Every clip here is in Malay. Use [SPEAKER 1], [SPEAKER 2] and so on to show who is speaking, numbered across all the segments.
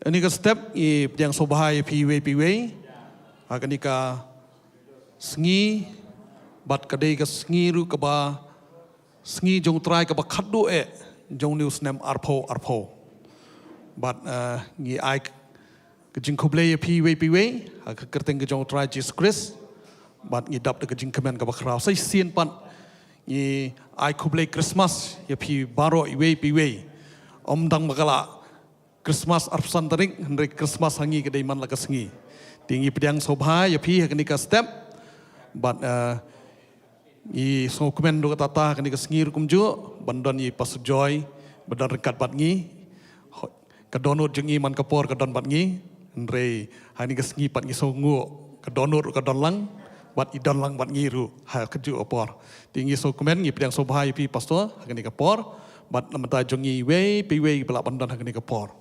[SPEAKER 1] Ini ka step yang sobahai piwe akan ika sengi bat kadai ka sengi ru ka ba sengi jong try ka ba khaddu jong news nem arpo bat ngi ai ka jing khoble piwe ka kerteng ka jong try Jesus Christ bat ngi dap ka jing kemen ka ba khrau sai sien pan ngi ai khoble Christmas ya pi baro piwe om dang magala Christmas arpsan tarik hendri Christmas hangi kedai man laka sengi tinggi pedang sobha ya pi hakani ka step but i so komen do tata hakani ka sengi rukum jo bandon i pas joy badan rekat bat ngi ka donut jengi man kapor ka don bat ngi hendri hani ka sengi pat ngi so ngu ka donut ka don lang bat i don lang bat ngi ru ha keju opor tinggi so komen ngi pedang sobha ya pi pastor hakani ka por bat namata jongi pi balak bandon hakani ka por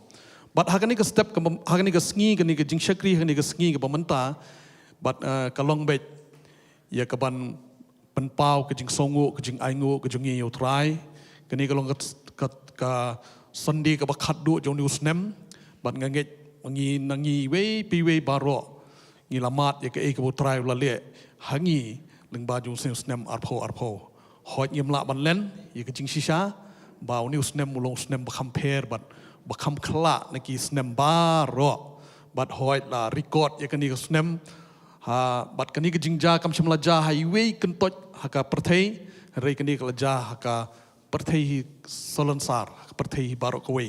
[SPEAKER 1] But hakani ka step hakani ka sengi kani ka jing syakri hakani ka sengi ka pementa but kalong bet ya ka ban penpau ka jing songu ka jing aingu ka jungi yo try kani kalong ka sendi ka bakhat du jong ni usnem but nganget ngi nangi pi baro ngi lamat ya ka e ka bu try la le hangi leng ba jong usnem arpo hot nyem la ban len ya ka jing shisha ba ni usnem mulong usnem bakham pher but bakam kela naki snem baro bat hoit la record ya kani snem ha bat kani ke jingja kam chamlaja highway kentot haka perthei rei kani kelaja haka perthei solonsar perthei baro kowe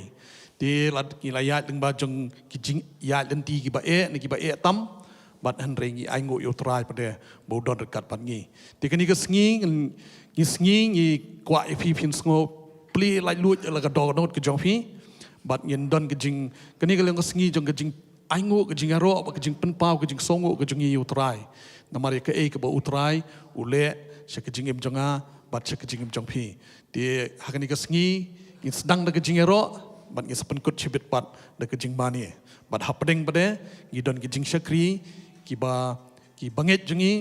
[SPEAKER 1] di lad ki layat ding ba jong ki jing ya lenti ki ba niki ba tam bat han rei ngi aingo yo trai pade bodon dekat pat ngi di kani ke sngi ngi kwa pi pin sngo pli lai lut la ka do not ke jong pi bat yen don ke jing kani kaleng ke sengi jong ke jing aingu ke jing aro ke jing penpau ke jing songo ke jing utrai namari ke ke ba utrai ule sya ke jing im jonga bat sya ke jing im jong pi di hakani ke sengi in sedang da ke jing aro bat ngi sepenkut chibit pat da ke jing mani bat hapdeng bade ngi don ke jing syakri ki banget jongi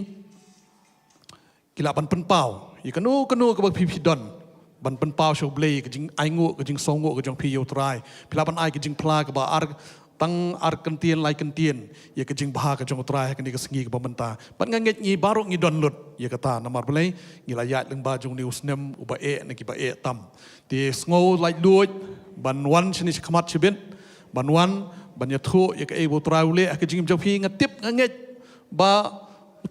[SPEAKER 1] ki lapan penpau i kanu ke ba pi don ban penpau show blay ke jing aingu ke jing songo ke jong pi yo try pilapan ai ke jing pla ke ba ar kentien lai kentien ya ke jing bah ke jong try ke ni ke sengi ke pementa ban nganget ngi baru ngi don lut ya kata namar blay ngi layat leng ba jong ni usnem uba ne ki ba tam di sngo lai lut ban wan chini khmat chibin ban wan ban ya thu ya ke bo try ule ke jing jong pi ngatip nganget ba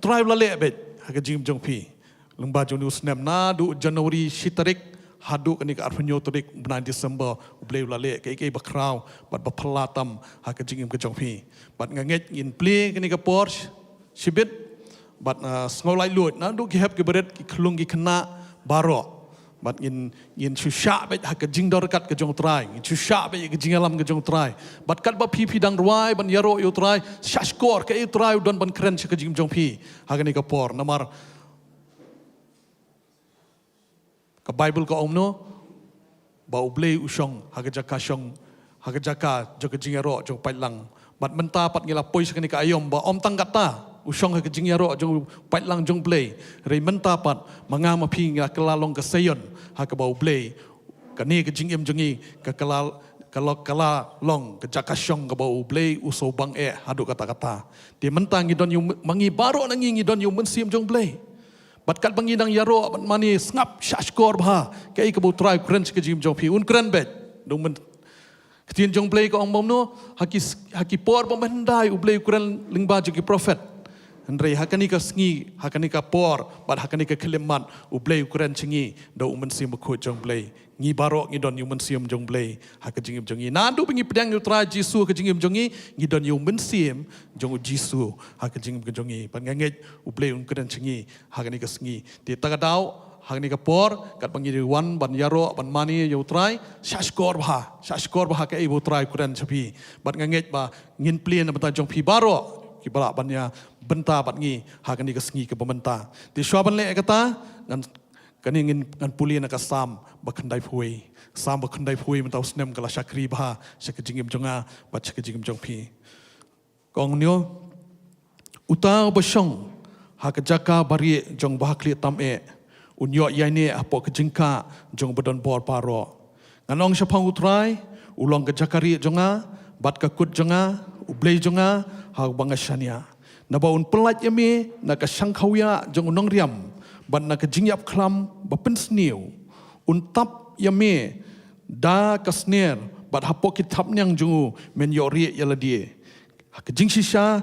[SPEAKER 1] try la le bet ke jing jong pi leng ba jong ni usnem na du Januari shitarik hadu kani ka arfanyo todik bulan Desember ublei lale ke bakrau bat bapalatam ha ka jingim ke jongpi bat nganget in play kani ka Porsche sibit bat ngolai lut na du ki hep ke beret ki klung ki kena baro bat in susha bet ha ka jing dorkat ke jong trai in susha bet ke jingalam ke jong trai bat kat ba pi dang ruai ban yaro yo trai shashkor ke trai don ban kren ke jingim jongpi ha kani ka por namar ka Bible ka omno ba ublei usong haga jaka shong haga jaka jok jingero jok pailang bat menta pat ngila poi sakani ka ayom ba om tanggata usong haga jingero jok pailang jong play rei menta pat mangama phi ngila kelalong ka sayon haga ba ublei kani ka jingem jongi ka kala long ka jaka shong ka ba ublei uso bang hadu kata-kata di menta ngidon yu mangi baro nangi ngidon yu mensim jong play bat kat bangidang yaro bat mani ngap shashkor bha kai ka butrai kren ke jim jong pi un kren bet dong men ketien jong play ko ong bom no haki por bom hendai u play kren lingba jogi prophet Andrei hakani ka sngi hakani ka por bat hakani ka keleman u play kren chingi do men sim ko jong play ngi baro ngi don yu men sim jong play hak jingim jongi nandu bingi pedang yu tra jisu ke jingim jongi ngi don yu men sim jong jisu hak jingim ke jongi pan nganget u play un kren chingi hakani ka sngi ti tagadau hakani ka por kat bangi wan ban yaro ban mani yu trai shashkor bha ka ibu trai kren chapi bat nganget ba ngin plien ba jong pi baro ki bala banya benta bat ngi hakani ka sngi ke pementa ti swaban le kata ngan kani ngan puli na ka sam bakhandai phui mentau snem kala syakri bah syakjingim jonga bat syakjingim jongpi kong nyo uta basong ha ka jaka bari jong bahkli tam unyo yaine apo ka jingka jong bodon bor paro nganong syapang utrai ulong ka jakari jonga bat ka kut jonga ublei jonga hak bangashania na baun pelat yame na ka sangkhawya jong unong riam bat na ka jingyap klam ba pensniu un tap yame da ka sner bat hapok kitap nyang jongu men yori yala die ka jing shisha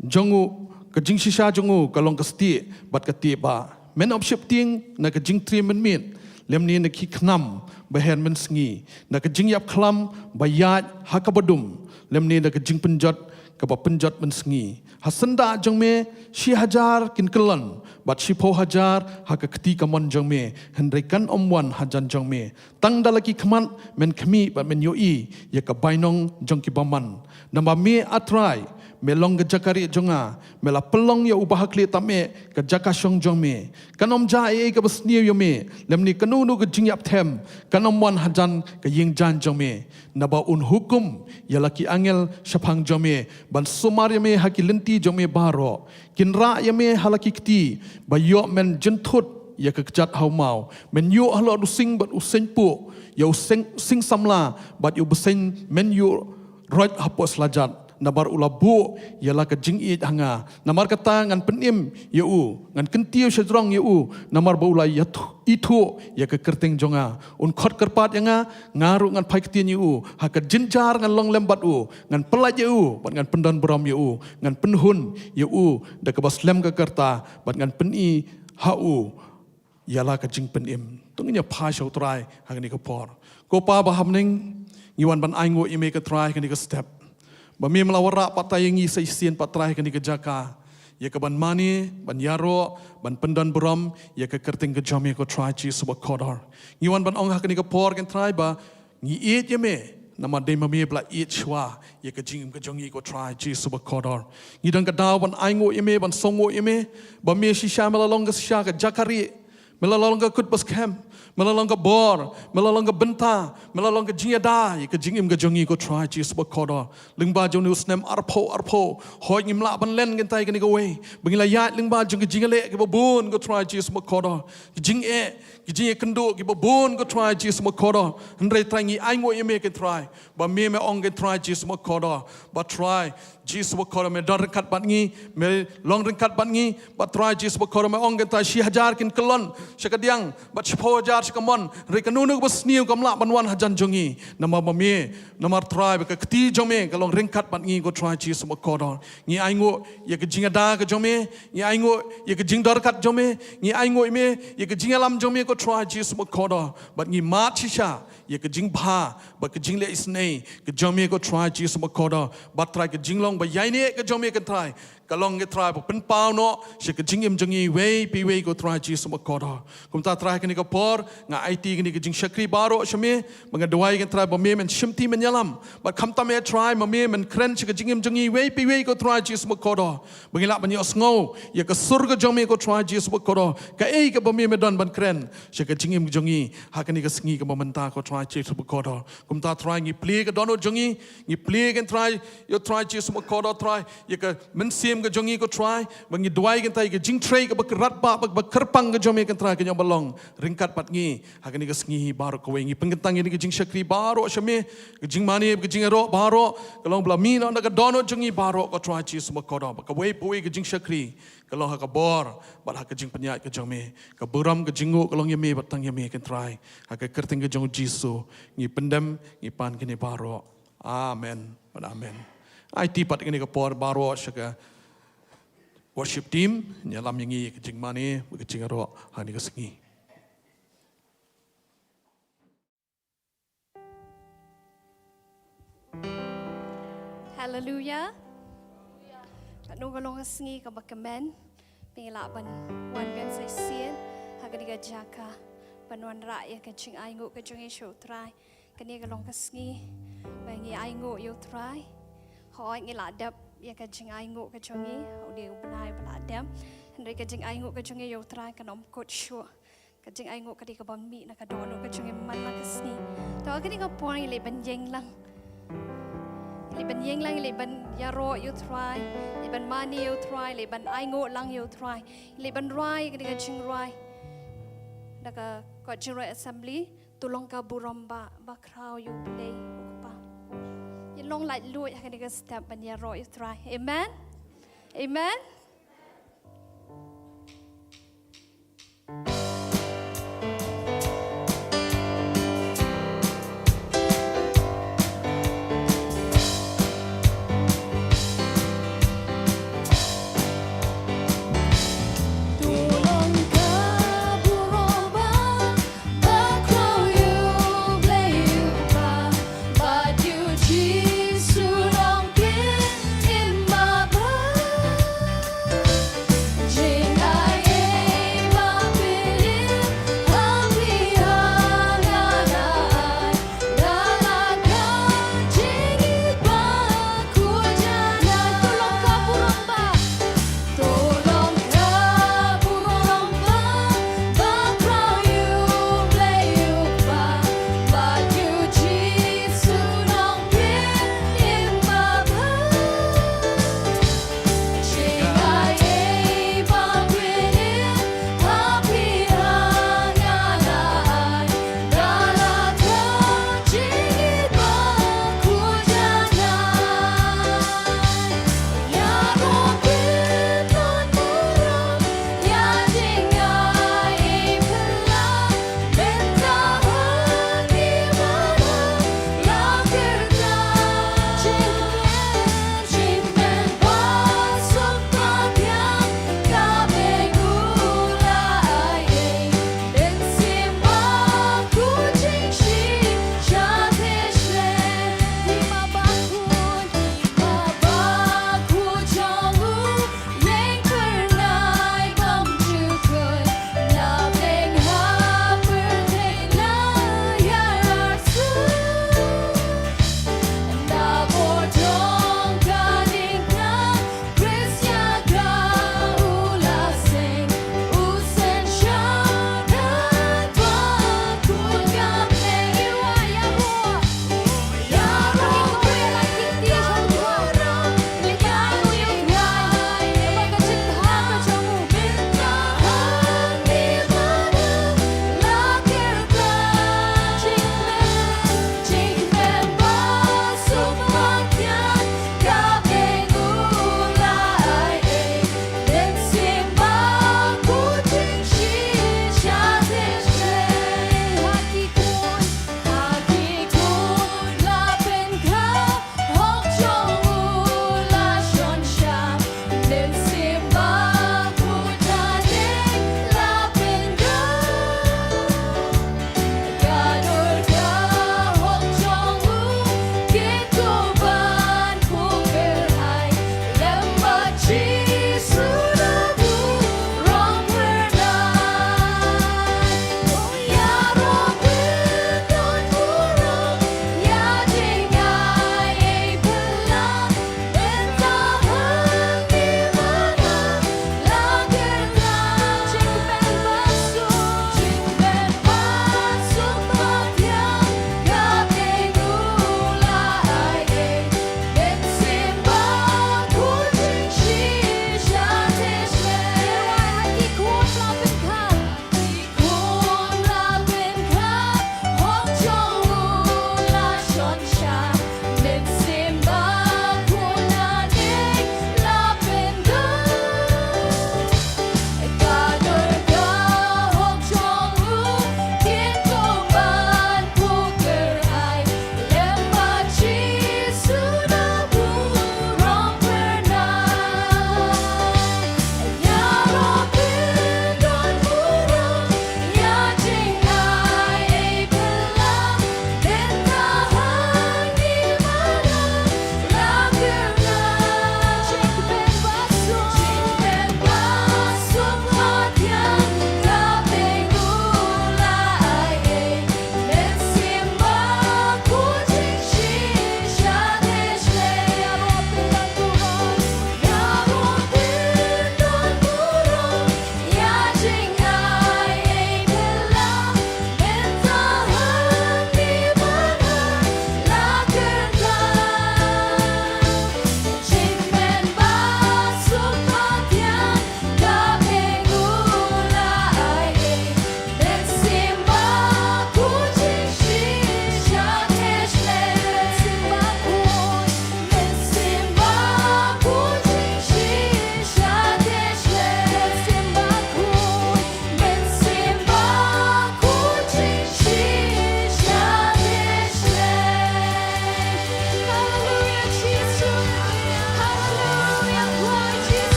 [SPEAKER 1] jongu ka jing shisha jongu kalong ka sti bat ka ti ba men opship ting na ka jing tri men mit lem ni na ki knam ba hen men sngi na ka jing yap klam ba yat hakabadum lem ni na ka jing penjot ka ba penjot men sngi hasanda jong me shi hajar kin kelan bat shi po hajar ha ka kti kamon jong me hendrai kan omwan hajan jong me tang dalaki khman men khmi ba men yoi ya ka bainong jong ki baman namba me atrai melong ke jakari jonga mela pelong ya ubah kli tame ke jakashong jong me kanom ja e ke besniu yo me lemni kanunu ke jingyap them kanom wan hajan ke ying jan jong me naba un hukum ya laki angel syapang jong me ban sumar ya me haki lenti jong me baro kinra ya me halaki kti bayo men jentut ya ke kejat hau mau men yu halo using bat useng pu ya useng sing samla bat yu beseng men yu roj hapos lajat nabar ulabu ialah ke jingit hanga namar kata ngan penim yeu ngan kentiu sedrong yeu namar baula itu ya ke kerteng jonga un khot kerpat yanga ngaru ngan pai ketien yeu ha ke jinjar ngan long lembat u ngan pelaj yeu bat ngan pendon brom yeu ngan penhun yeu da ke baslem ke kerta bat ngan peni hau ialah ke jing penim tungnya pa shau trai hang ni ke por ko pa baham ning ngiwan ban aingo ime ke trai ke ni ke step bami melawara patai yang isa isian patrai kini ke jaka ya ke ban mani ban yaro ban pendan beram ya ke kerting ke jami ko try chi subak kodor ngiwan ban ong kini ke por kan try ba ngi eat ya me nama de mami bla eat chwa ya ke jing ke jongi ko try chi subak kodor ngi dan ke daw ban aingo ya me ban songo ya me bami shisha melalong ke shisha ke jakari melalong ke kut pas camp melalong ke bor, melalong ke benta, melalong ke jingada, ke jingim ke jongi ko try chi subak kodo. Lingba jong usnem arpo, hoi ngimla ban len gentai ke ni ko we. Bangila yat lingba jong ke jingale ke babun ko try chi subak kodo. Ke jing kendo ke babun ko try chi subak kodo. Hendrai tangi aingo yeme ke try. Ba me ong ke try chi subak kodo. Ba try chi subak kodo me dar kat bat ngi, me long ringkat bat ngi, ba try chi subak kodo me ong ke tai shi hajar kin kelon, syakadiang bat shpo hajar kamon rekanunu besniu kamla banwan hajan jongi nama mami nama tribe ke kti jome kalong ringkat pat ngi ko try chi semua kodor ngi aingo ya ke jingada ke jome ngi aingo ya ke jingdor kat jome ngi aingo ime ya ke jingalam jome ko try chi semua kodor bat ngi mat chisha ya ke jingba ba ke jingle isnei ke jome ko try chi semua kodor bat try ke jinglong ba yaine ke jome ke try kalong ke try pen pau no she ke jingim jongi we pi we ko try chi semua kodor kum ta try ke ni ko por nga IT gini ke jing syakri baro shame mga dawai kan try bame men shimti men yalam but kam ta me try mame men kren ke jingim jongi we pi we ko try chi semua kodo bangila ban yo sngo ya ke surga jome ko try chi semua kodo ka e ke bame me don ban kren she ke jingim jongi ha ke ni ke sngi ke mamenta ko try chi semua kodo kum ta try ngi pli ke dono jongi ngi pli kan try yo try chi semua kodo try ya ke men sim ke jongi ko try bangi dawai kan tai ke jing tray ke bakrat ba kerpang ke jome kan try ke nyom balong ringkat pat ngi hakani ke sngi baro ko wengi pengetang ini ke jing syakri baro shame ke jing mani ke jing ero baro kalong blami na ka dono jongi baro ko try chi semua kodo ka we pui ke jing syakri kalong ha ka bor bat ha ke jing penyat ke jome ka buram ke jingu kalong yeme batang yeme ke try ha ke kerting ke jong jisu ngi pendem ngi pan kini baro amen amen IT pat kini ke por baro syaka worship team nyalam yangi ke jing mani ke jing ero hani ke sngi.
[SPEAKER 2] Hallelujah. Nung kalong sngi ka bakamen pingilaban wan ben sai sien hagadiga jaka panwan ra ya ka ching aingo ka jong show try kani kalong ka sngi bangi aingo yo try hoi ngi ladap ya ka jing aingo ka jongi odi benai beladam hendai ka jing aingo ka jongi yo try kanom coach show ka jing aingo ka di ka bami na ka dono ka jongi man la ka sngi to kani ka point le ban jeng lang liban yeng lang liban yaro you try liban mani you try liban aingo lang you try liban rai kini jing rai daga ko jing rai assembly tulong ka buramba ba crowd you play pa long lại lùi hay cái step bên nhà rồi try amen amen
[SPEAKER 3] Jesus, long in my blood.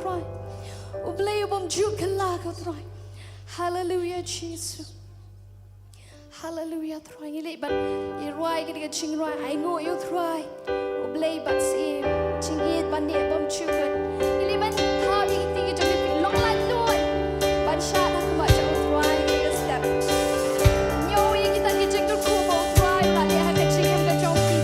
[SPEAKER 2] troy. Ublay bom jukala ka troy. Hallelujah Jesus. Hallelujah troy. Ngili ban irwai ka diga ching roi ai ngo you troy. Ublay bat si ching it ban ne bom chukut. Ngili ban thao ding ting ki jom pi long lan loi. Ban sha na ma cha troy ka step. Nyo yi kita ki jeng tu ku mo troy la le ha ka ching em ka chong pi.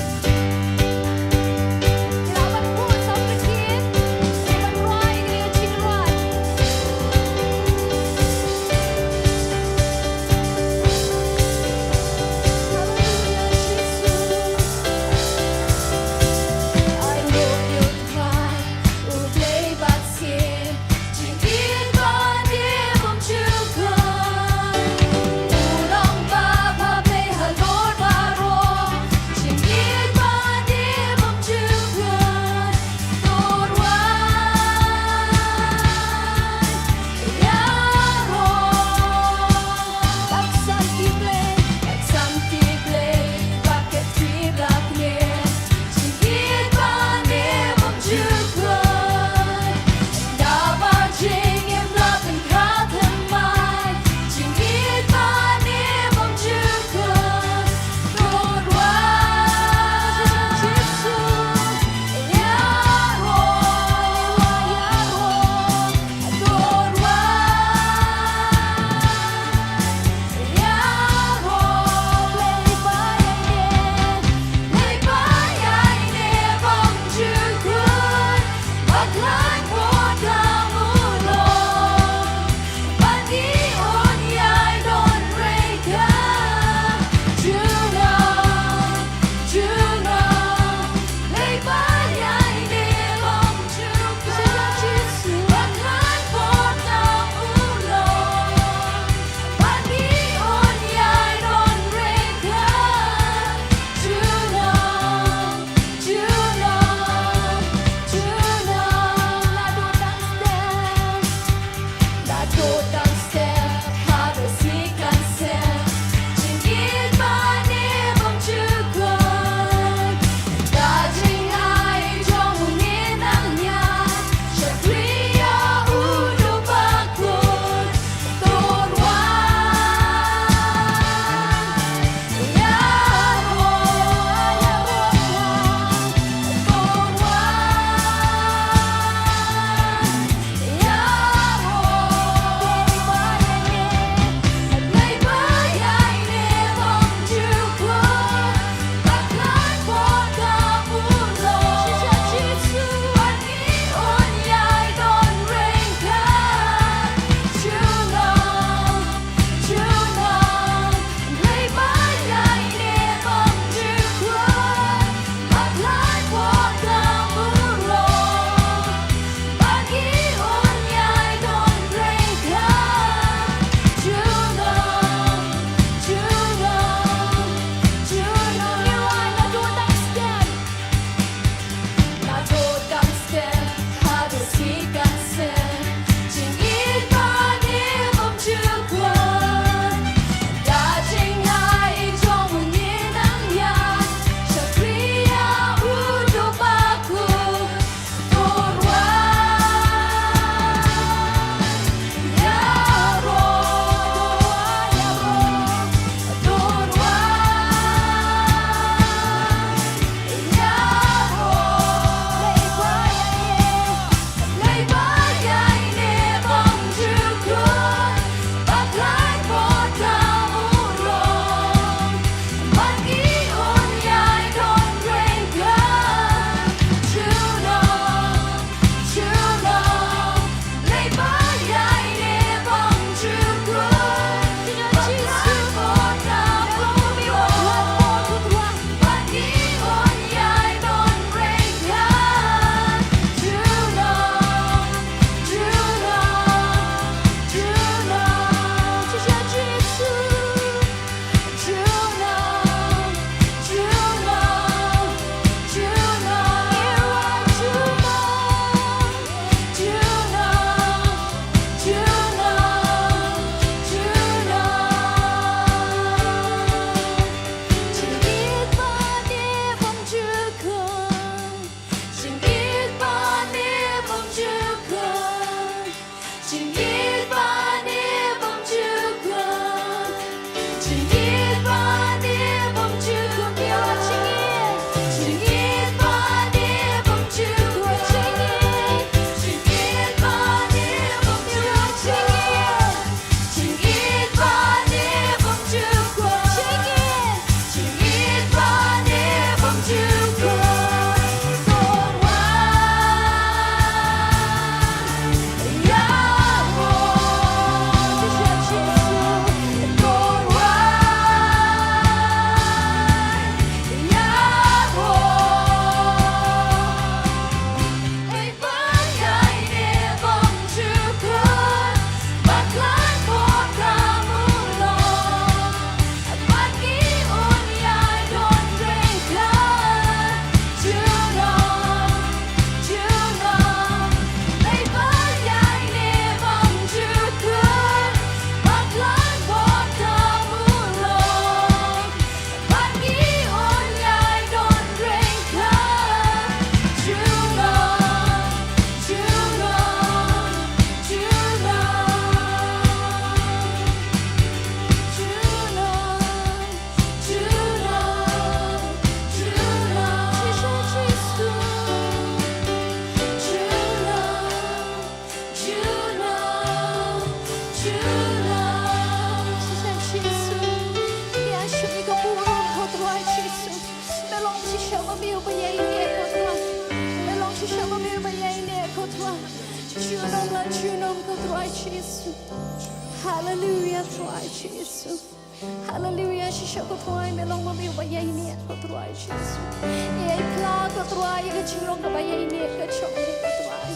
[SPEAKER 2] Hallelujah, Tuai Jesus. Hallelujah, shisha ko Tuai melong mabiyo bayay ni ko Tuai Jesus. Iay pla ko Tuai ka chingong ka bayay ni ka chong ni ko Tuai.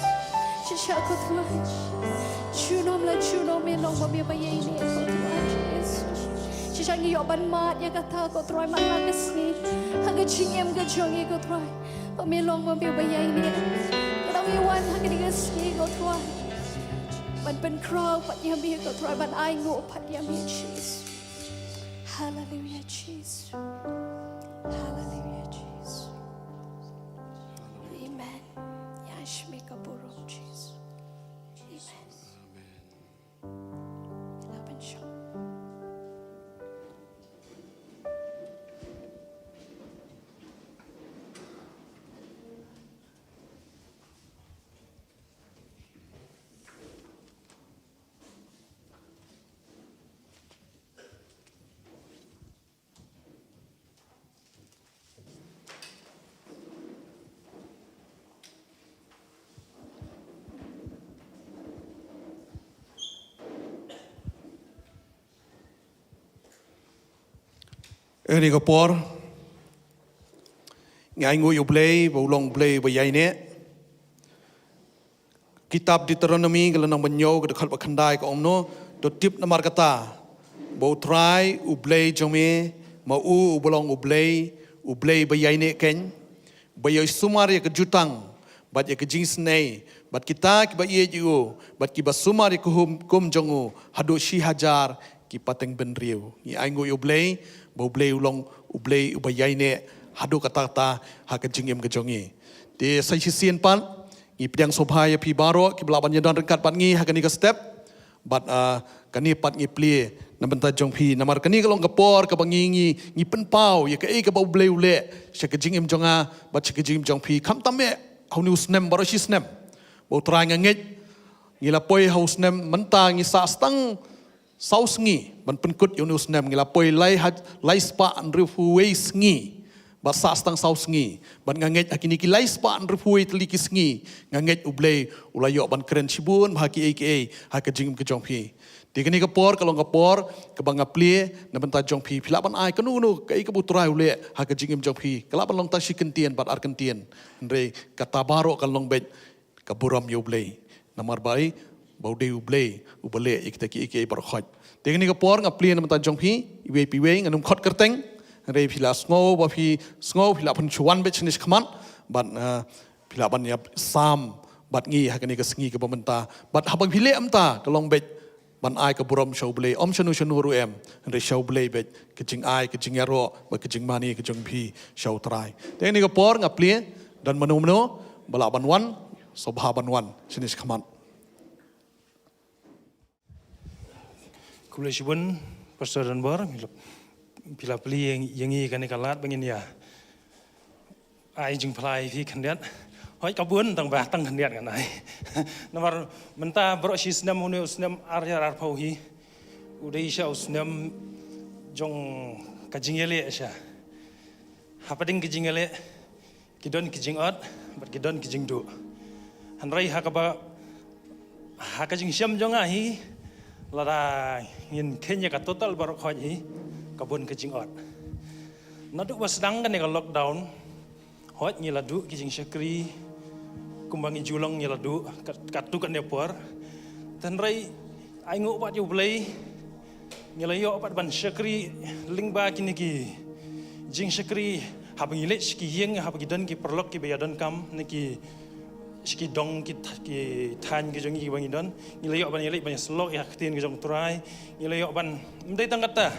[SPEAKER 2] Shisha ko Tuai. Chunom melong mabiyo bayay ni ko Tuai Jesus. Shisha ngiyo ban mat ya kata ko Tuai mat lakas ni. Haga chingem ka chong ko Tuai. Melong mabiyo bayay ni. Kadang iwan haga digas ni ko Tuai. มันเป็นคราวปัญญามีก็ตรอยมันไอโง่ปัญญามี Jesus Hallelujah Jesus Hallelujah Jesus Amen ยาชมิกบุรุษ Jesus Amen แล้วเป็นชอบ
[SPEAKER 1] Ini kapor, ngai ngui ublay, baulong ublay bayai ne. Kitab Deuteronomy kalau nang banyo kada khalpa khandai ka omno, do tip namar kata, bau try ublay jome, mau ubolong ublay bayai ne ken, bayai sumar ya kejutang, bat ya kejing snei, bat kita kiba ye ju, bat kiba sumar ya kum jongu, hadu shi hajar ki pateng benriu. Ni ai ngui ublay Ublay ulong ublay ubayay ne hado kata ha kejingim kejongi. Di saisian pan ngi pidang sobhaya pi baro ki belaban yadan rekat pat ngi ha kani ka step bat kani pat ngi pli nabenta jong pi namar kani kalong kapor ka bangi ngi penpau ya ka ka ublay ule sya kejingim jonga bat sya kejingim jong pi kham tame haunu snem baro shi snem bo tra nganget ngi lapoi haus snem menta ngi sa stang saus ngi ban penkut yunus nem ngila poi lai spa an refuwe sngi ba sa stang saus ngi ban nganget akini ki lai spa an refuwe teliki sngi nganget ublay ulayo ban keren sibun bahaki aka ha ka jingim ke jong pi dikini kapor kalong kapor ke banga plie na benta jong pi phila ban ai kanu kai ka butrai ule ha ka jingim jong pi kala ban long ta shikentien bat arkentien re kata baro kalong bet ka buram ublay namar bai baude ublay ubale ikitaki ike barkhot tekni kapor ngapli na mata jongpi iwe piwe nganum khot kerteng re phila sngo ba phi sngo phila phun chuan be chnish khaman bat phila ban ya sam bat ngi hakani ka sngi ka bamenta bat habang phile amta kalong bet ban ai ka buram showble om chanu chanu ru em re showble bet kaching ai kaching yaro ba kaching mani kaching phi show trai tekni kapor ngapli dan manu bala ban wan sobha ban wan chnish khaman
[SPEAKER 3] Kule sibun pastor dan bar pila peli yang kan kalat bangin ya ai jing plai fi kandiat hoi kabun tang bah tang kandiat kan ai nomor menta bro si snam unu snam arya arpau hi udai sha snam jong kajingele sha hapading kajingele kidon kijingot ber kidon kijingdu hanrai hakaba hakajing syam jong ahi lara ngin Kenya ka total baru khoi kabun kejing ot nadu was sedang kan lockdown hot ngi ladu kijing syakri kumbangi julong ngi ladu katu kan nepor tan rai ai ngu pat yu blai ngi layo pat ban syakri lingba kini ki jing syakri habang ile ski yeng habang dan ki perlok ki bayadan kam niki ski dong ki tan ki jong ki bang idon ngilayo ban yelek ban slok ya ktin ki jong trai ngilayo ban mdai tang kata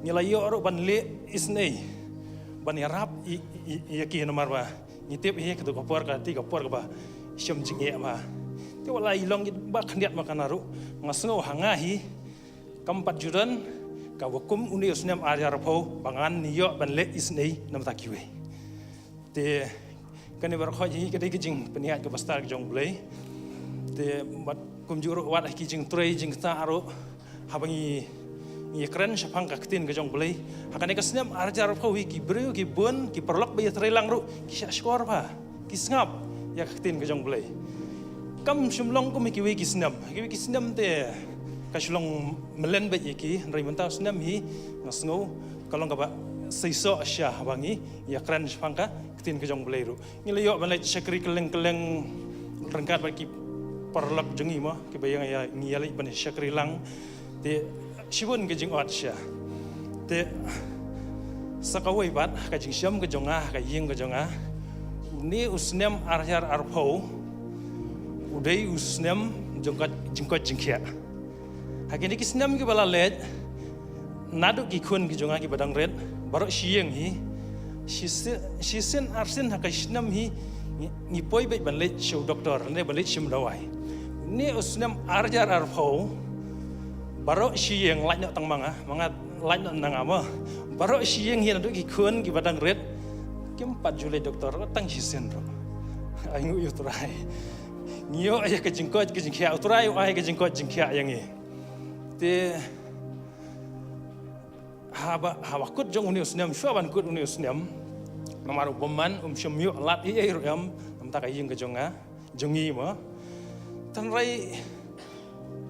[SPEAKER 3] ngilayo ro ban le isnei ban yarap ya ki nomar ba ngitip he ke ko por ka ti ko por ka ba syam jing e ba ti wala ilong ki ba khandiat makanaru ngasngo hangahi kampat judan ka wakum uni usnam arya rapau bangan niyo ban le isnei nam takiwe te kani berkhoi hi kadai kijing peniat ke pastar jong blai te bat kumjuru wat kijing trei jing ta aro habangi ni kren sapang ka ktin ke jong blai hakane ka snam arjar pho hi ki breu ki bun ki perlok be trei lang ru ki skor ba ki ngap ya ka ktin ke jong blai kam shumlong ko mi ki we ki snam te kasulong melen bet yaki rai mentau senam hi ngasngo kalong ka ba seiso asya bangi ya kran pangka ketin ke jong beleru ngilio balai syakri keleng-keleng rengkat bagi parlak jengi mah ke bayang ya ngiali ban syakri lang te sibun ke jing ot sya te sakawai bat ka jing syam ke jonga ka ying ke jonga ni usnem arjar arpau udai usnem jengkot jengkia hakini kisnem ke bala led nadu ki kun ki jonga ki badang red baru siang hi sisen arsin hakai snam hi ni poi bet ban let show doktor ne ban let shim dawai ni usnam arjar arpau baru siang lanya tang manga lanya nang ama baru siang hi nadu ki kun ki badang red kim 4 Julai doktor tang sisen ro aingu utrai ngio aya ke jengkot ke jengkia utrai ai ke jengkot jengkia yang ni te haba kut jong uni usniam shuaban kut uni usniam namaru boman syumyu lat i ram namta kaying ke jonga jongi ma tanrai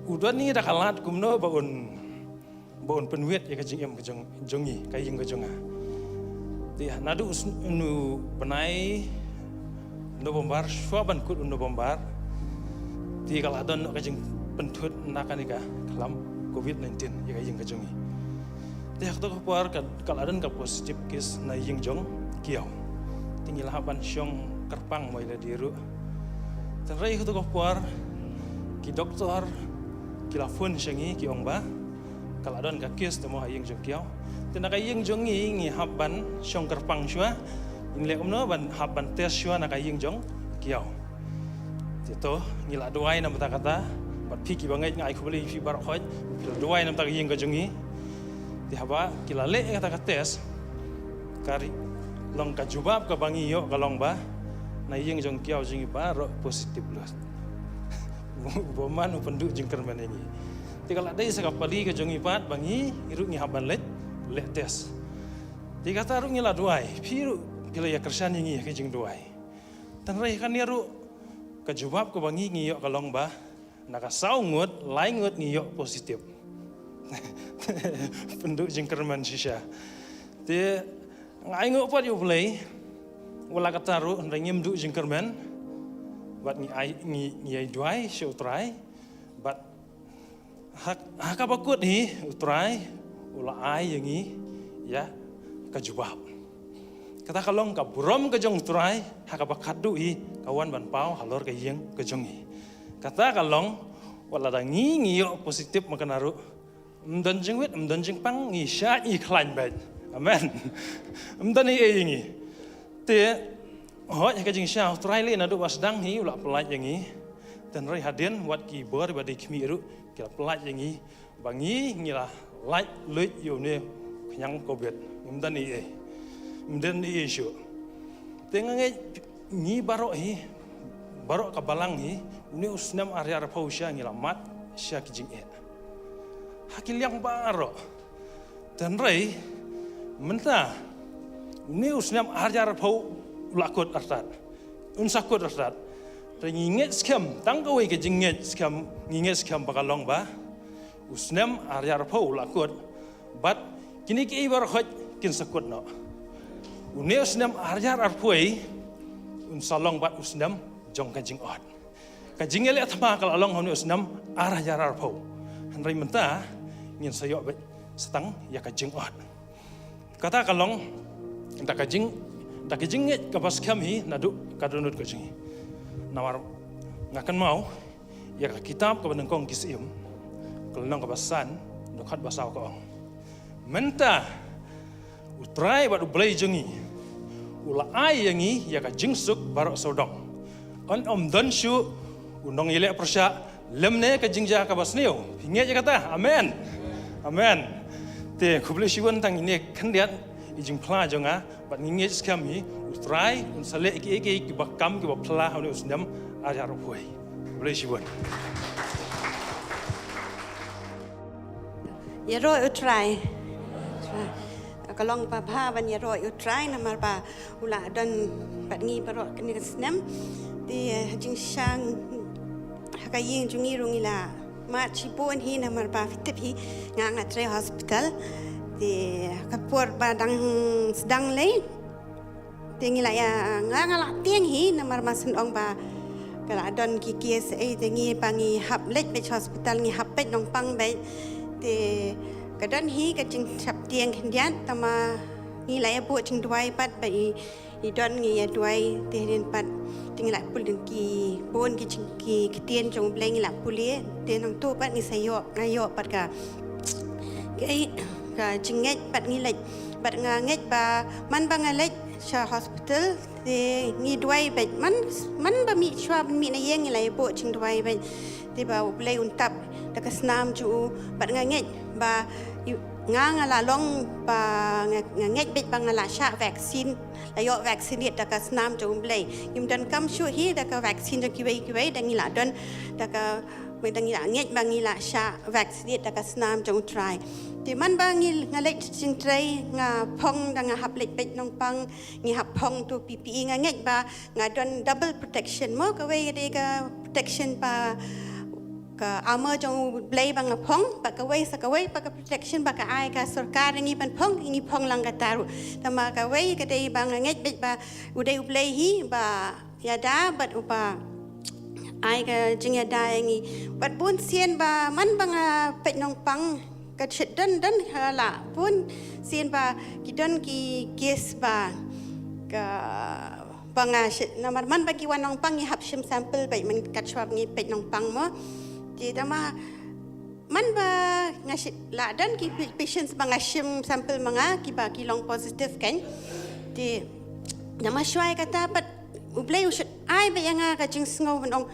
[SPEAKER 3] udan ni dak lat kumno baun penwet ya ke jingem ke jongi kaying ke jonga ti nadu unu benai no bombar shuaban kut unu bombar ti kaladon ke jing pentut nakanika kalam covid-19 ya kaying ke jongi tiak tu keluar kaladan ke positif kes na ying jong kiau tinggal haban syong kerpang mai la diru terai tu keluar ki doktor ki lafun syangi ki ongba kaladan ka kes temo ying jong kiau tenaga ying jong ngi haban syong kerpang syua inle umno ban haban tes syua na ka ying jong kiau itu ngila doai nam kata bat piki bangai ngai ku beli fi bar khoj doai nam ta ying ka jongi haba kila le kata tes kari long ka jubab ka bangi yo kalong ba na yeng jong kiau jing ba ro positif los boman upenduk jing kerman ini tikala dai sa kapali ka jong ipat bangi iru ngi haban le tes tikata ru ngila duai piru kila ya kersan ngi ka jing duai tan rai kan ru ka jubab ka bangi ngi yo kalong ba naka saungut laingut ngi yo positif penduk jengkerman sisya te ngai ngok pat yo play wala kataru ndangim du jengkerman bat ni ai duai show try bat hak bakut ni utrai ula ai yangi ya kajubab kata kalong ka burom ka jong try hak bakadu hi kawan ban pau halor ka yeng ka jongi kata kalong wala dangi ngiyo positif makanaru mdan jingwit mdan jingpang ngi sha i klan bet amen mdan i ngi te hoj ka jing sha trai le na do wasdang hi ula pelaj yangi dan rai hadin wat ki bor badi khmi ru ki pelaj yangi bangi ngila laj luit yo ne khnyang covid mdan i shu te nge ni baro hi baro ka balang hi ni usnam area pausha ngila mat sha ki jing hakil yang baro dan rai menta ni usnam arjar pau lakut artat unsakut artat dan nginget skam tanggawi ke jinget skam nginget skam bakalong ba usnam arjar pau lakut bat kini ki ibar khoj kin sakut no uni usnam arjar arpui unsalong bat usnam jong kajing ot kajing ele atma kal along honi usnam arjar arpau rai menta ngin sayo setang ya kajing ot kata kalong tak kajing nget kapas kami nadu kadunut kajing nawar ngakan mau ya ka kitab ka benengkong kisim kelong kabasan dokat basau ko menta utrai badu blai jengi ula ai yangi ya ka jingsuk barok sodong on dan shu unong ile persya lemne ka jingja kabasneu hinge kata amen amen te kubli shiwan tang ini kendiat ijing pla jonga bat nginge skami utrai unsale iki bakam ki bapla hanu usndam ajar poi kubli shiwan
[SPEAKER 4] yero utrai kalong papa ban yero utrai namar ba ula dan bat ngi parot kini snam di jing sang hakayin jungi rungila mat cibun hi namar ba fitip hi nganga tre hospital di kapur badang sedang lei tingi la ya nganga la tiang hi namar masun ong ba kala don ki KSA tingi pangi hap lek be hospital ngi hap pet nong pang be di kadon hi ka jing chap tiang hindian tama ni la ya bu jing duai pat ba i don ngi ya duai te rin pat ting la pul ding ki bon ki jing ki tien jong bleng la pulie te nong tu pat ngi sayo ngayo pat ka ka jing ngai pat ngi lek pat nga ngai ba man ba nga lek sha hospital te ngi duai be man ba mi shwa mi na yeng ngi la ya bu jing duai be te ba blei un tap ta ka snam ju pat nga ngai ba nga la long ba nga ngai be ba nga la sha vaccine la yo vaccine ta ka snam jong blei im dan kam shu hi ta ka vaccine jo ki wei dang ila don ta ka me dang ila ngai ba ngi la sha vaccine ta ka snam jong try ti man ba ngi nga lek ching trai nga phong dang nga hap lek pet nong pang ngi hap phong tu PPE nga ngai ba nga don double protection mo ka wei de ka protection pa ka armor jong blei bang phong pa ka wei sa ka wei pa ka protection ba ka ai ka sarkar ngi pan phong lang ka taru tama ka wei ka dei bang ngai bet ba udai blei hi ba ya da bat upa ai ka jing ya da ngi bat bun sien ba man bang pet nong pang ka chet dan hala bun sien ba ki don ki kes ba ka banga namar man bagi wanong pang ni hap shim sample bai man kat swab ngi pet nong pang mo ti tama man ba ngashi la dan ki patients banga shim sample manga ki ba ki long positive kan ti nama shwai kata pat ublei usut ai ba yang ka jing sngo nong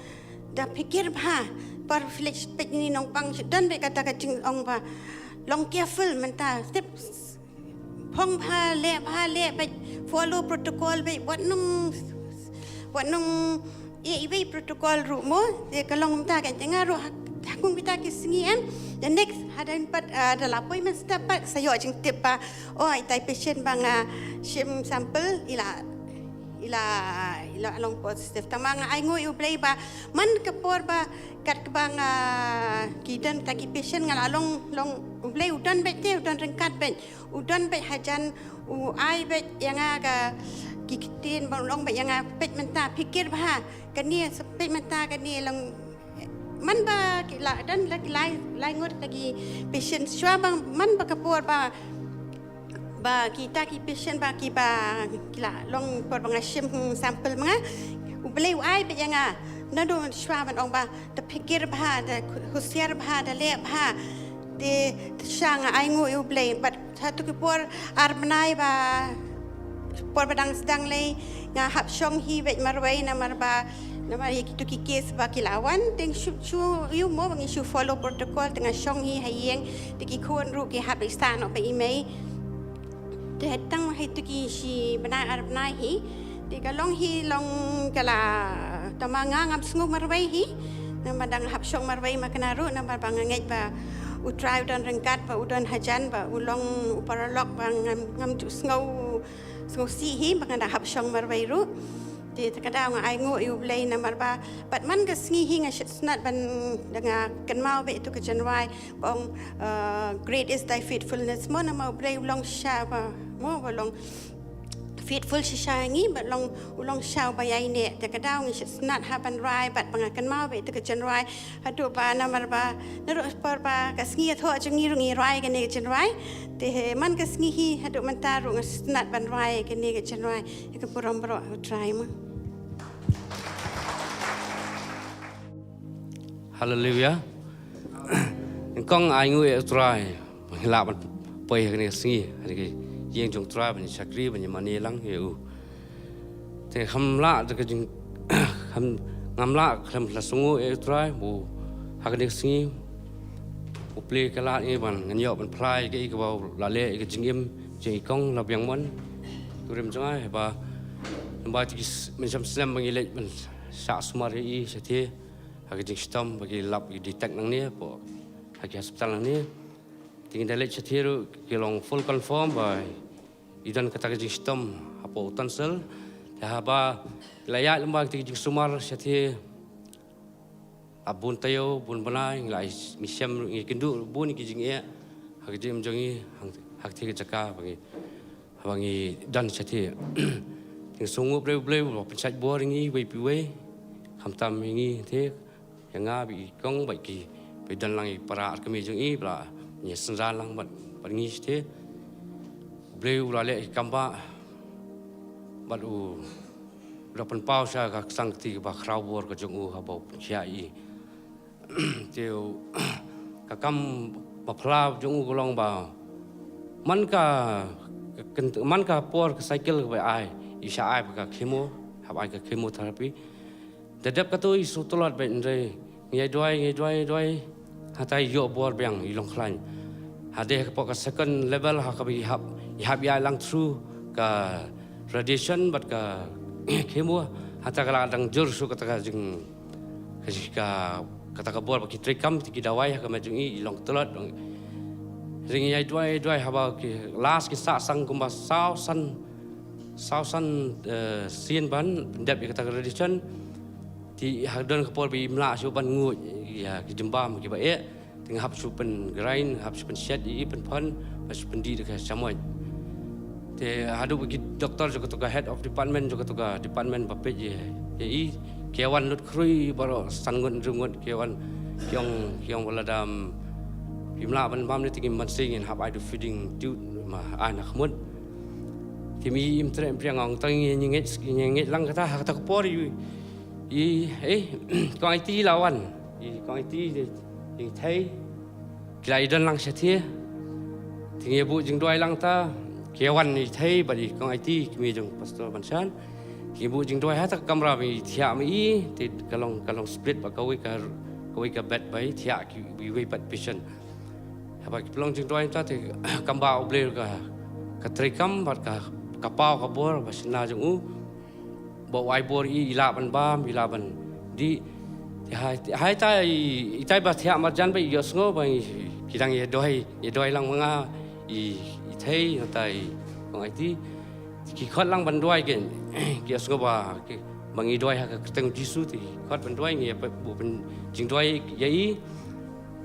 [SPEAKER 4] da pikir ba par flex pet ni nong pang dan be kata ka jing ong ba long careful menta step phong ba le ba follow protocol be wat nong i protocol ru mo de kalong ta ka jangan ru hakung kita ki singiem the next hadan pat the appointment step pat sayo jing tip pa oh ai tai patient banga shim sample ila long positive tamang ai ngoi u play ba man kapor ba kat banga kidan ta ki patient ngala long u play udan be te udan rengkat ben udan be hajan u ai be yang aga kikitin bang long ba yang pet menta pikir ba kani pet menta kani long man ba la dan lai ngot lagi patient shwa bang man ba kapor ba kita ki patient ba ki ba kila long por bang shim sample mga ublei ai be yang na do shwa ban ong ba ta pikir ba da husiar ba da le ba de shang ai ngo ublei but satu ki por arbnai ba por badang sedang lei nga hap shong hi vet marwai na marba nama kitu ki case ba kilawan teng shu you mo bang issue follow protocol tengah shong hi hayeng tiki khon ru ki hap istan op email te tang hai tu ki shi bana arab nai hi te kalong hi long kala tamanga ngam sngu marwai hi nama dang hap shong marwai makanaru nama bang ngai ba utrai udan rengkat ba udan hajan ba ulong uparalok bang ngam tu sngu si hi bang da hap shong marwai ru ti takada nga ai ngo yu blai na marba pat man ga sngi hi nga snat ban danga kan mau be tu ka janwai bong great is thy faithfulness mo na mau blai long sha ba mo ba long faithful sha ngi ba long sha ba yai ne takada nga snat ha ban rai bat bang kan mau be tu ka janwai hadu ba na marba na ro par ba ka sngi tho changi rungi rai ga ne janwai te man ga sngi hi hadu man ta ru nga snat ban rai ga ne ga janwai ka puram bro try mo.
[SPEAKER 5] Hallelujah. Kong ai ngui try la ban poi ni singi ni yeng jong try ban chakri ban mani lang heu. Te kham la de ka jing kham ngam la kham la sungu e try bu ha ka ni singi u ple ka la ni ban ngan yo ban plai ke ka ba la le ke jing im je kong la byang mon tu rem jang ai ba ba ti min sam slam ban ile ban sa sumar i sati hagi jing stom bagi lab i detect nang ni po hagi hospital nang ni tingin dalek chathiru kilong full confirm by idan kata jing stom apo utansel ya ba layak lembag jing sumar chathi abun tayo bun banai ngai misiam ngi kendu bun ki jing e hak jim jongi hak ti jaka bangi dan chati ting sungu bre penchat bor ngi bai piwe hamtam ngi te yanga bi kong bai ki bai dan lang para kami jongi bla ni senra lang bat ngi te bre ulale kamba baru dapat pau saya kak sangti ba krau bor ka jongu habau chiai tiêu kakam bapla jongu golong ba man ka por ka cycle ka ai isha ai ka chemo hab ai ka chemotherapy dadap ka tu isu tolot be ndre ngai doi hatai yo bor bang ilong khlan hade ka second level ha ka bi hab ya lang through ka radiation but ka chemo hata kala dang jur su kata jing ka kata ka bor ki trekam ki dawai ka majungi ilong tolot ring yai doi haba ki last ki sa sang kumba sao san sien ban dep kata radiation ti hadon ka por bi mla su ban ngu ya ki jembam ki ba e ting hap su pen grain hap su pen shed i pen pon pas pen di ka samoy te hadu ki doktor juga tuga head of department juga tuga department bapet je i kewan lut krui baro sangun rungut kewan kyong wala dam pimla ban bam ni tingin man singin hab I do feeding tu ma anak mud timi im tre priang ong tang nginget lang kata kopori kong IT lawan kong IT di thai kilai dan lang sathia tingi bu jing doi lang ta kewan ni thai badi kong IT kimi jong pastor bansan kibu jing doi hata kamera mi thia mi ti kalong split ba kawai ka bed bai thia ki bi wei pat patient haba ki plong jing doi ta ti kamba oble ka trekam bat ka pau ka bor ba sina jong u bo wai bor i ila ban di hai ta i tai ba thia ma jan bai yo sngo bai kidang ye doi lang manga i thei tai kong IT ki khot lang ban doi gen ki asgo ba ki mangi doi ha ka teng jisu ti khot ban doi nge bu ban jing doi yai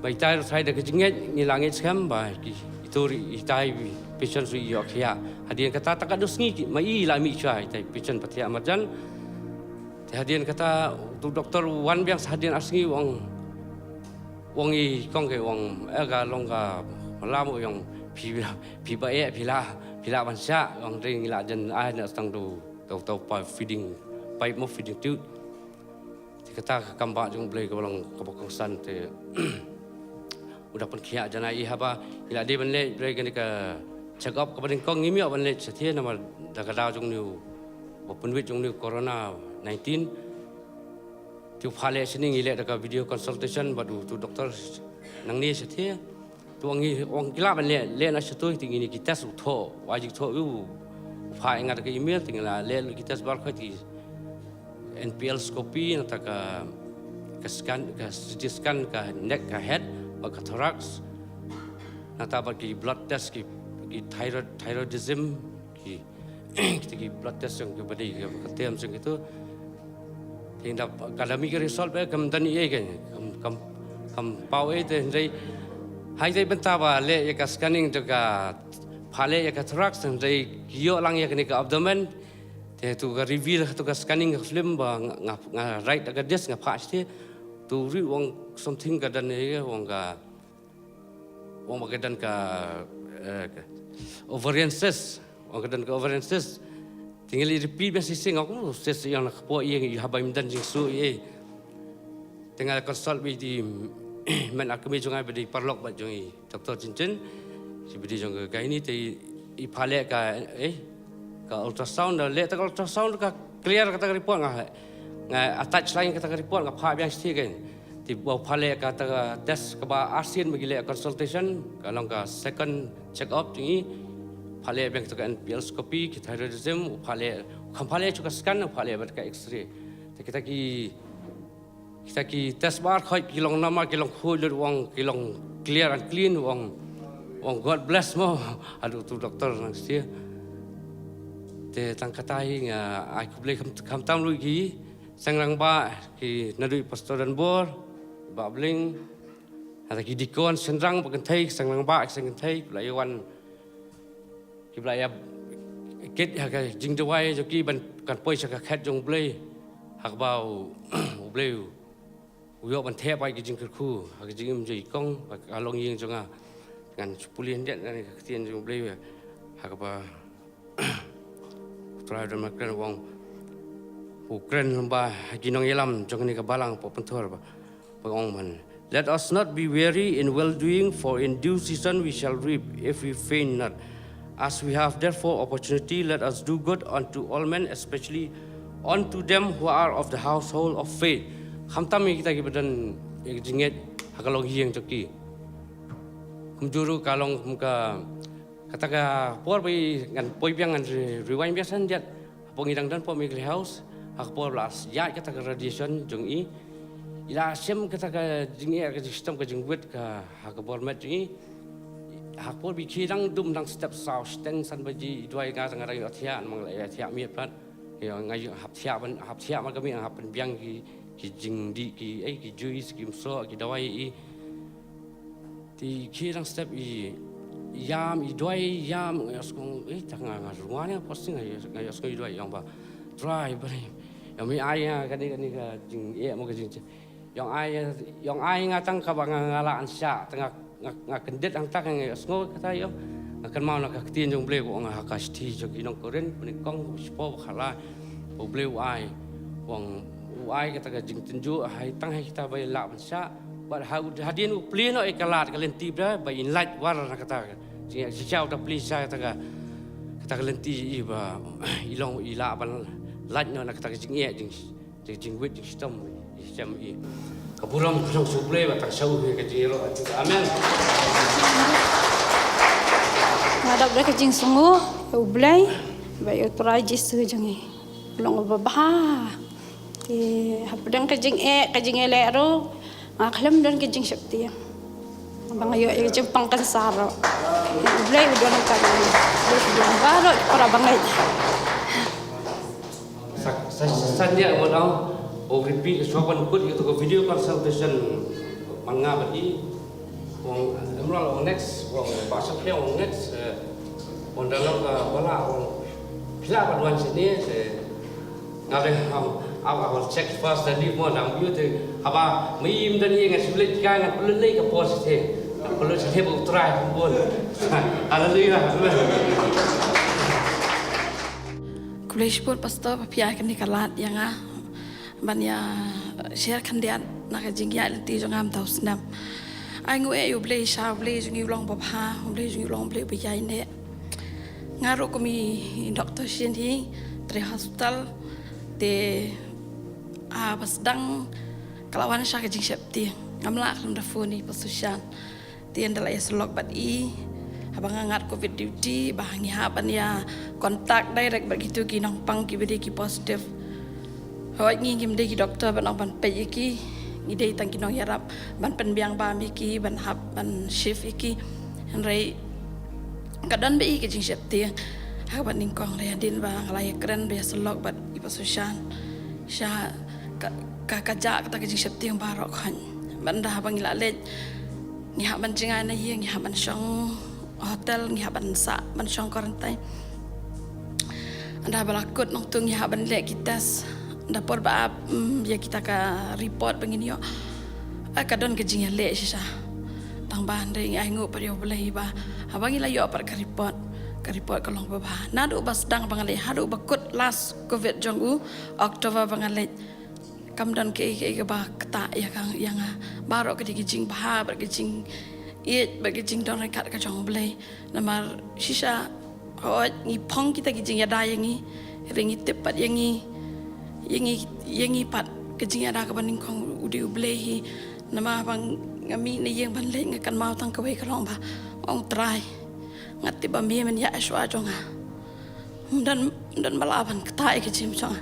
[SPEAKER 5] bai tai sai da ka jinget ni langet skam ba ki itori itai patient su yo khia hadian kata tak adus ngi mai la mi chai tai patient patia marjan te hadian kata tu doktor wan biang hadian asngi wong i kong ke wong aga longga lamu yang pi ba e pila ban sha ong ring la jan ai na stang do tau pa feeding pai mo feeding tu ti kata kamba jong blai ka long ka bokong san te udah pun khia jana i haba ila de ban le blai ka ni ka check up ka ban kong ngimi ban le chathia na ma da ka da jong niu bo pun wit jong niu corona 19 tu phale sining ile da ka video consultation badu tu doktor nang ni chathia tuangi ong kila ban le na satu tingi ni kita tho wajib tho u fa ingat ke email tinggal le kita sebar khati NPL scopi nata ka scan ka CT scan ka neck ka head ba ka thorax nata ba ki blood test ki thyroidism ki blood test yang ke badi ka tem sing itu tindak academic result ba kam dan ye kam pau e te ndai hai dai benta ba le ya ka scanning juga phale ya ka thorax dai kio lang ya ni ka abdomen te tu ka reveal tu ka scanning film ba nga right ka des nga pha te tu ri wong something ka dan ye wong ba ka dan ka ovarian cyst wong ka dan ka ovarian cyst tinggal repeat basi sing aku cyst yang nak po ye habai dan jing su ye tinggal consult with di men akmi jungai bedi parlok ba jungi doktor cincin si bedi jong ka ini te i phale ka ka ultrasound le ta ultrasound ka clear kata report nga attach lain kata report nga pha biang sti kan ti bo phale ka ta test ka ba asian bagi le consultation ka long ka second check up jungi phale biang ta NPL scopi ki thyroidism phale kham phale chu ka scan phale ba ka x-ray te kita ki test bar khoi kilong nama kilong khul wong kilong clear and clean wong God bless mo aduh tu doktor nang sia te tang katai nga ai ku blai kham tam lu gi sangrang ba ki nadui pastor dan bor ba bling ada ki dikon senrang bakan thai sang ba sang thai lai wan ki lai kết ha cái jing de wai jo ki ban kan poi sa ka khat jong blei hak bau blei uyo ban thep ai ki jing khu ha ki jing ji kong ka long yeng jonga kan pulien det kan ka tien jong blei ha ka ba try to make wong Ukraine ba ginong yelam jong ni ka balang po pentor ba pong man. Let us not be weary in well doing, for in due season we shall reap if we faint not. As we have therefore opportunity, let us do good unto all men, especially unto them who are of the household of faith. Khamtam kita gibadan jinget hakalong hiyang joki. Kumjuru kalong kumka kataka por bai ngan poi piang ngan rewind biasan jat pongidang dan po mikli house hak por las ya kataka radiation jong i ila sem kataka jinge ka system ka jingwet ka hak por met jingi hak por bi khidang dum dang step sau steng san baji doi ga sang rai athia mang lai athia mi plat yo ngai hap thia man ka mi hap pen biang ki jing di ki ai ki juice ki so ki dawai i ti khidang step i yam i doi yam ngskong tang nga ruwa ne posting ngai skoi doi yang ba dry bari yang mi ai ka ni ka jing mo ka jing yang ai nga tang ka ba ngala an sya tang nga kendet ang tak ngai sko kata yo akan mau nak tien jong ble ko nga hakas ti jo kinong koren ni kong spo khala bo ble ai wong ai kata ka jing tenju hai tang hai kita bai la an sya but hadien pleno ekalat kalenti bra by in light war na kata si chao ta please sa kata kalenti i ba ilong ila ban light no na kata jing ye jing wit jing sistem i kaburam kusang suple ba tak sau ke jiro amen
[SPEAKER 6] ngadap dah ke jing sungu ublai ba yo trajis jangi long ba ba ti hapdang ke jing le ro aklam dan ke jing syakti bang ayo jing pangkan saro ublai udah nak kali dia baru para bangai
[SPEAKER 5] sanya mo daw o repeat sopan put itu ko video consultation manga badi wong amral next wong bahasa dia wong next wong dalam wala wong pila paduan sini ngabe awal check first dan di mo nang view te aba mim dan ye ngasiblet ka ngat pelai ka positif perlu saya buat try pun haleluya
[SPEAKER 6] kulish pun pastor papiai kan dikalat yang banyak share kan dia nak jing ya leti jongam tau senam ai ngue yu blei sha blei jing long papa blei jing long blei piyai ne ngaro ko mi doktor shin hi tre hospital te pasdang kalawan sha jing septi ngamla kan da phone pasusan tien dalai selok bat i abang ngat covid duty bahangi haban ya kontak direct begitu ki nang pang ki bedi ki positif hoi ngi kim de ki doktor ban ban pe ki ngi de tang ki nong yarap ban pen biang ba mi ki ban hap ban shift ki rei kadan be ki jing septi ha ban ning kong le din ba ngalai keren be selok bat i pasusan sha ka ja ka jing septi yang barok khan ban da bang ila le ni ha ban jingai na hiang ni ha ban shong hotel ni ha ban sa ban shong quarantine anda balakut nong tung ni ha ban le kitas dapur ba ya kita ka report begini yo kadon ke jingai le sisa tang ban de ngai ngu pa yo boleh ba abang ila yo par ka report kalong ba nadu bas dang bangale hadu bakut last covid jongu Oktober bangale kamdan ke ba kata ya kang yang barok ke dijing bah bergijing it bergijing don rekat ka jong blai namar sisa ho ni pong kita gijing ya da yang ni ringi tepat yang ni pat gijing ada ka baning kong udi blai nama bang ngami ni yang ban le ngakan mau tang ka wei kalong ba ong try ngati ba mi men ya aswa jonga dan malaban kata ke jim jonga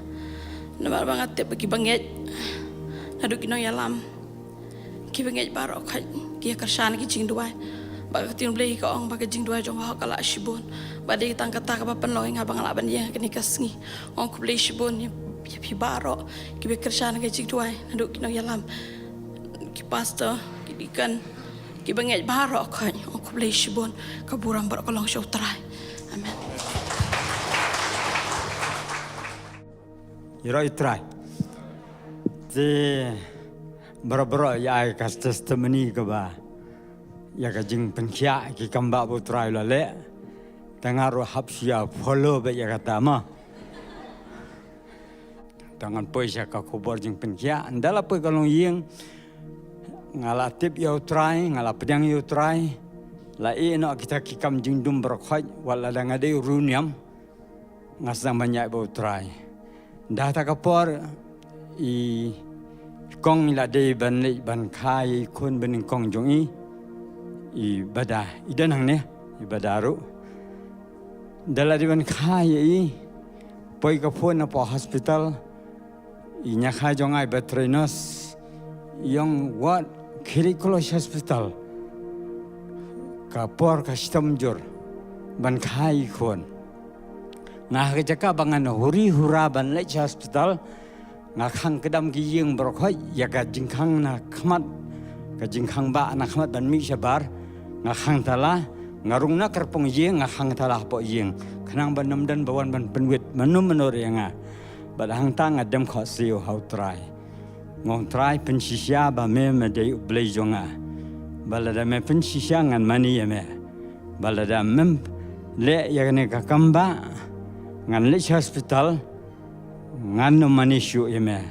[SPEAKER 6] nama bang ate bagi banget nadu kinong yalam ki banget barok khat ki kersan ki jing duai ba tin blei ka ong ba jing duai jong ha kala shibon ba de tang kata ka pan loing abang la ban ye kini kasngi ong ku blei shibon ya pi barok ki be kersan ki jing duai nadu kinong yalam ki pastor ki dikan ki banget barok kan aku boleh shibon kaburan berkolong show try amen
[SPEAKER 7] Yoro itrai. Di bro ya kas testimoni ke ba. Ya ka jing penkia ki kamba bu trai la le. Tangaru hapsia follow be ya kata ma. Tangan poisa ka kubor jing penkia andala pe kalong yeng ngala tip ya trai ngala pedang ya trai. La ino kita ki kam jing dum berkhoi wala dangade runiam ngasang banyak bu trai. Dah tak kapor i kong la de ban khai kun ben kong jong i bada i danang ne i badaru dala di ban khai i poi ka phone na po hospital i nya khai jong ai batrenos yang what kirikulos hospital kapor ka stamjur ban khai kun ngah ke jaka bangan huri huraban le hospital ngakang kedam ki yeng berkhoi ya ka jingkhang na khmat ka jingkhang ba na khmat ban mi sabar ngakang tala ngarung na kerpong yeng ngakang tala po yeng khnang ban nam dan bawan ban penwit manum menor yanga badang tang adem kho siu how try ngong try pensisia ba me de blai jonga balada me pensisia ngan mani ya me balada mem le ya ne ka kamba ngan le hospital ngan no manishu ime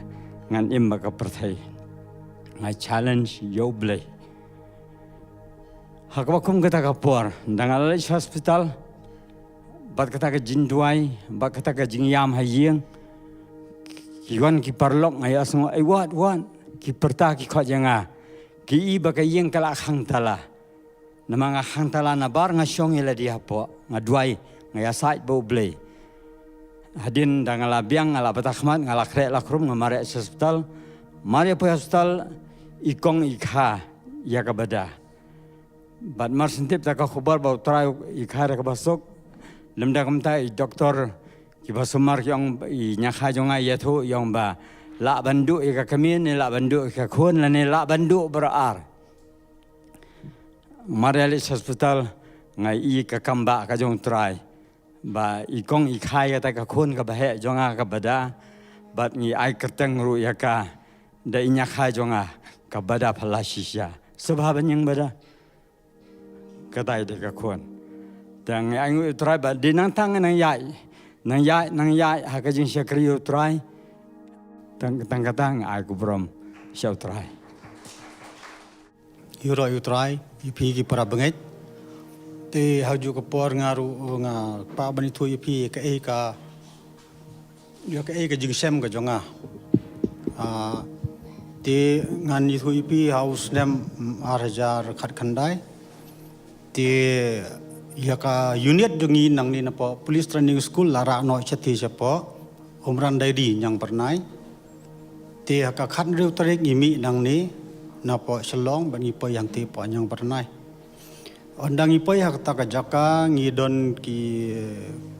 [SPEAKER 7] ngan imba ka perthai ngai challenge yo blai hakwakum kata ka por dangal le hospital bat kata ka jinduai bat kata ka jingyam hayeng kiwan ki parlok ngai asmo ai wat ki perta ki kho janga ki iba ka yeng kala khang tala namanga khang tala na bar nga syong ila dia po ngaduai ngai asai bo blai hadin dangala biang ngala batakhmat ngala kre lakrum ngamare hospital mari po hospital ikong ikha ya kabada bad mar sintip ta ka khabar ba trai ikha ra ka basok lemda kamta i doktor ki basumar yang i nyakha jonga ya thu yang ba la bandu ka kamin la bandu ka khon la ne la bandu berar mari hospital ngai i ka kamba ka jong trai ba ikong ikhai ta ka khon ka bahe jonga ka bada bat ni ai kerteng ru ya ka da inya khai jonga ka bada phalashisha sabhaban yang bada ka dai de ka khon tang ai ngu trai ba dinang tang nang yai ha ka jing shakri u trai tang ka tang ai ku brom shau trai
[SPEAKER 8] Yuro u trai ipi ki para banget te haju ko por ngaru nga pa bani thu ipi ka e ka yo ka e ka jing sem ka jonga te ngan ni thu ipi house nem 8000 khat khandai te ya ka unit dungi nang ni na po police training school lara no chati cha po umran dai di nyang pernai te ka khat riu tarik imi nang ni na po shalong bani po yang te po nyang pernai Ondang ipoy hakta ka jaka ngidon ki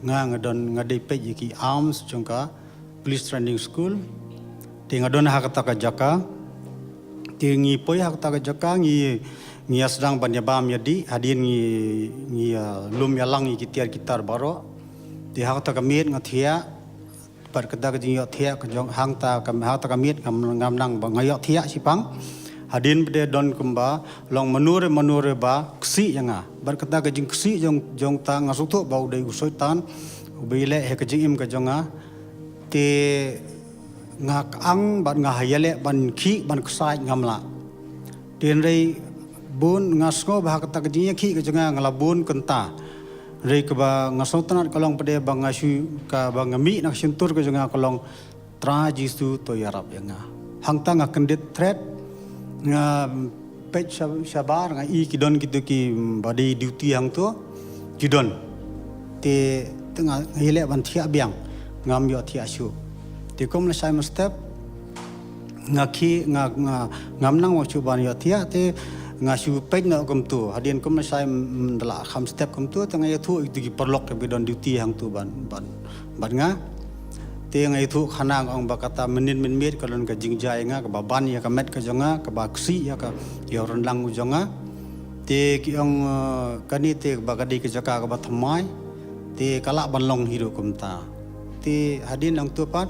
[SPEAKER 8] ngadon ngadai pe ki arms jongka police training school ti ngadon hakta ka jaka ti ngipoy hakta ka jaka ngi asdang banyabam yadi hadin ngi lum yalang ki tiar kitar baro ti hakta ka mit ngathia par kada ka jing yo thia ka jong hangta ka mit ngam nang ngayo thia sipang hadin bede don kumba long manure ba ksi yanga berkata ka jing ksi jong ta ngasuk tho bau dei usoitan ubile he ka jing im ka jonga te ngak ang ban nga hayale ban khi ban ksai ngamla ten rei bun ngasgo ba ka ta ka jing khi ka jonga ngala bun kenta rei ka ba ngasok tanat kalong pede ba ngasu ka ba ngami nak sintur ka jonga kalong tra jisu to yarap yanga hangta ngakendit threat nga pet sabar nga i kidon gitu ki badi duty hang tu kidon te tengah hele ban thia biang ngam yo thia su te kom la sai step nga khi nga ngam nang wa chu ban yo thia te nga su pet na kom tu hadin kom la sai dala kham step kom tu tengah yo thu itu ki perlok ke bidon duty hang tu ban nga te ngai thu khana ong ba kata menin min mit kalon ka jingjai nga ka ba ban ya ka met ka jonga ka ba ksi ya ka yo ron lang jonga te ki ong kani te ba ka di ka jaka ka ba thamai te kala ban long hiru kumta te hadin ang tu pat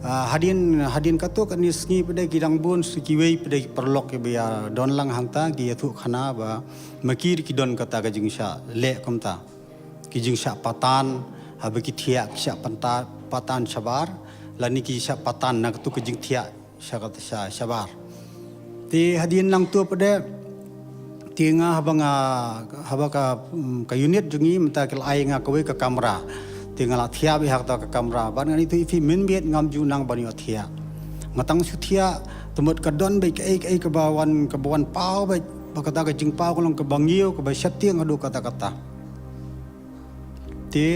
[SPEAKER 8] hadin kato kani sngi pada kidang bun sikiwei pada perlok ke biya don lang hangta ki thu khana ba makir ki don kata ka jingsha le kumta ki jingsha patan habe ki thia ki sha patan shabar lani ki sha patan nak tu ki jing thia sha kata sha shabar ti hadin lang tu pada tinga haba ka unit jungi mata kel ai nga kowe ka kamera tinggal thia bi hak ta ka kamera ban ngani tu ifi min biet ngam ju nang ban yo thia ngatang su thia tumut ka don bai ka ai ka bawan pau bai bakata ka jing pau kolong ka bangiu ka ba syatiang adu kata-kata te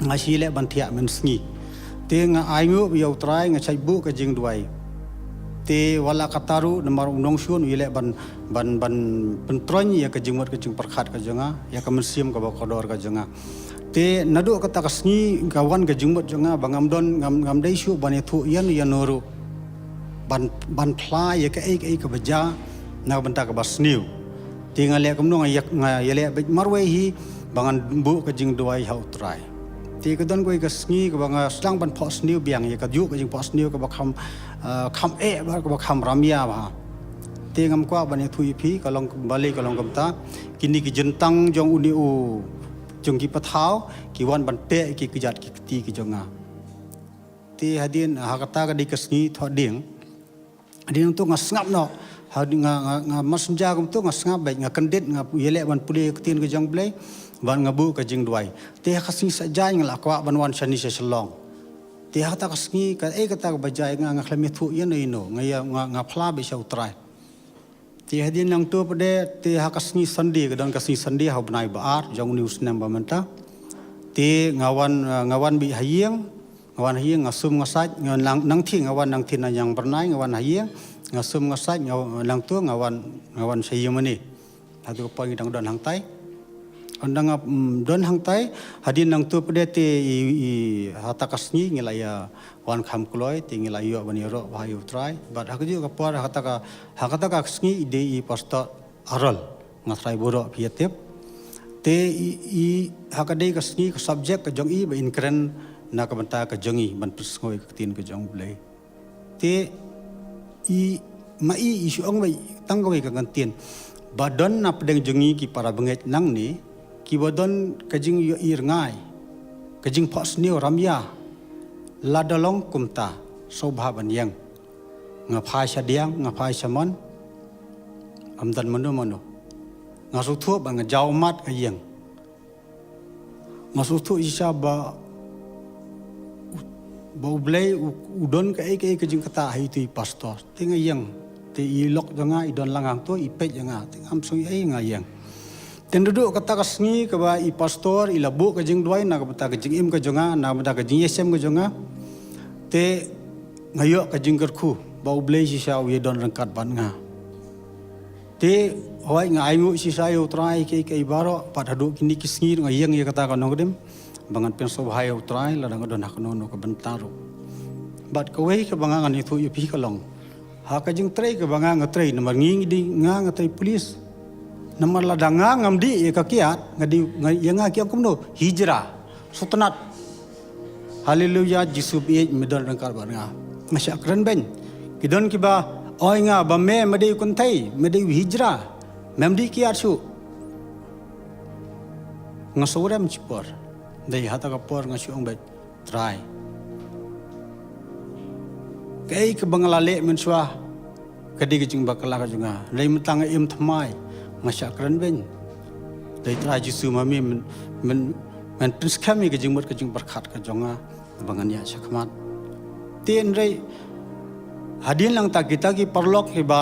[SPEAKER 8] ngasile ban thia men sngi te nga aingu bi yo trai nga chai bu ka jing duai te wala kataru namar unong syun wile ban pentron ya ka jingmot ka jing perkhat ka jonga ya ka mensiam ka ba kodor ka jonga te nadu kata kasni kawan ka jingmot jonga bangam don ngam dai syu ban thu yan nuru ban phla ya ka ai ka baja na banta ka basniu te ngale kam no nga yele marwe hi bangan bu ka jing duai hau trai ti ka don koi ka sngi ka banga slang ban phos niu biang ya ka yu ka jing phos niu ka ba kham ba ka ba kham ramya ba te ngam kwa ban thu phi ka long bali ka long kamta kini ki jentang jong uni u jong ki pathau ki wan ban pe ki kijat ki ti ki jonga ti hadin hakata ka di ka sngi tho ding adin tu nga ngap no hadin nga masanja kum tu nga ngap bai nga kandit nga yele ban puli tin ka jong play ban ngabu ka jing duai te khasing sajai ngala kwa banwan shani se shalong te hata kasngi ka e kata ka bajai nga khlami thu yan ino nga phla be shau trai te hadin nang tu pade te hakasngi sandi ka don kasngi sandi ha banai baar jong news nam ba manta te ngawan bi hayeng ngawan hayeng ngasum ngasaj nang thi ngawan nang thin yang bernai ngawan hayeng ngasum ngasaj nang tu ngawan sayumani hatu pa ngidang don hang tai andang don hang tai hadin nang tu pedete i hata kasni ngilaya wan kham kloi tingila yo bani ro bayu trai but hakju ka par hakata ka kasni ide i pasta aral ngatrai boro pietep te i hakadei kasni ka subject ka jong i ba inkren na ka banta ka jongi ban persngoi ka tin ka jong blai te i mai isu ong bai tanggoi ka gantin badon na pedeng jongi ki para benget nang ni kibodon kajing yo irngai kajing pos niu ramya ladalong kumta sobha banyang ngaphai sadiang ngaphai samon amdan manu ngasuthu bang jaumat ayang ngasuthu isa ba ublei udon ka ai kajing kata hai tu pastor tingayang te ilok janga idon langang tu ipet janga tingam sui ai ngayang tendudu kata kasngi ka ba i pastor i labu ka jing duai na ka bata ka jing im ka jonga na bata ka jing yesem ka jonga te ngayo ka jing kerku ba ublei si sa wi don rangkat ban nga te hoi nga ayu si sa yo trai ke ibaro pat hadu kini kisngi ngayang ya kata ka nongdem bangan penso bahaya utrai la dang don hak nono ka bentaru bat ka wei ka bangan itu yu pi ka long ha ka jing trai ka bangan ngatrai namar ngi di nga ngatrai polis namar ladanga ngamdi ka kiat ngadi nga kiam kumno hijrah sutanat haleluya jisu bi medon rangkar banga masya kren ben kidon kiba oi nga ba me made kuntai made hijrah memdi kiat su ngasorem chipor dai hata ka por ngasi ong bet try kai ke bangalale menswa kadi ke jing bakala ka junga lai mentang im thamai masya kran ben dai tra jisu mami men prince kami ke jing mot ke jing berkhat ka jonga bangan ya sakmat tin rei hadin lang ta kita ki perlok hi ba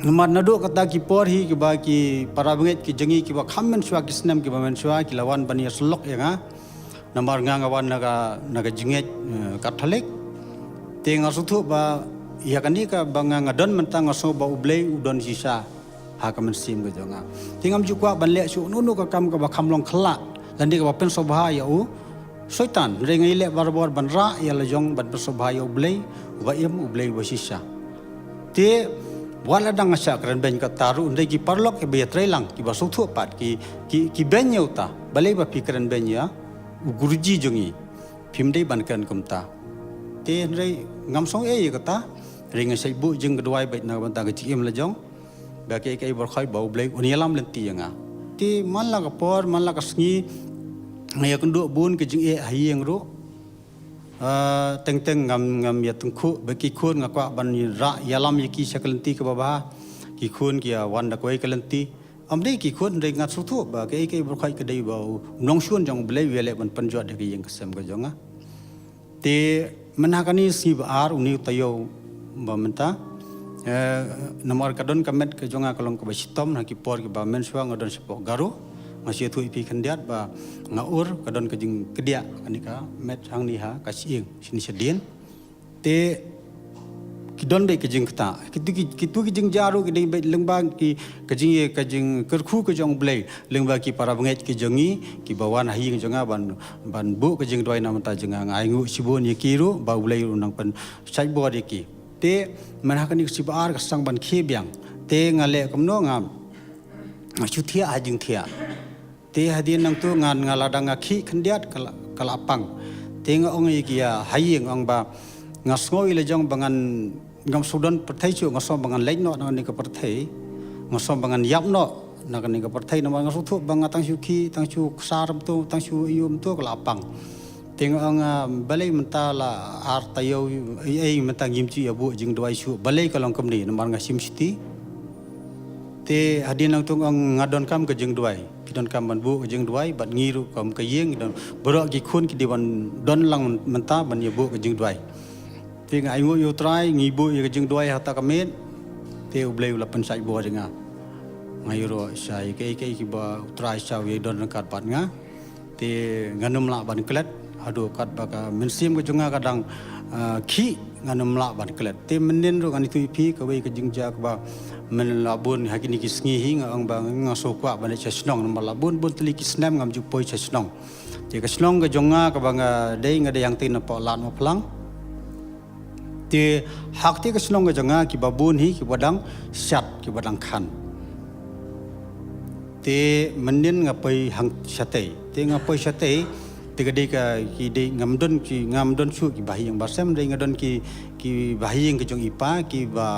[SPEAKER 8] Namat nadu kata ki por hi ki ba ki para benget ki jengi ki ba khammen swa ki snam ki ba men swa ki lawan bani slok ya nga namar nga ngawan naga jinget katalik te ngasuthu ba ya kani ka banga ngadon mentang ngaso ba ublei udon sisa ha ka men sim ga jonga tingam ju kwa ban le su nunu ka kam ka ba khamlong khla landi ka ba pen so ba ya u Syaitan ringai lek barbar ban ra ya la jong ban persobaya ublei wa im ublei wa sisa. Te wala dang asya kran ben ka taru undai ki parlok ke be trailang ki ba sothu pat ki ben uta balai ba pikiran ben ya guruji jongi phimdei ban kan kumta. Te rai ngam song e kata ringai sai bu jeng kedua baik na ban ta ka chikim la jong ba ke bar khai ba ublei unialam lenti nga. Te man la ka por man la ka sngi ngaya kundu bun ke jing e hayeng ro teng ngam ya tungku beki kun ngakwa ban ra yalam yaki sakalenti ke baba ki kun ki wan da koi kalenti amri ki kun re ngat suthu ba ke berkhai ke dei ba nong shun jong blei wele ban panjot de yeng kesem ke jonga te menakani si ar uni tayo ba menta nomor kadon kamet ke jonga kalong ke basitom na ki por ki ba men swa ngadon sepok garo masih tu ipi kendiat ba ngaur kadon kejing kedia kanika met hang ni ha kasieng sini sedien te kidon be kejing kata kitu kejing jaru kiding be lengbang ki kejing kerku kejong blei lengba ki para benget kejongi ki bawan hi kejonga ban bu kejing doi nam ta jenga ngaingu sibun yikiru ba blei unang pen saibo deki te manakani sibar kasang ban khibyang te ngale kamno ngam chuthia ajing thia te hadin nang tu ngan ngaladang akhi khendiat kalapang te nga ong ikia hayeng ong ba ngasngoi le jong bangan ngam sudan perthai chu ngasom bangan leino na ni ka perthai ngasom bangan yapno na ka ni ka perthai na ngasu thu bang tang chu khi tang chu saram tu tang chu yum tu kalapang te nga ong balai menta la ar tayo ei menta ngimchi abu jing doi chu balai kalong kamni na mar ngasim siti te hadin nang tu ngadon kam ke jing doi kidon kam ban bu jeng duai bat ngiru kam ke yeng dan berok ki khun ki diban don lang menta ban ye bu ke jeng duai te ngai ngo yo trai ngi bu ye ke jeng duai hata kamet te ublei la pen sai bo jenga ngai ro sai ke ki ba trai sau ye don kat pat nga te nganum la ban klet adu kat ba ka mensim ke jonga kadang khi nganum la ban klet te menen ro kan itu ipi ke we ke jeng ja ba men labun hakini kisngi hinga ang bang ngaso kwa ban chesnong nam labun bun tli kisnam ngam ju poi chesnong je kesnong ga jonga ka bang dei nga de yang tin po lan mo plang te hak te kesnong ga jonga ki babun hi ki badang sat ki badang khan te menin nga poi hang sate te nga poi sate te ga de ka ki de ngam don chu ki bahi yang basem de nga don ki bahi yang ke jong ipa ki ba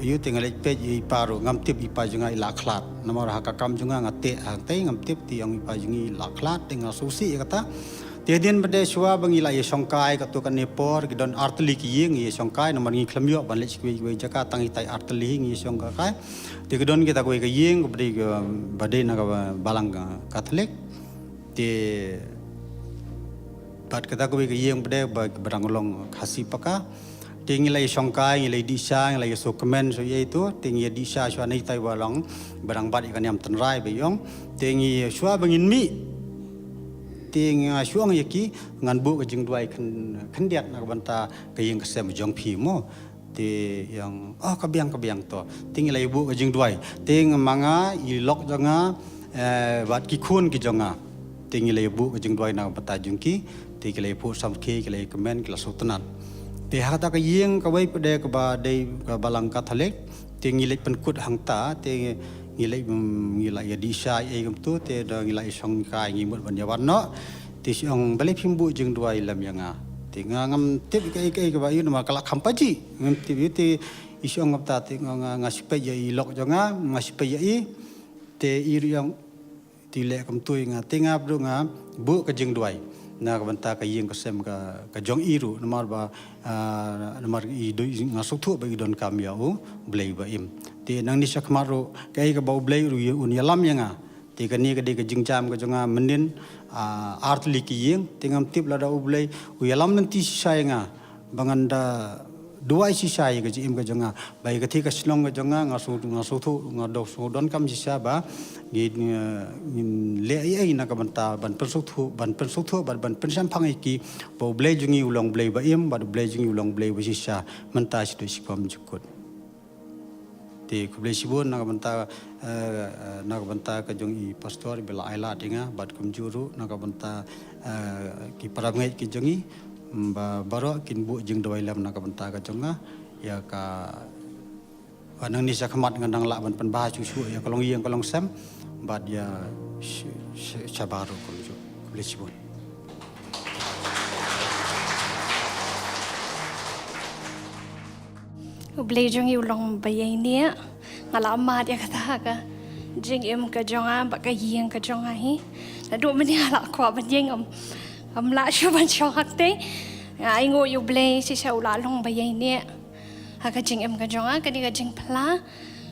[SPEAKER 8] yu tengal pe ipa ro ngam tip ipa jonga ila khlat namor hakakam jonga ngate te ngam tip ti yang ipa jongi la khlat tenga susi kata te din bade shwa bangi la ye songkai ka to kan nepor ki don artli ki yeng ye songkai namor ngi khlamyo ban le chikwe jaka tangi tai artli ngi songkai te don kita ko ke yeng bade na ka balang catholic te bat kata ko ke yeng bade barang long khasi paka ting lai songkai ngilai disa ngilai so comment so ye itu ting ye disa shwa nei tai walang barang bat ikan yam tenrai be yong ting ye shwa bangin mi ting shwang ye ki ngan bu ke jing duai khan diat na banta ke yeng kesem jong phi mo te yang kabiang to ting lai bu ke jing duai ting manga i lok janga bat ki khun ki jonga ting lai bu ke jing duai na banta jung ki te ke lai pu sam ke lai comment ke la sultanat te hata ka yeng ka wai pede ka ba dei ka balang Catholic te ngilai penkut hangta te ngilai ya disa e gam tu te da ngilai song kai ngimut ban yawan no te siang balai phimbu jeng duai lam yanga te ngam tip ke ka ba yu ma kala khampaji ngam tip yu te isiong ngam ta te ngasipe ya i lok jonga ngasipe ya i te ir yang ti le kam tu nga te ngap ru nga bu ka jeng duai na ka banta ka yeng ka sem ka jong iru namar ba namar i do ngasuk thu ba i don kam ya u blei ba im te nang ni sakmaro kai ka ba blei ru un yalam yanga te ka ni ka de ka jingjam ka jonga menin artli ki yeng te ngam tip la da u blei u yalam nan ti sai nga banganda duai si sai ka jim ka jonga bai ka thi ka slong ka jonga ngasu thu ngadok so don kam si sa ba le ai na ka banta ban persuk thu ban pensam phangai ki bo blei jungi ulong blei ba im ba blei jungi ulong blei ba si sa manta si do si pam jukut ti kublai sibun nak benta ke jong i pastor bela aila tinga bat kumjuru nak benta ki parangai ki jongi baro kin bu jeng doi lam nak benta ke jonga ya ka anang ni sakmat ngandang la ban penbah cucu ya kolong yang kolong sam bat ya sabaru kublai sibun.
[SPEAKER 2] Ublay jong ulong bayay niya ngalamat ya kata ka jing im ka jonga ba ka yeng ka jonga hi na do man ala ko ban yeng am la shu ban chok te ai ngo ublay si sa ulalong bayay niya ha ka jing im ka jonga ka di ka jing pla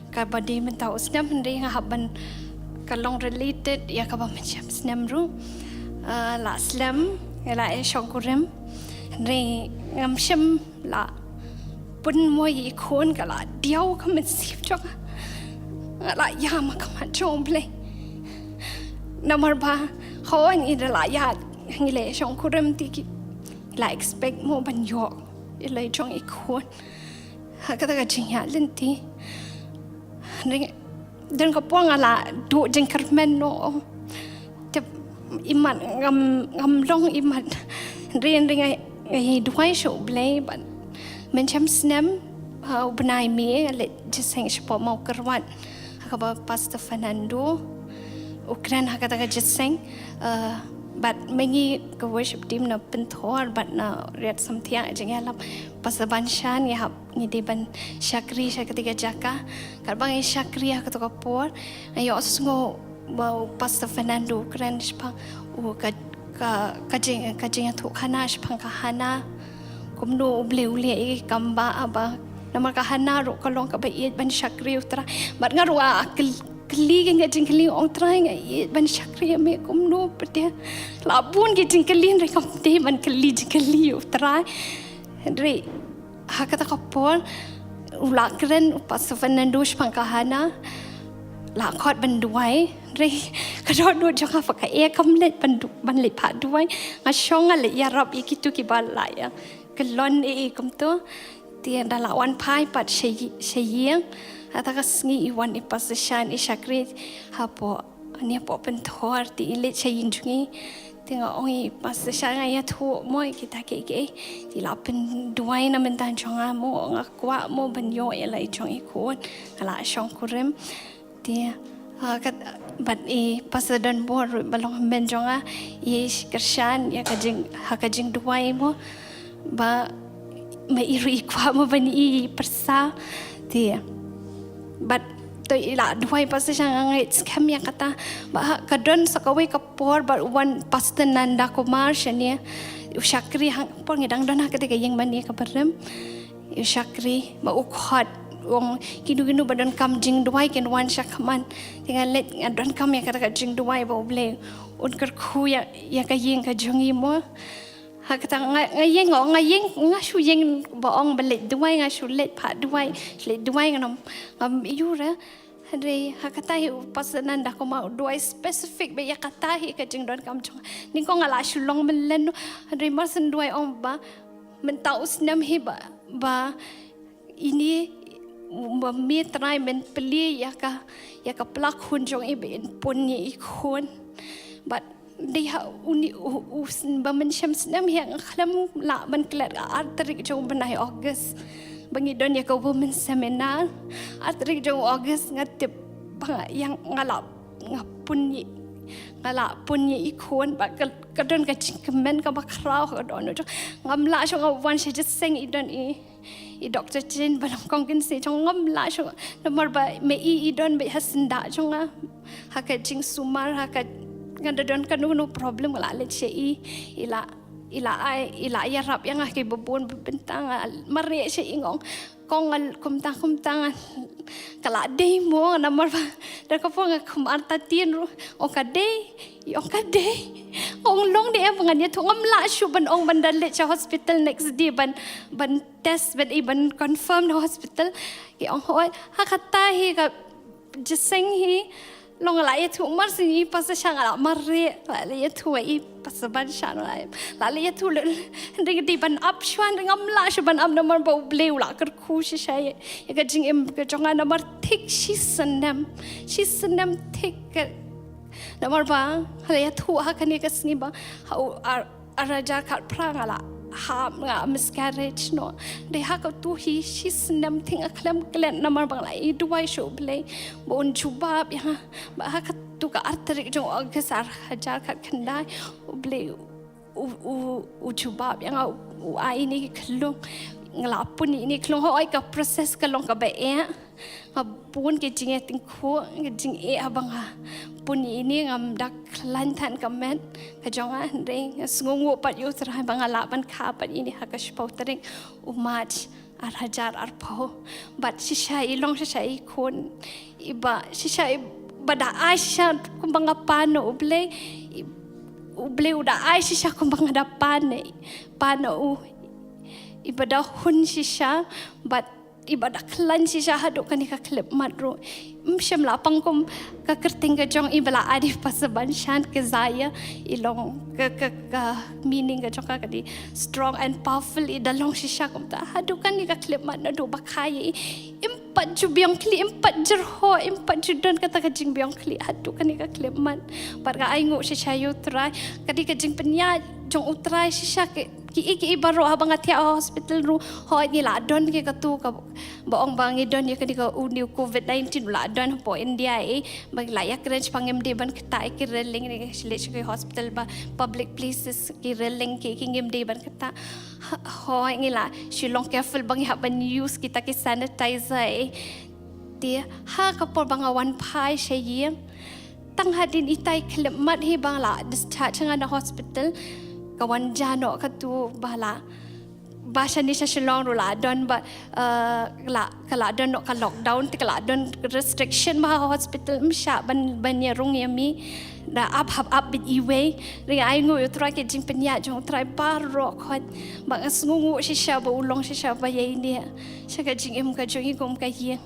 [SPEAKER 2] ka ba di man tau snam ndi nga haban ka long related ya ka ba man cham snam ru la slam ya la e shongkurem ndi ngam shim la pun mo yi khon ka la diao ka man sip chok la ya ma ka ma chom ple number ba ho ni de la ya ngi le shong kurem ti ki la expect mo ban yo i le chong i khon ha ka ta ka ching ya len ti ring den ko pong ala du jeng karmen no te iman ngam long iman ring ai duai sho ble ban men cham snem benai mi le just hang shpo mau kerwan hakaba pastor Fernando ukran hakata ka just sang but mengi ka worship team na penthor but na red samthia jeng alam pastor banshan ya hab ni de ban shakri shakati ka jaka karbang ai shakri hakata ka por ayo osngo mau pastor Fernando ukran shpa u ka jeng thu khana shpang ka hana kumno ubleu le kamba aba namar ka hana ro kalong ka bai ban shakri utra mat nga ro kli nga jingkli ong trai nga ban shakri me kumno pete labun ge jingkli re kam te ban kli jingkli utra re hakata ka pol ula kren pas Fernando shpang ka hana la khot ban duai re ka do jaka fa ka e kam let ban le pha duai nga shong le ya rab ikitu ki bal la ya kelon kum tu tiang dalam wan pai pat sheyeng atau kasngi iwan ipasasyan ishakri hapo ni hapo penthor ti ilet sheyin jungi tiang ongi pasasyan ngaya tu mo kita ke ti lapen duai na mentan jonga mo ngakwa mo banyo elai jong ikon ala shong kurem ti kat bat pasadan bor balong men jonga kershan ya kajing duai mo ba mai iri kwa mo bani persa dia but to ila duai pasti sang ngai scam ya kata ba kadon sakawai kapor but one pastor Nanda Kumar shania ushakri hang por ngidang don hakate kayeng mani ka barem ushakri ba ukhot wong kinu badan kam jing duai ken wan shakman tinggal let ngadon kam ya kata jing duai ba ble unkar khu ya kayeng ka jongi mo hakata ngayeng ngashu yeng baong balet duai ngashu let pha duai ngam yura hare hakata hi pasanan da ko ma duai specific be yakata hi ka jing don kam chong ning ko ngala shulong melen hare marsan duai ong ba mentau snam hi ba ini ba mi try men peli ya ka plak hun jong ibe pun ni ikon but dia uni usin ba man syams nam yang khlam la man klat artrik jong banai August bangi don ya ko women seminar artrik jong August ngatip yang ngala punyi ikon ba kadon ka cingkemen ka bakrau ka don ngamla jong wan she just sing idon i Dr. Jin balang kongkin se jong ngamla jong nomor ba me idon be hasnda jong haka jing sumar haka ngada don kanu problem la le che ila ya rap yang ke bebon bentang mare che ingong kongal kumtang kala dei mo namar da ko nga kumarta tin ro o ka dei ong long de ang nya thongam la shu ban ong bandal le cha hospital next day ban test ban confirm no hospital ki ong hoi hakata hi ka jiseng hi long la ya tu mar si pas sang ala marre la ya tu I pas ban shan la ya tu ring di ban up shwan ring am la shban am namar ba bleu la kar khu shi shay ya ka jing em ka jonga namar thik shi sanam thik namar ba la ya tu ha kan ka sni ba araja khat prang ala ha miscarriage no de ha ka tu hi shi sanam thing aklam klen namar ba la I duai show play bon chubab ya ba ha ka tu ka arterik jong agasar hajar khat khandai bleu u chubab yang u ai ni klung ngelapun ini klung hoi ka proses kalong ka ba pun ke jing ting khu ke jing abang pun ini ngam dak lantan kamen ka jonga ring sungu pat yu trai bang ala ban kha pat ini ha ka spau tring umat ar hajar ar pho bat shisha ilong shisha I kun iba shisha bada ai shisha kumbang pano uble uda ai shisha kumbang ada pano ibadah hun shisha bat ibadah klan shisha haduk kan ka klip madro mshem la pangkom ka kerting ka jong ibala adif pasaban shan ke zaya ilong ka meaning ka jong ka di strong and powerful idalong shisha kom ta haduk kan ka klip madro do bakai empat ju biang kli empat jerho empat judon kata ka jing biang kli haduk kan ka klip mad par ka aingo shisha yo try kadi ka jing penya jong utrai shisha ke ki baro habang atia hospital ru hoi ni la don ke katu ka baong bang idon ye kadi ka uni covid-19 la don po India bag la yak range pangem de ban kata ki reling ni ke hospital ba public places ki reling ke kingem de ban kata hoi ni la shilong careful bang ha ban use kita ki sanitizer dia ha ka por bang awan pai sheyem tang hadin itai klemat hi bang la discharge ngana hospital kawan jano katu bala bahasa ni Shillong rula don ba kala don ka lockdown ti kala don restriction ba hospital msha ban rung yami da up bit iwe ri ai ngo tra ke jing penya jong try bar ro khot ba ngungu shisha ba ulong shisha ba ye ni sha ka jing em ka jong igom ka ye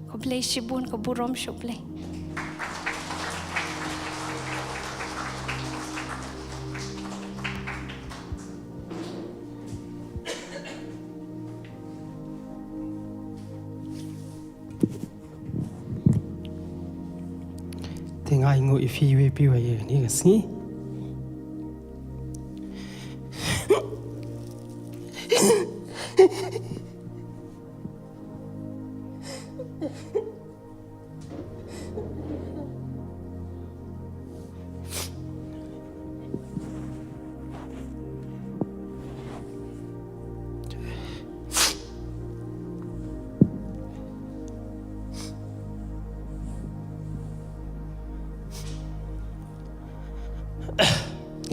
[SPEAKER 2] ko play shibun ko burom sho play
[SPEAKER 9] Tengah ingo ifi we pi wa ye ni ka si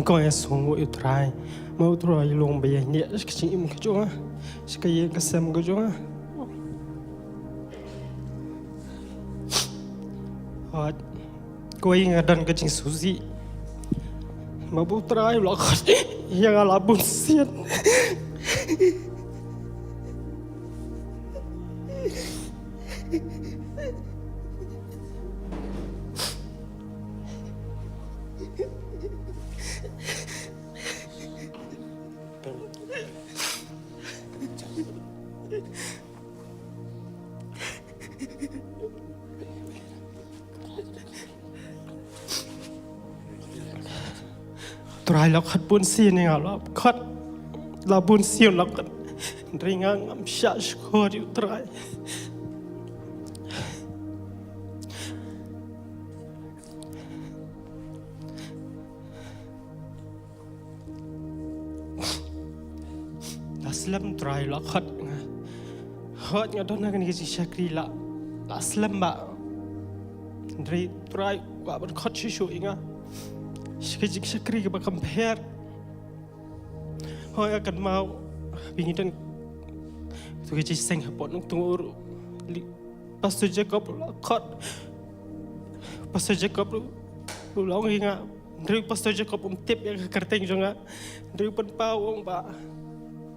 [SPEAKER 9] ko ya songo utrai mau utrai long ba ye ni skchi im ka jonga skye ka sam ka jonga hat ko inga dan ka jing susi mau utrai lo ka yang ala bun sian try la khat bun sian nga la khat la bun sian la khat ringa ngam shash ko ri try aslam try la khat nga don nga ni si shakri la aslam ba dri try wa ban khat shu inga Sikit sakri ke compare. Hoi akan mau bingidan tu kecil seng hapot nung tungur Pastor Jacob lakot Pastor Jacob ulang inga dari Pastor Jacob tip yang kerteng jonga dari pen pawong ba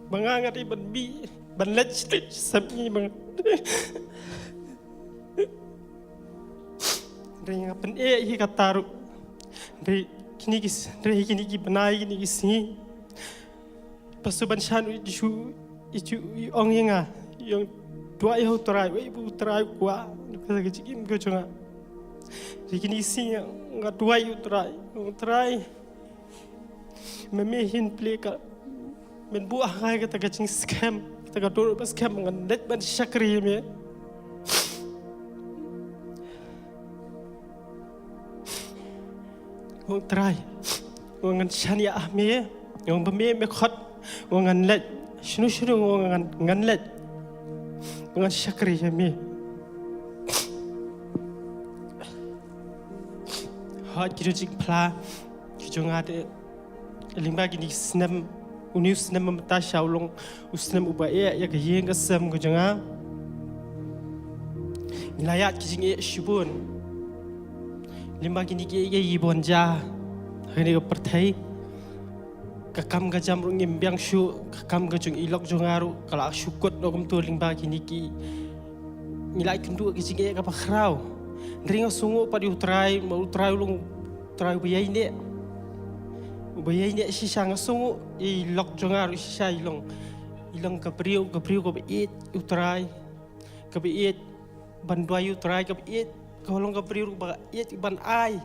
[SPEAKER 9] bangangat iban bi ban legislate sami bang Ring pen hi kataru. Ri kini benai kini singi. Pasuban shan itu ong yang dua yang terai, ibu terai kuat. Kata kecik im kecunga. Ri kini singi nggak dua yang terai. Memehin pelika. Menbuah kai kata kecing scam. Kata kata pas scam dengan net ban syakri me. Wong terai, wong ngan shania ahme, wong beme mekot, wong ngan let, shunu wong ngan let, wong ngan syakri me. Hot kido jik pla, kido ngade, limba gini snem, uniu snem memeta shaulong, usnem ubae ya kayeng kesem kido nga. Milayat kijing shibun. Limba gini ye yibon ja hari ke pertai kakam ka jam rungim biang shu kakam ka jung ilok jungaru kala syukut nokum tu limba gini ki nilai kendu ki jige ka pakhrau ringa sungu padi utrai ulung utrai bayai ne sisa ngasungu ilok jungaru sisa ilong ka priu ka biit utrai ka biit banduai utrai ka biit kalau nggak beri rubah, ia tiban ai,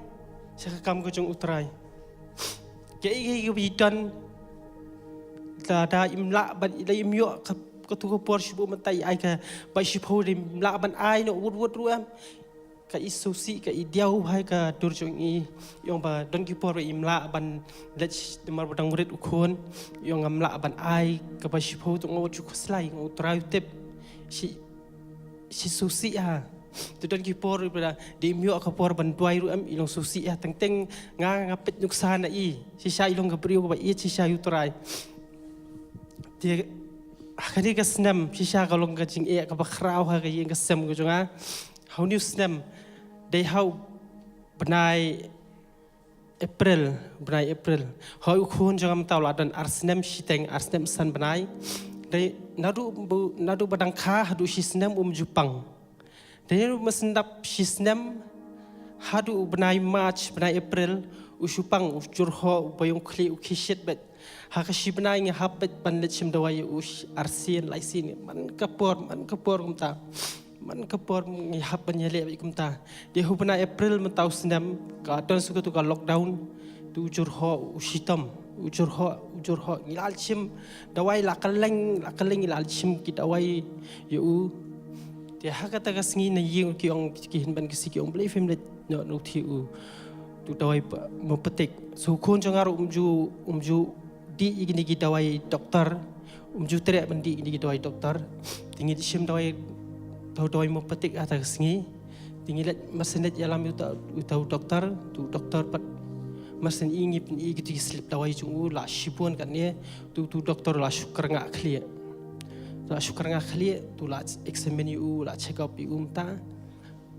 [SPEAKER 9] sekam kejung utrai. Jadi kebidan, ada imla ban ida imyo ketuku por sibu mentai ai ke bai sibu imla ban ai no wud ruam, ke isusi ke ideau hai ke durjung i, yang ba don kipor imla ban lech demar badang murid ukun, yang amla ban ai ke bai sibu tu ngau cukup selai ngau utrai tip si susi ha. Tu dan kipor pada di mio kapor bantuai ru am ilong susi ya teng ngapit nuksan i sisa ilong gabriu ba i sisa utrai dia kani ka snam sisa kalong ka jing e ka bakrau ha ka yeng ka sem ko junga how new snam they how benai April how khun jangam taula dan arsnam siteng arsnam san benai dei nadu badang kha hadu sisnam jupang. Dari mesendap sisnem hadu benai March benai April usupang ujurho bayung kli ukishit bet hakashi benai ngahapet banlet simdawai us arsin laisin man kapor kumta man kapor ngahap banyale kumta dia hu benai April mentau snem ka don suka tu ka lockdown tu ujurho usitam ujurho ngilal sim dawai lakaleng ngilal sim ki dawai yu dia hak kata kasngi na yeng ki ong ki hinban ki siki ong blai fem le no thi u tu dawai mo petik so kon jangar umju di igini ki dawai doktor umju tere bandi igini ki dawai doktor tingi di sim dawai mo petik ata kasngi tingi let masenet yalam utau doktor tu doktor pat masen ingi pin igiti slip dawai jungu la shipon kan ne tu doktor la syukur nga clear la syukur nga khali tu la examine you la check up you ta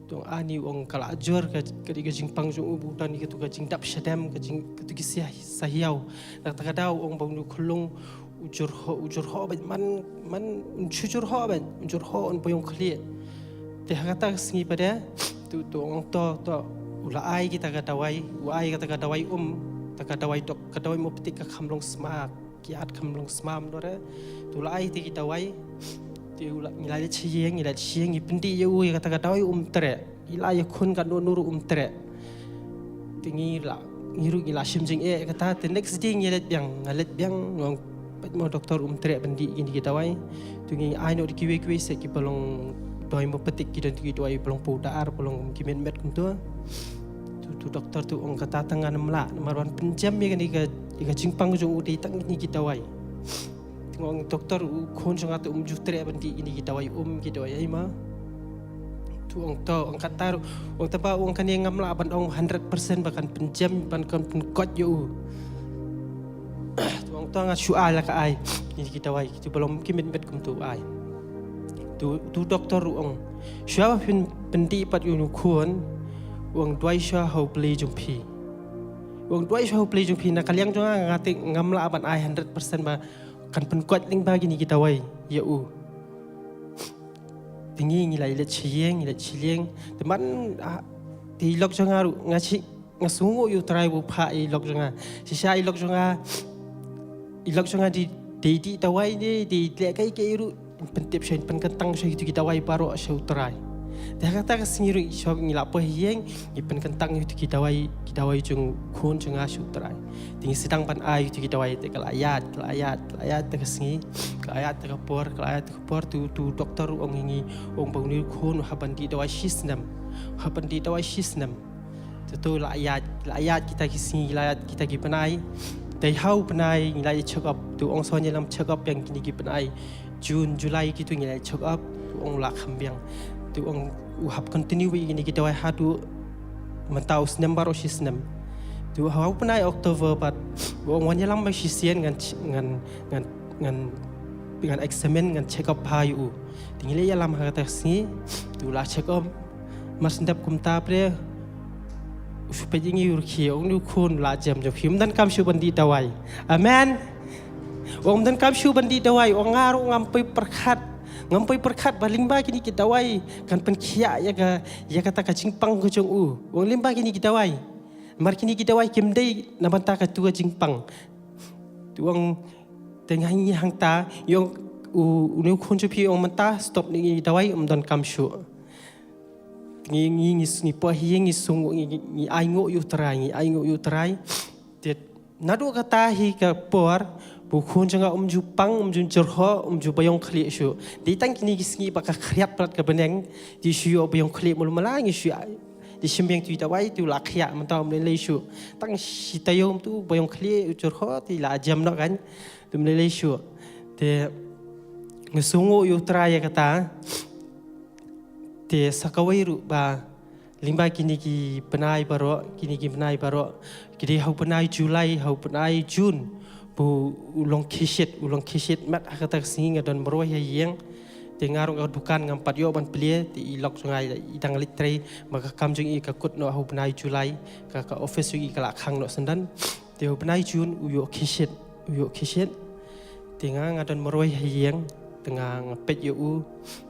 [SPEAKER 9] tu ani ong kala ajur ka diga jingpang ju bu dan ni tu ka jingdap shadam ka jing tu ki sahiau ta kadau ong bang nu khulung ujur ho man chujur ho on boyong khali te hakata singi pada tu ong to ula ai kita ka dawai kata ka dawai ta ka dawai dok ka dawai mo petik ka khamlong smak kiat khamlong smam dore tu lai ti dawai ti ula ngilai chieng ipendi ye u kata dawai tre ilai khun kan nuru tre tingi la ngiru ila shimjing e kata the next day ngelet biang ngong mo doktor tre bendi gini dawai tu ngi ai no ki we se ki pelong doi mo petik ki dan ki doi pelong pudar pelong kimen met kum tu doktor tu ong kata tangan mela marwan penjam ye kan ika jingpang jung uti tang ni kita wai ngong doktor khon jung atu jutre bandi ini kita wai kita wai ai ma tu ong kata ong taba ong kan yang ngamla ban ong 100% bahkan penjam ban kan penkot yo tu ong to ngat soal ka ai ini kita wai tu belum kimin bet kum tu ai tu doktor ong siapa pendi pat yu khon wang doi sha ho play jung pi wang doi sha ho play jung pi na kaliang jung ngati ngamla ban ai 100% ba kan pen kuat ling bagi ni kita wai ya u tinggi ngilai le chieng teman ilok jonga ngaci ngasungu yu trai bu pha ilok jonga sisa ilok jonga di tawai di lekai ke iru pentip shen penkentang shen itu kita wai paro shu trai dah kata ke singiru shop ngila po hieng i penkentang itu kita wai jung kun jonga shu trai tinggi sedang pan ai itu kita wai te kelayat te kesingi kelayat te por tu doktor ong hingi ong bangunir kun haban di tawai shisnam tu layat kita kesingi layat kita ki panai dai hau panai ngilai check up tu ong sonye lam check up yang kini ki panai June Julai gitu ngilai check up tu ong la khambiang tu ong uhap continue wi gini kita wai hadu mentau senam baru sisnem tu hau panai Oktober pat ong wanya lam mai sisien ngan examine ngan check up hayu tingile ya lam hata sini tu la check up mas ndap kumta pre supaya ini urki orang ni kun lajam jauh him dan kam syu bandi dawai amen orang dan kam syu bandi dawai orang ngaru ngampai perkat baling bagi ni kita dawai kan penkia ya kata kacing pang ko jong orang limba kini kita dawai mar kini kita dawai kimdai nabanta ka tua jingpang tuang tengah ni hang ta yang ni kun jupi orang mentah stop ni dawai dan kam syu ngi po hieng ngi sungu ngi aingo yu trai te nadu kata hi ka por bu khun janga ju pang ju jerho ju bayong khli shu di tang kini ngi baka khriat prat ka beneng di shu bayong khli mul malang shu di simbeng tu tawai tu la khia man taw le shu tang sitayom tu bayong khli jerho ti la jam no kan tu le shu te ngi sungu yu trai kata te sakawairu ba limba kini ki penai baro kini hau penai Julai hau penai Jun bu ulong kishit mat kata singa dan baro yang tengaru dukan ngampat yo ban plie ti ilok sungai idang litre maka kamjung i kakut no hau penai Julai ka office i kala khang no sendan te hau penai Jun uyo kishit tengang adan baro yang tengah ngepet yo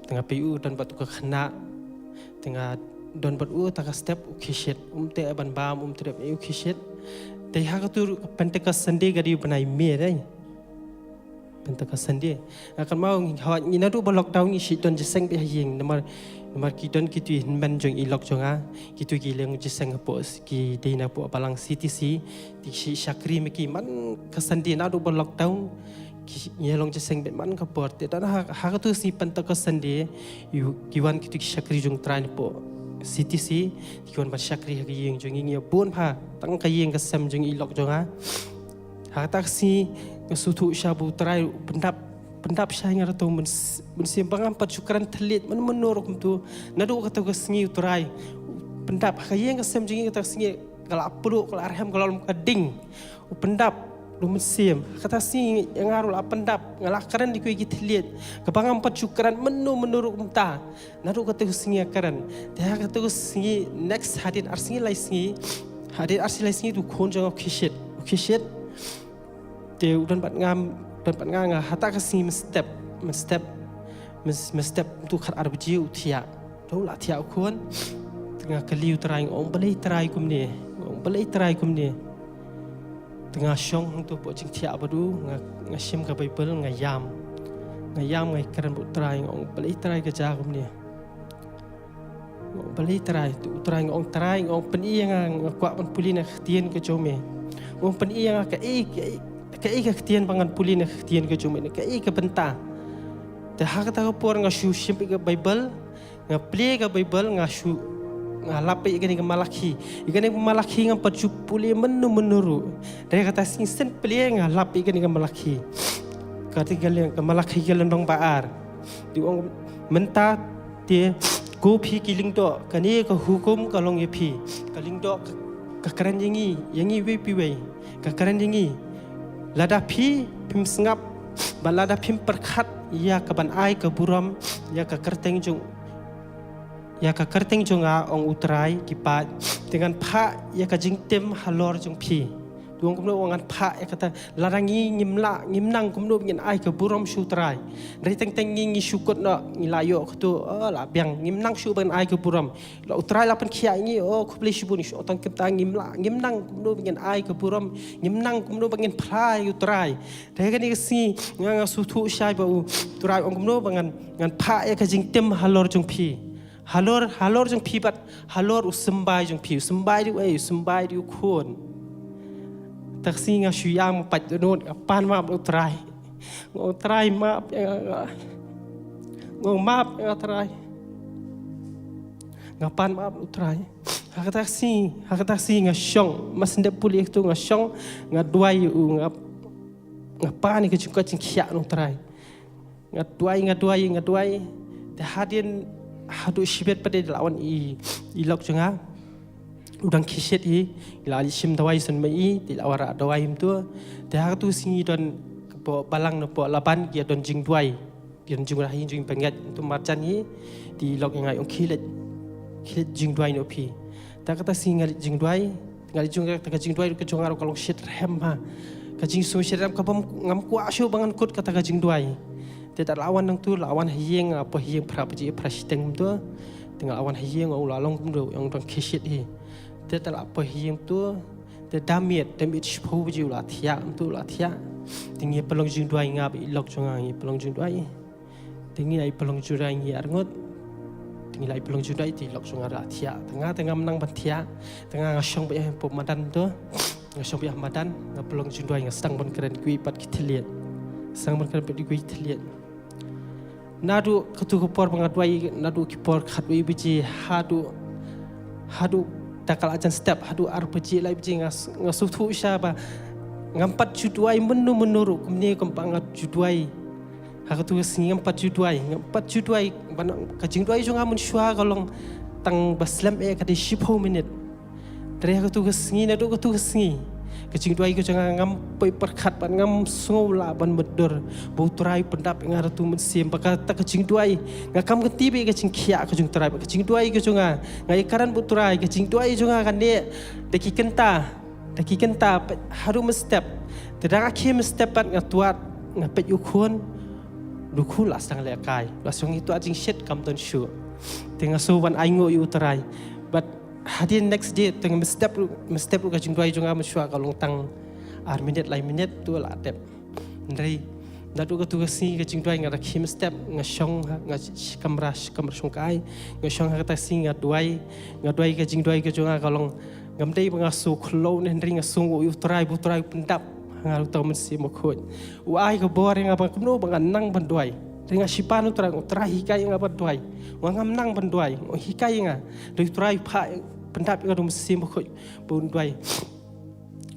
[SPEAKER 9] tengah pu dan batu ke kena tengah don batu tak step ukishit te ban bam trep ukishit te ha tu penteka sende gadi banai me dai penteka sende akan mau hawa ngina du lockdown ni shi don jeseng be ying namar ki don ki tu men jong i lock jonga ki tu ki leng jeseng pos ki deina po palang CTC ti shi shakri me ki man ka sende na du lockdown yelong jeseng bet man ka porte dan ha tu si penteka sende yu kiwan ki tu shakri jong train po CTC kiwan ba shakri ha yeng jong ngi bon pha tang ka yeng ka sam jong ilok jong ha taksi ngasutu shabu trai pendap syang rato men simpang empat syukran telit men menuruk tu nadu kata ka sngi trai pendap ka yeng ka sam jong ka sngi kala apru kala arham kala kading pendap lumen sim kata si yang arul pendap ngalakaran di kuih kita lihat kebangan empat syukuran menurut muta naru kata singi akaran dah kata singi next hadin arsingi lai singi hadin arsi lai singi tu konjang kishit te udan pat ngam hata ka singi step tu khat arbji utia do la tia kon tengah keliu teraing ong balai terai kum ni tengah syong tu buat cing tiap badu ngasim ke Bible ngayam ngai keran bu trai ngong beli trai ke jagum ni ngong beli trai tu trai ngong peni yang kuat pan puli nak tien ke jome ngong peni yang ke ke tien pangan puli nak tien ke jome ke benta dah kata por ngasu sim ke Bible ngapli ke Bible ngasu ngalapai ikan yang malaki yang pacupuli menuru dari kata singsen peli ngalapai ikan yang malaki kata yang malaki jalan dong baar diong mentah dia gopi kiling do kani ke hukum kalong yepi kaling do kekaran yangi wepi kekaran yangi lada pi pim sengap balada pim perkat ya kaban ai ke buram ya ke kerteng jung ya ka kerteng jonga ong utrai kipat dengan pa ya ka jingtem halor jong pi Duang kumno wangan pa kata larangi ngimnang kumno ngin ai ke burom shu trai. Dari teng ngi syukut no ngilayo tu la biang ngimnang shu ban ai ke burom. La utrai la pen khia ngi ku beli shu ni shu tang kita ngimnang kumno ngin ai ke burom ngimnang kumno ngin prai utrai. Dari kan ni si nga su thu shai ba utrai ong kumno ngan pa ke jing tem halor jong pi. Halor jong pi bat halor usembai jong pi sembai di kun. Taksi nga syuyang mapat doon pan map utray utray map ngong map utray ngapan map utray hakataksi nga syong mas ndep puli itu nga syong nga duai ngapan ke juga cingkia utray nga duai te hadin hadu shibet pada lawan ilok jenga udang kiset ila sim dawai sen mai ti awara dawai tu dah tu singi don po balang no po laban kia don jing duai kian jing rahi jing pengat tu marjan di lok ngai ong kilet jing duai no pi ta kata singal jing duai ngali jing duai ke jongar kalau shit rem ha ka jing so shit rem ka bom ngam ku asyo bangan kut kata ka jing duai te tak lawan nang tu lawan hieng apa hieng prasiteng tu tinggal lawan hieng ulalong tu yang don kiset te tala apa hieng tu te damit shpo jiu la thia tu la thia tingi pelong jing duai ngap ilok jonga ngi pelong jing duai tingi ai pelong jing duai ngi arngot tingi lai pelong jing duai ti lok jonga la thia tengah menang ban thia tengah ngasong be pop madan tu ngasong be madan ngap pelong jing duai ngasang ban keren kui pat kitliat sang ban keren pat kui kitliat nadu ketu kepor pengaduai nadu kipor khatui biji hadu takal ajan step hadu RPG lai biji ngasuh thu syaba ngampat juduai menuru kumni kompang juduai hakatu singi ngampat juduai kajing duai jonga mun syua kalong tang baslam kadi 10 minit dari hakatu singi nadu katu singi kajing duai ke jonga ngam poi perkhat ban ngam sungula ban medur bau turai pendap ngar tu mensim baka ta kajing duai ngakam genti be kajing khia kajing turai kajing duai ke jonga ngai karan bu turai kajing duai jonga kan de deki kenta haru mestep tedang akhir mestep pat ngatuat ngapet yukun dukul asang lekai lasung itu ajing shit kam ton shu tengah sowan aingo yu turai but hadin next day tengah mestep kajing duai jonga msyua kalong tang minit tu la tep ndai dadu ka tugasi kajing duai ngara kim step ngasong kamra songkai ngasong kata sing duai kajing duai ke jonga kalong ngamdei bangasu khlo nen ring ngasung u trai pendap ngaru tau mensi mokhot u ai ka bor nga ba kumno banganang banduai ringa sipanu trai hikai nga banduai wangam nang banduai hikai nga doi trai pha pendap ngaru mensi mokhot banduai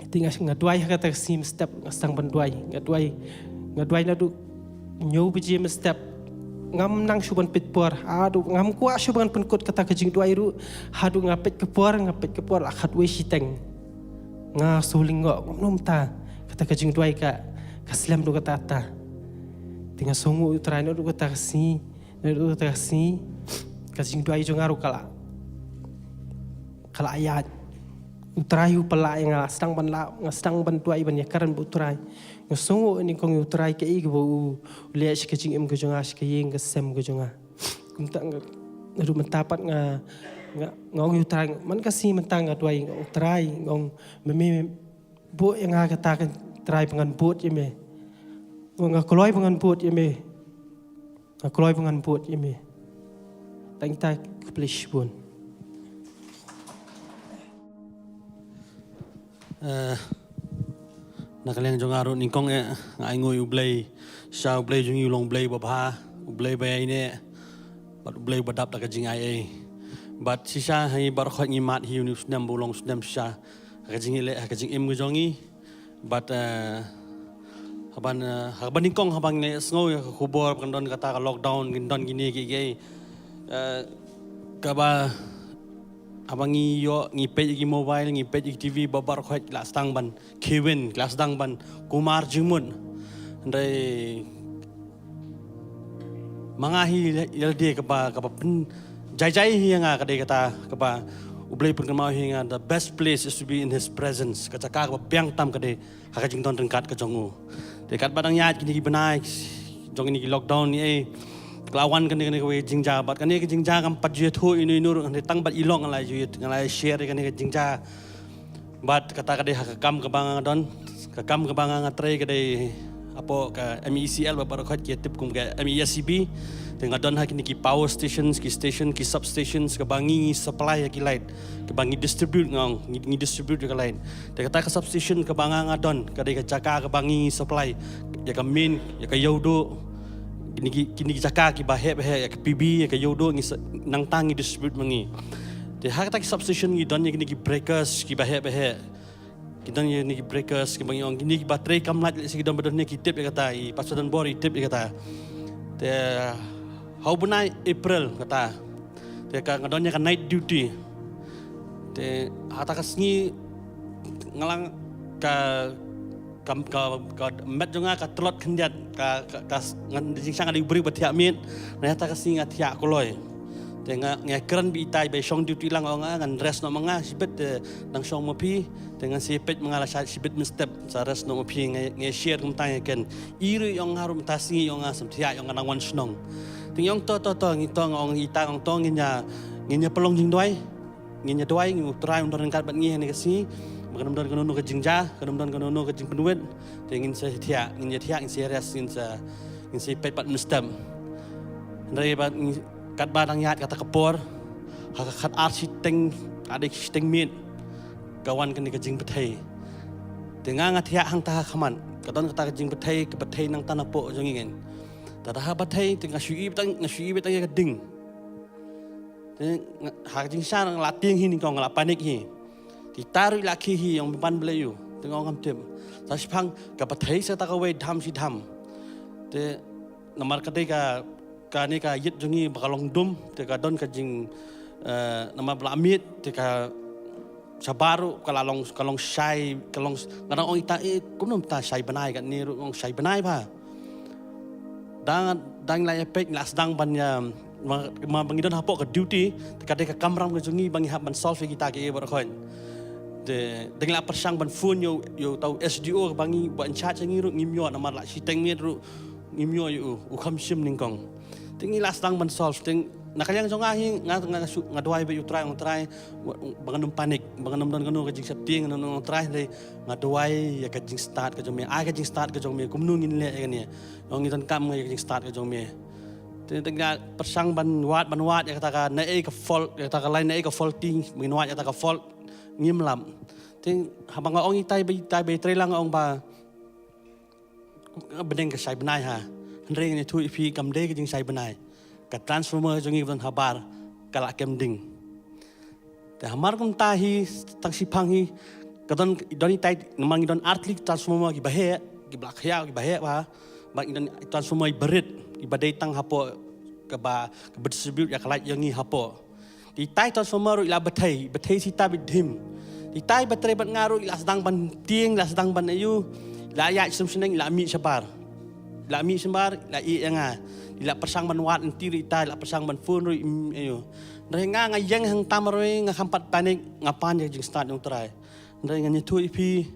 [SPEAKER 9] tinggal ngaduai kata sim step ngasang banduai ngaduai nadu nyu biji step ngam nang suban pitpor adu ngam kuat suban penkut kata kajing duai ru hadu ngapet kepor akhat we siteng nga sulingo nom ta kata kajing duai ka kaslam du kata ta tinggal songu utraino du kata si kajing duai jo ngaru kala ayat utrai pala yang ngastang ban tuai ban yakaran bu utrai ngasongo ini kong utrai ke ig bu le shi ke jing em ke jonga shi ke yeng ke sem ke jonga kumta ngadu mentapat ngong utrai man kasi mentang ngadwai utrai ngong meme bu yang kata trai pengan bot yeme ngakloi pengan bot yeme tang ta keplish pun
[SPEAKER 10] nakaliang jong aro ningkong ngai ngoi ublei sha ublei jong yulong ublei babha ublei bai ne bat ublei badap da kajing ai bat sisa hai bar khot ngi mat hi unus nam bolong snam sha kajing le kajing em jongi bat haban ningkong habang ne sngo khubor kandon kata lockdown gindon gini gi kaba abangi yo ngipet gi mobile ngipet gi TV babar khot kelas tang ban Kevin kelas tang ban Kumar Jimun ndai mangahi yalde kaba pen jai hi nga kade kata kaba ublay pun kan mau hinga the best place is to be in his presence kacaka ba piang tam kade haka jing ton rengkat ka jongu dekat badang yat kini benai jong ini lockdown ni kelawan kan ni we jingja bat kan ni ke jingja kam pat je thu inu nur kan tang bat ilong ngalai ju ngalai share kan ni ke jingja bat kata kade haka kam ke bang don ka kam ke bang ngatre kade apo ka MECL ba khot ke tip kum ke MESCB tengah don hak ni ki power stations ki station ki substations ke bangi supply ki light ke bangi distribute ngong ngi distribute ke lain de kata ke substation ke banga ngadon ke de jaka ke bangi supply ya ke main ya ke yodo kini jaka ki bahe ya ke PB ya ke yodo ngi nang tangi distribute mangi de hak ta ki substation ngi don ni ki breakers ki bahe kita ni breakers ki bangi ong ni baterai kam lat si don bedon ni ki tip ya kata I pasadan bori tip ya kata de how bunai April kata te ka ngadonnya ka night duty te hata ka sngi ngalang ka met jonga ka telot khendiat ka ngan jingsang ada beri batia min na hata ka sngi atia koloi te nga keren bi tai be song duty lang nga ngan rest no manga sibet nang song mopi dengan sipet mengala sibet mistep sa rest no mopi nge share kum tang ken iri yong harum tasngi yong asam tia yong nang wan snong tiếng to ngitong ong itang ong tong nginya pelong jing doai nginya doai ngi utrai undon kat bat ngi ni kasi makan undon kono ke jingja kan undon kono ke jing penuet tengin se thia nginya thia ngi serius ngi se pet bat mustam ndai bat kat badang yat kata kepor kat arsi teng adik teng mit kawan kan ke jing petai tengah ngathia hang ta khaman kadon kata ke jing petai ke petai nang tanapo jongingen tata habat hai tengah shui betang ya ding hak jing san lating hi ni kong la panik hi ti taru laki hi yang ban belayu tengah ngam tem tasipang ka pathai sa ta ka we dham si dham te namar ka ni ka yit jongi bakalong dum te ka don ka jing nama blamit te ka sabaru kalong shai kalong ngarang ong ita kumnom ta shai banai ka ni ong shai banai ba dang lai pek las dang banya bangidon hapok ke duty tekade ke kamram ke jungi bangi hap ban solve kita ke ber khoin de dengla persang ban phun yo tau SDO bangi ban chat ngi ru ngimyo namar la si teng mit ru ngimyo yu u kham sim ning kong tingi las dang ban solve ting nakalyang jonga hi ngadwai be yu try banganum panik banganum don kono ke jing setting no try de ngadwai ya ke jing start ke jome ai ke jing start ke jome kumnu ngin le ke ni ong ngitan kam ke jing start ke jome te tengah persang ban wat ya kata na e ke fault ya kata lain na e ke faulting min wat ya kata fault ngim lam ting habang ong itai be trelang ong ba bedeng ke sai benai ha reng ni thu pi kam de ke jing sai benai ka transformer jongi ban habar kala kemding te hamar kum tahi tang sipang hi kadon doni tai namang don artlik transformer ki bahe ki blak ya ki bahe ba bang don transformer berit ki badai tang hapo ke distribute ya kalai yangi hapo di tai transformer ila batai si tabit dim di tai baterai bat ngaru ila sedang ban tieng ila sedang ban ayu la ya seneng ila mi sabar la mi sembar la I nga ila persang ban wat entiri ta ila persang ban phun ru ayo renga nga yang hang tamaroi nga hampat panik ngapan jing start yung try renga ni tu ipi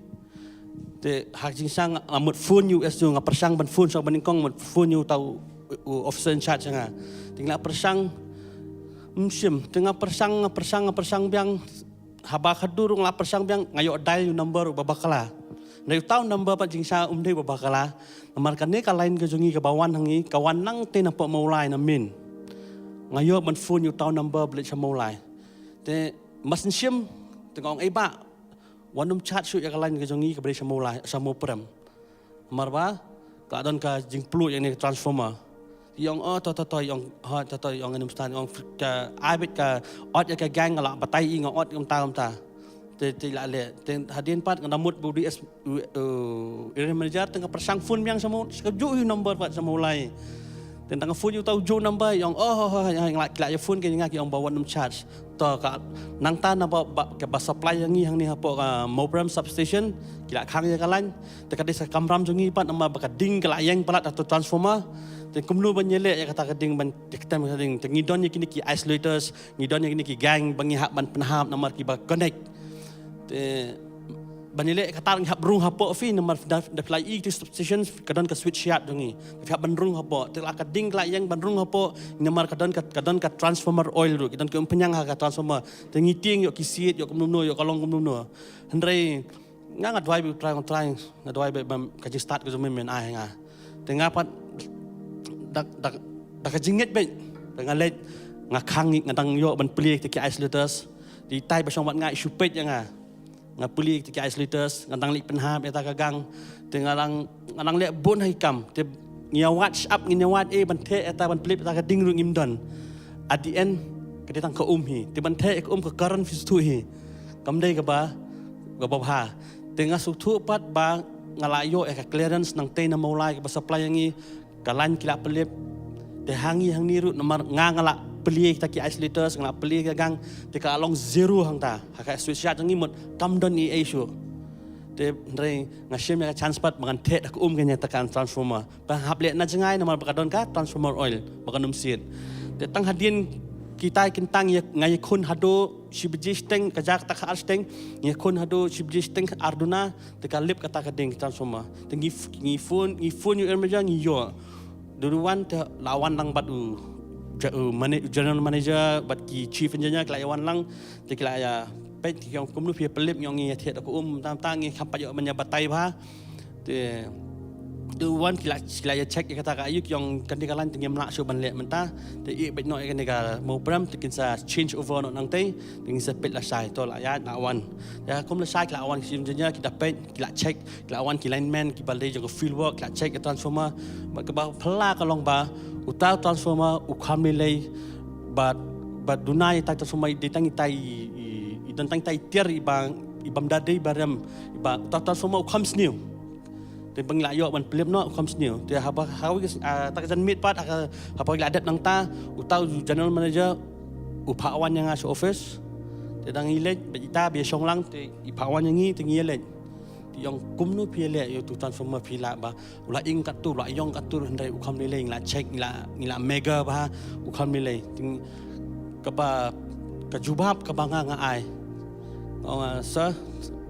[SPEAKER 10] te hak jing sang amut phun yu es nga persang ban phun so ban kong mut phun yu tau officer in charge nga tingla persang sim tengah persang biang haba khadurung la persang biang ngayo dial yu number babakala na yu tahu number pa jing sa umdei babakala namar kan ni ka lain ke jungi ke bawan hangi kawan nang te na po maulai na min ngayo ban phone yu tahu number blet sa maulai te masin sim tengong ai ba wanum chat su ya ka lain ke jungi ke blet sa maulai sa mo prem marba ka don ka jing plu yang ni transformer yang to yang yang anum stan yang ka abit ka ot ya ka gang la batai ing ot kam ta te la le te hadin pat ngamut budi es area manager tengah persang phone yang samo ju nomor pat samulai tentang phone you tahu jo number yang yang lak phone ke ngak yang bawa charge to ka nang ta na ba ke ba supply yang ni hapo ka Mobram substation kila khang ya kalan te ka desa kamram jongi pat nama ba ka ding kala yang palat atau transformer te kumlu ban yele ya kata ka ding ban tektem ka ding te ngidon kini ki isolators ngidon kini ki gang bangi hak ban penahap nama ki ba connect te banile kata ngap rung hapo fi nomor da fly e substation kadon ka switch yard dongi fi ban rung hapo te la ka ding la yang ban rung hapo nomor kadon ka transformer oil ru kadon ka penyang ka transformer te ngiting yo kisit yo kumno yo kalong kumno hendrai nga drive try nga drive bam ka start ko men ai nga te ngapat da ka jinget be nga let nga khang nga dang yo ban pli te ki isolators di tai ba song wat nga supet nga ngapuli ketika isolators ngantang lik penhap eta kagang tengalang ngang lek bon hai kam te ngia WhatsApp ngia wat ban the eta ban flip eta ka ding rung imdon at the end ke tang ka hi te ban the ka ka karan fis tu hi kam dei ka ba ha tenga su thu pat ba ngalayo ka clearance nang te na maulai ka supply yangi kalan kila flip te hangi hang ni ru nomor ngala peli kita ki isolators ngala peli ka gang te ka along zero hang ta ha switch yard ngi mot kam don ni issue te ndre ngasem ya chance pat mangan the ka kenya ta kan transformer ba hap le na jangai nomor ba don ka transformer oil ba kanum sit te tang hadin kita kintang ya ngai khun hado shibjisteng ka jak ta khar steng ya khun hado shibjisteng arduna te ka lip kata ka ding transformer te ngi phone you emerjang yo duruan te lawan lang batu general manager bat ki chief engineer kelayawan lang te kelaya pet yang kumlu pia pelip yang ngi thiet aku tam ngi khampa yo manya batai ba te duruan kelaya check kata ka ayuk yang kandikalan tinggi melak so ban lek menta te ik bet no kandika Mobram te kinsa change over no nang te tinggi sa pet la sai to la ya lawan ya kum la sai kelawan chief engineer kita pet kila check kelawan ki lineman ki balde jo field work kila check transformer ba ka ba phla ka long ba utau transformer ukam nilai bat dunai tai transformer ditangi tai idantang tai tiar ibam dadai baram iba transformer ukam sniu te bangla yo ban pelip no ukam sniu te haba hawi tak jan mit pat haba la adat nang ta utau general manager upawan yang as office te dang ilej bita bi songlang te ipawan yang ngi te ngilej yang kumnu piele yo tu transformer pila ba ula ing katu la yong katu hendai ukam nilai la check ngila mega ba ukam nilai ting kaba kajubab kabanga nga ai ong sa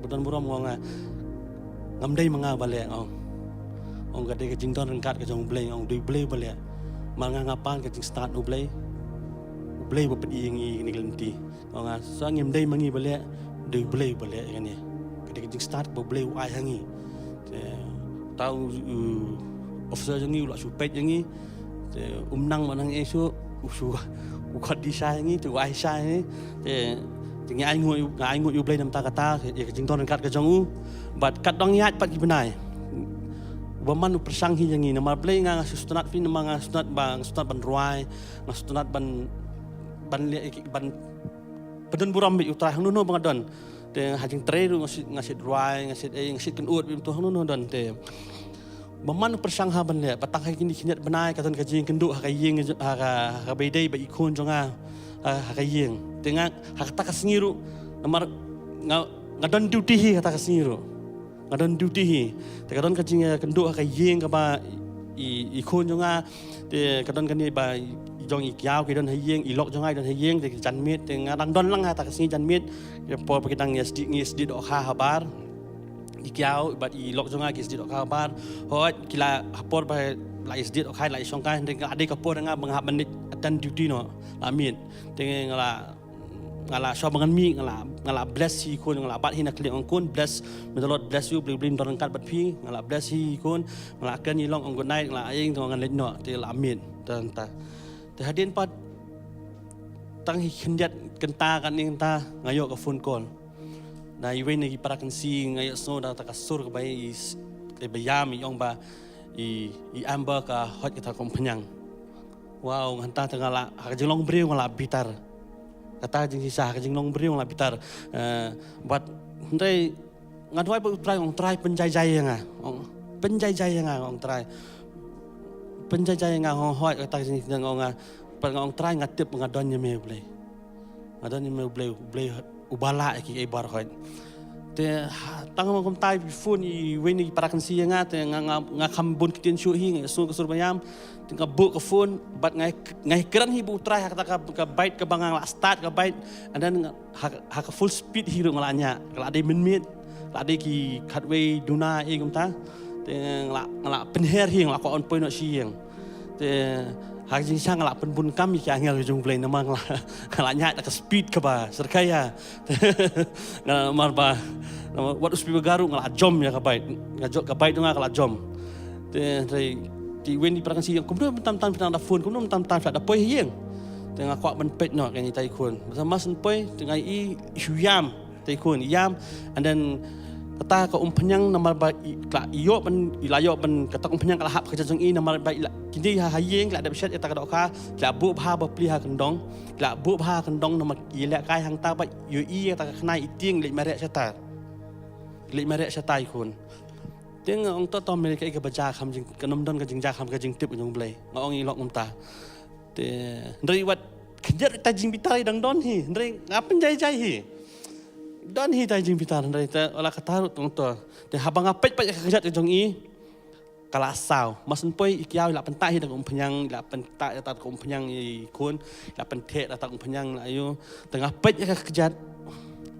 [SPEAKER 10] budan buram nga ngamdai manga bale ong gade ke jington kat ke jong blay ong dui blay bale manga ngapan ke jing start u blay ba pedi ngi ni glenti ong sa ngimdai mangi bale dui blay bale ngani ketika start boleh uai hangi, tahu officer jangi ulah supet jangi, umnang manang esok ukat di saya jangi, tu uai saya ni, jangi aingut you boleh nam tak kata, ya kejington kat kejongu, but kat dong yat pat kibenai, baman persanghi jangi, nama boleh ngang sustunat fin nama ngang sustunat ban ruai, ngang sustunat ban pedun buram bi utrah nuno bangadon. Te hajing treru ngasit ruai ngasit kan ut bim tu hanu don te baman persangha ban le patang hai kini khinyat banai katan kajing kenduk ha kaying ha beidai ba ikun jonga ha kaying tenga ha kata kasingiru namar ngadon duty hi kata kasingiru ngadon duty hi te kadon kajing kenduk ha kaying ka ba ikun jonga te kadon kani ba jong ikyau ke don hayeng ilok jong ai don hayeng te janmit te ngadang don lang ha ta kasing janmit ya po pakitang ngi dok ha habar ikyau bat ilok jong ai dok ha habar hot kila hapor ba la dok hai la song kai te ade kapor nga menghap menit dan duty no amin te ngala so bangan mi ngala bless hi kun ngala bat hina klik ong kun bless may the Lord bless you blim don kat bat pi ngala bless hi kun ngala kan ilong ong good night ngala aing to ngan let no te amin ta hadin pat tang hindiat kenta kan ning ta ngayo ka phone call na iwen ni para kan si ngayo so da ta kasur ka bai e bayam yong ba i amber ka hot kita kompanyang wow nganta tangala ha jinglong breu ngala bitar kata jing sisa ha jinglong breu ngala bitar but ndai ngadwai try penjai-jai nga ong penjai-jai nga ong try penjajah yang ngahoi kata sini ngong ngong try ngatip ngadon me boleh ngadon me boleh ubala ki bar hoi te tang ngom tai phone I weni parakan si nga te nga khambun kitin shu hi su sur bayam te nga book ke phone bat ngai keran hi bu try kata ka bait ke bangang la start ka bait and then ha ka full speed hi ngala nya kala ade minit kala ade ki khatway duna ngom ta te ngala penher hi ngala ko on point no si yang te hak jing sang ngala pen bun kam ki angel jung play namang ngala nya ka speed ka ba serkaya ngala mar ba wat uspi garu ngala jom ya ka bait ngajok ka bait ngala jom te ti wen di prakan si yang kumno tam da phone kumno tam da poi hieng te nga kwa ban pet no kan tai kun sama sen poi te ngai I huyam tai kun yam and then kata ka penyang nama ba kla iyo ban ilayo ban kata penyang kala hap kerja jong I nama ba kini ha hayeng kla da beset eta ka doka kla bu bha ba pli ha kendong kla bu bha kendong nama ile kai hang ta ba yo I ta ka knai tieng le mare sata le mare sata kun tieng ong to me ka ka baja kham jing kanom don ka jing ja kham ka jing tip jong blai ngong I lok ngum ta te ndri wat kjer ta jing bitai dang don hi ndri ngapen jai hi don hi tai jing pitar ndai ta ola kataru tong to te habang apet pa kerja jong I kala sao masen poi ikiau la pentai dang penyang la pentai ta penyang I kun la pente ta penyang la ayu tengah pet kerja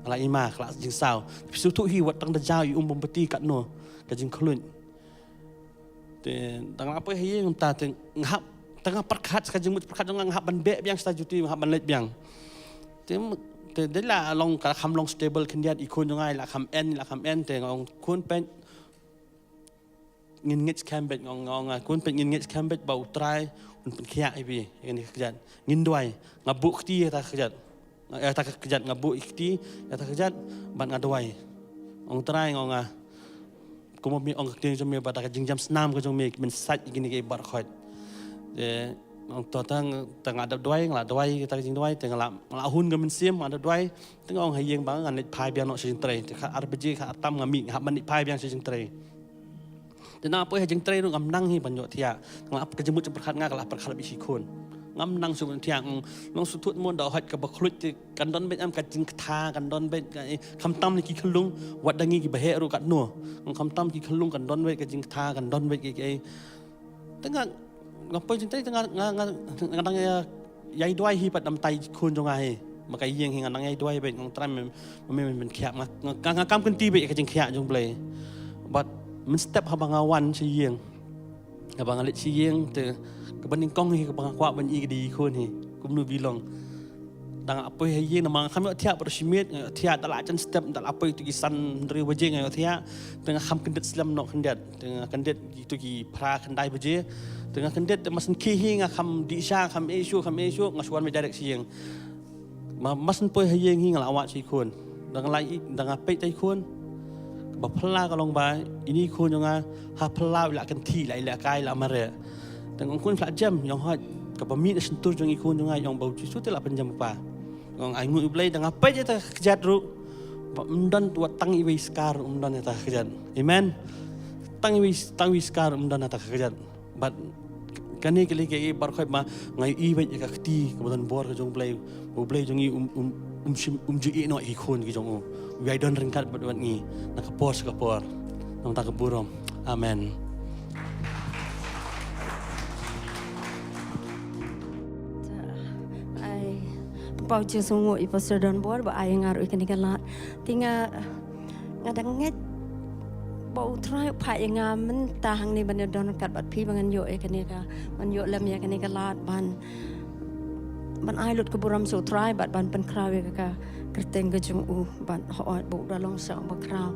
[SPEAKER 10] ala ima kelas jing sao pisu tu hi wat tang da jau I beti kat no ka jing klun te tang apa hi ngam ta teng ngap tengah perkat ka jing mut perkat ngam ngap ban be biang sta juti ngap ban let biang te de la long ka kham long stable khendiat ikun ngai la kham en te ngong kun pen ngin ngit cambet ngong kun pen ngin ngit cambet bau try un pen khia I bi ni kejat ngin duai ngabuk ti ta kejat ta kejat ngabuk ikti ta kejat ban ngadoi ong try ngong ko mi ong ting jom me ba ta jing jam snam ko jom me men sat gini ke bar khot de ong to tang ada doi ngala doi ta jing doi teng ngala hun ga men sim ada doi teng ong hayeng bang an let phai biang no sing tre kha arbji kha tam ngami ha man ni phai biang sing tre de na poi jing tre ngam nang hi ban yo thia ngala ka jemut perkhat nga kala perkhat bi si khon ngam nang su thiang long su thut mon da hat ka ba khlut kan don bet am ka jing tha kan don bet kham tam ni ki khulung wat dangi ki ba he ru kat no kham tam ki khulung kan don bet ka jing tha kan don bet ki teng ngapai jing tai tengah ngadang yai doi hi pat dam tai kun jong ai maka yeng hi ngadang yai doi bet ngong tram men khiap ngam kan ti bet ka jing khia jong blai but men step habang awan si yeng habang alit si yeng te ka baning kong hi ka bang kwa ban I di kun hi kum nu bilong dang apa hi yeng namang kami thia persimit thia dala jan step dal apa itu ki san ri wajeng ai thia tengah kham kendet slam no kendet tengah kendet itu ki pra kendai beje tengah kendet masen ki nga kham di sha kham esu ngasuan me direct siang masen poi hayeng hi ngala awak si kun dang lai dang apet tai kun ba phla ka long ba ini kun nga ha phla la kan thi lai la kai la mare teng kun phla jam yong hot ka ba mi sentur jong ikun nga yong bau su te la penjam pa ngong ai ngu blai dang apet ta kejat ru mdan tu tang I skar mdan ta kejat amen tang I skar mdan ta kejat but kani kali ke bar khoi ma ngai I bet ka ti kemudian bor ka jong play jong I ju no I khon ki jong we don ringkat bat ngi na ka por nam ta ka burom amen
[SPEAKER 11] ai pau je sungu I pastor don bor ba ai ngaru ikan lat tinga ngadang nget bau try phai nga men tang ni ban don kat bat phi bangan yo ikan ni ka man yo lam ya kan ni lat ban ai lut ke buram so try bat ban pen krawe ka kerteng ke jung ban hoat bu dalong sa ba kraw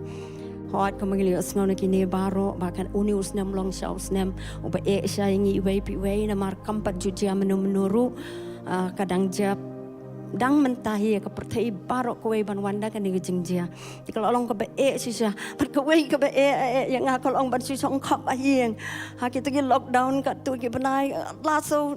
[SPEAKER 11] hoat ko mangili asmaw na kini baro bahkan unius nam long sa usnem uba sha ngi wei pi wei na mar kampat jujia menuru kadang jap dang mentahi ka perthai barok ko ban wanda kan ni jingjia kalau long ka be sisa pat ko wei ka be yang ngakol ong ban si song khap ahieng ha kita ki lockdown ka tu ki banai laso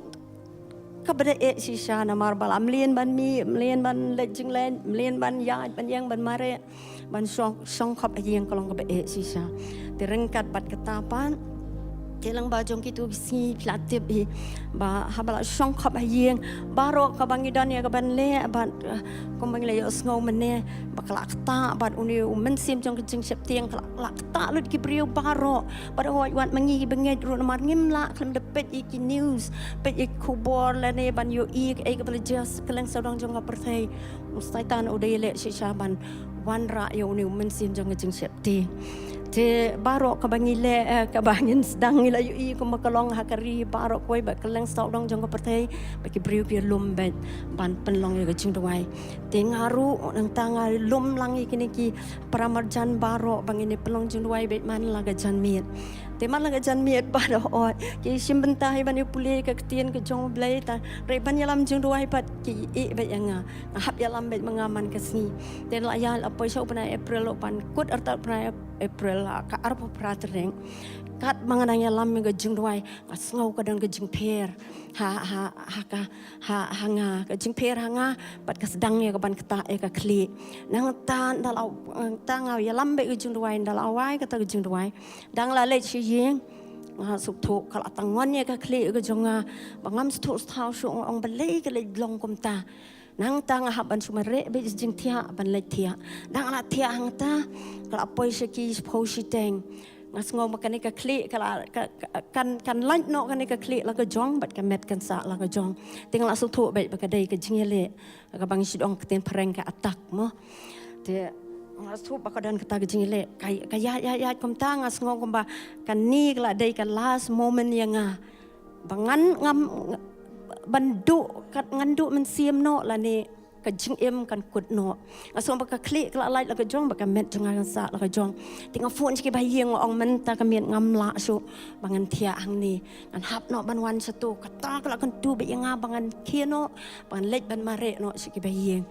[SPEAKER 11] ka be sisa na marbal amlien ban mi amlien ban lejing len amlien ban ya ban yang ban mare ban song khap ahieng kalau ka be sisa terengkat pat ketapan Kelang ba jong kitu si platip hi ba habala song khap hayeng baro ka bangi dan ya ka ban le ba ko bang le yo sngo mene ba klak ta ba uni men sim jong jing sep tieng klak ta lut ki brio baro ba ho wat mangi benget ru mar ngim la klam de pet iki news pet ik kubor le ne ban yo ik e ka bel jas kelang sodong jong ka perthai mustaitan udai le si shaban wan ra yo uni men sim jong jing sep tieng te baro kabangile kabangin sedang ila yu ko makalong hakari baro koi ba keleng stok dong jong ko pertai ba ki briu pi lum bet ban penlong ye jing dwai te ngaru nang tanga lum lang ikini ki paramarjan baro bangine penlong jing dwai bet man laga jan miet te man laga jan miet ba do ot ki simbenta hi ban yu puli ka ktien ke jong blai ta re ban yalam jing dwai pat ki e bet yanga hap yalam bet mangaman kasni te la ya apoi so pana april pan kut arta pana April ka arpo pratereng kat mangananya lam ga jing dwai ngasngau ka dan ga jing per ha nga ga jing per hanga pat ka sedang ya ka ban kata e ka kli nang tan dalau tangau ya lam be ga jing dwai dalau wai ka ta ga jing dwai dang la le chi yeng suk thu kala tangon ya ka kli ga jonga bangam stu thau shu ong balei ka le long kom ta nang tang haban sumare be jing thia ban le thia dang la thia hang ta kala poi seki phoshi teng ngas ngom makani ka kli kala kan lan no kan ka kli la ka jong bat ka met kan sa la ka jong ting la su thu be ka dei ka jing le ka bang sidong ten pareng ka atak mo te ngas thu ba ka dan ka ta ka jing le ka ya kom ta ngas ngom kom ba kan ni kala dei ka last moment yang bangan ngam bandu kat ngandu men siam no la ni ka jing em kan kut no asom ba ka klik la lai la ka jong ba ka met jong ang sa la ka jong tinga phone chi ba yeng ong men ta ka miet ngam la su bangan thia ang ni kan hap no ban wan satu kata ka kan tu be nga bangan kieno ban lej ban mare no chi ba yeng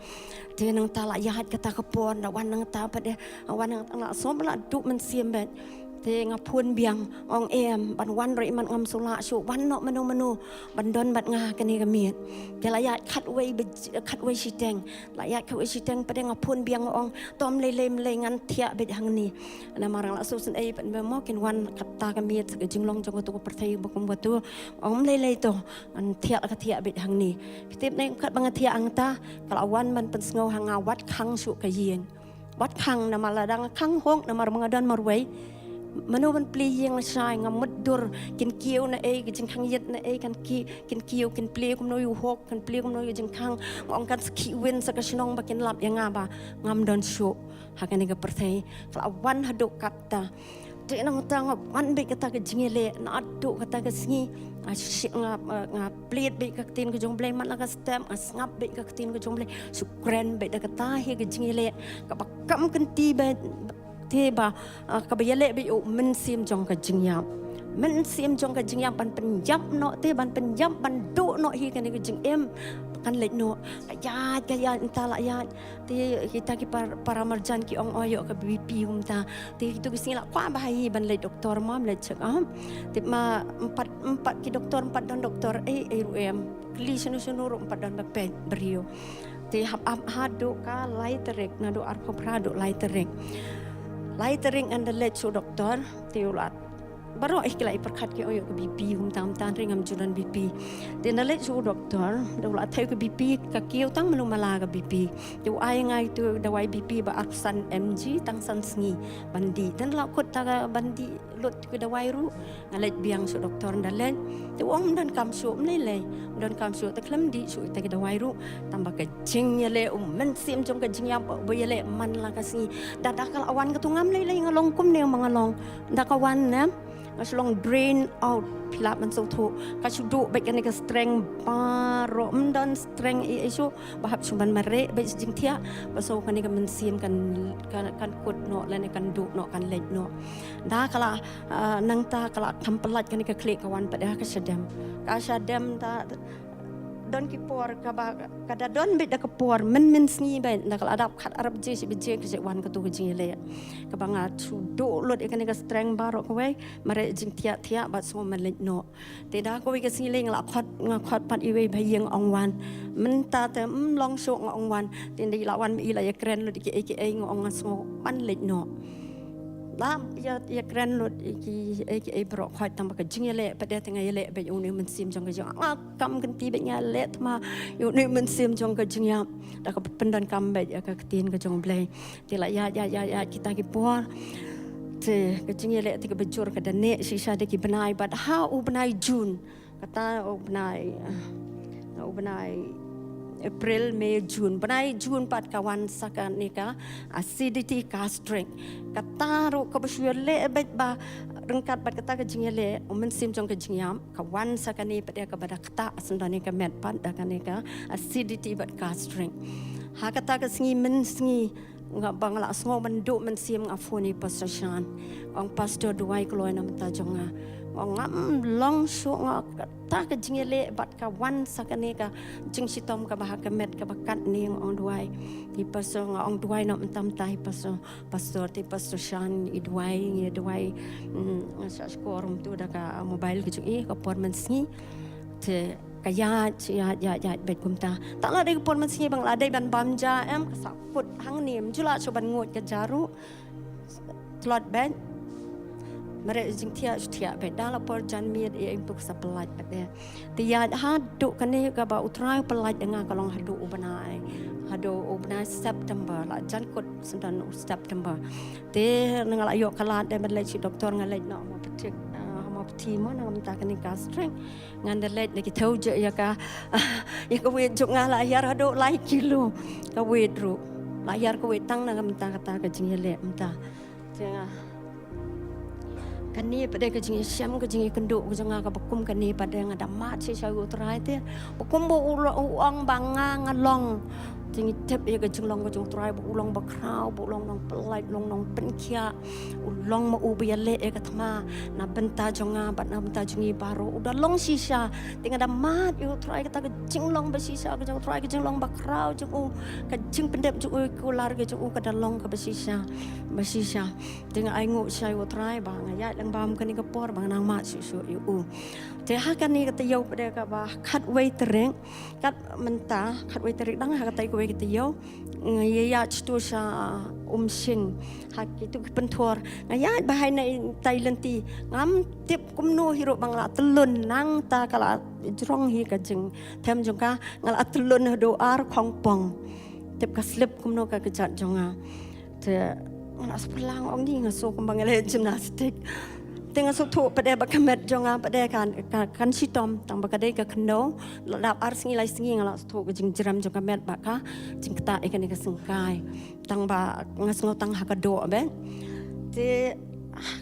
[SPEAKER 11] te nang ta la yahat kata ka pon da wan nang ta pa de wan nang la som la du men siam bet te nga phun biang ong em ban wan roi man ngam sula su wan no manu ban don bat nga kani ka miet te la yat khat wei si teng la yat khat wei si teng pade nga phun biang ong tom le ngan thia bet hang ni na marang la su sen ei ban be mo kin wan kata ka miet ke jinglong jong tu ko perthai bokum batu ong le to an thia ka thia bet hang ni pitip nei khat bang thia ang ta kala wan man pen sngo hanga wat khang su ka yeng wat khang na maladang khang hong na mar mangadan marwei manu ban pli yang sai ngam mudur kin kiu na e jing khang yet na e kan kin kiu kin pli kum no yu hok kan pli kum no yu jing khang ong kan ski win sa ka shnong ba kin lap yang ba ngam don shu hakan ga perthai kala wan haduk kata te nang tang wan be kata ka jingele na adu kata ka singi nga plit be ka tin ka jong blai man la ka stem ngap be ka tin ka jong blai sukren be da kata he ka jingele ka bakam kan ti be te ba kabayale be men sim jong ka jingyam men sim jong ka jingyam ban penjap no te ban penjap ban do no hi kan ka jing em kan le no kaya entala ya te kita ki para marjan ki ong oyo ka BP ta te itu ki sila kwa bahai ban le doktor mam le check te ma empat ki doktor empat don doktor rum kli sunu empat don be brio te hap hadu ka laiterek na do arko prado laiterek Lightering and the lead so doktor tiulat baru ikilai perkat ke oyo ke BP tam ring am juran BP den lead so doktor daulat thai ke BP ka kiu tang melu mala ke BP tu ai ngai tu dawai BP ba arsan MG tang san sngi bandi dan la kot ta bandi lot ke dawai ru ngalet biang so doktor dan tu ong dan kam so mlele dan kam so ta klam di so ta ke dawai ru tambah ke jing ya le men sim jong ke jing ya bo ya le man la ka si dadakal awan ke tungam le ngalong kum ne mangalong dakawan na Aslong drain out pilap man so thu ka chudu be kan ka strength baro mdan strength isu bahap suman mare be jing thia baso kan ka mensim kan kut no la ne kan du no kan lej no da kala nang ta kala kampelat kan ka klik kawan pada ka sadam ta don ki por kada don be da ka por men sngi be da kala adap khat arab je si be je ke wan ka tu ke jing le ka banga chu do lot e kan ka strength baro ko we mare jing thia ba so man le no te da ko we ka si le ngla khat pat i we bhayeng ong wan men ta te long so ong wan te di la wan i la ya kren lot ki aka ngong so pan le no Lam ya keren lot iki bro khoi tam ka jingele pada tengah yele be uni men sim jong ka jong kam kan ti be ngale ma uni men sim jong ka jingyam da ka pendan kam be ya ka tin ka jong blai ti la ya kita ki por te ka jingele ti ka bejur ka dane sisa de ki benai but how u benai June kata u benai April, May, June. Benai June pat kawan sakan nika acidity ka strength. Kata ro ka besyule bet ba rengkat bat kata ka jingele umen sim jong ka jingyam kawan sakan ni pat ka bada kata sendani ka met pat da kan nika acidity bat ka strength. Ha kata ka singi men singi ngak bangla sngo menduk men sim ngafuni pasasyan. Ong pastor duai kloi nam ta jonga. Ngam long shu ngak ta ka jingele bat ka wan sakane ka jing sitom ka bah ka met ka bakat ni ong duai ti pastor ong duai nam tam tai pastor ti pastor shan i duai sa skorum tu da ka mobile ki jing ka por man singi te ka ya bet kumta tak la dei por man singi bang la dei ban bamja em ka saput hang nim jula so ban ngot ka jaru slot ben mereka jingtia bedala por janmir untuk sepelat pada tiada hadu kini kaba utrai pelat dengan kalong hadu ubnai September lah jankut sendan September te nengal ayo kalat dan berlai si doktor ngalai nak mau petik mau peti mana ngam tak kini strength ngandalet lagi tahu je ya ka wet juk ngalai yar hadu lai kilo ka wet ru layar ka wet tang ngam tak kata ka jingile mta jangan kani pada kejing siam kejing kenduk kejing ka bakum kani pada yang ada mat si sayu terai te bakum bo uang banga ngalong jing tep ya kejing long kejing terai bo ulong bakrau bo ulong nong pelai ulong nong penkia ulong ma ubi le ya katma na benta jonga bat na benta jungi baru udah long sisa ting ada mat yu terai kata kejing long besisa kejing terai kejing long bakrau jing kejing pendep jing kular kejing kada long ka besisa ting aingu sayu terai bang ya bam kani kapor bang nang mat susu yu te hakan ni kata yau pada ka ba khat waitering kat menta khat waitering dang ha kata ko kita yau ya tu sa sing hak itu pentor ngaya bahai na Thailand ti ngam tip kumno hiro bang la telun nang ta kala jrong hi ka jing them jong ka ngala telun do ar khong pong tip ka slip kumno ka kejat jonga te ngala sepelang ong ni ngaso kumbang le gymnastik tengah suatu pada bakamet jonga pada kan sitom tang bakadai ka kendo lap ar singi lai singi ngala suatu ka jing jeram jonga met baka jing kata ikan ka sengkai tang ba ngasngo tang hakado be te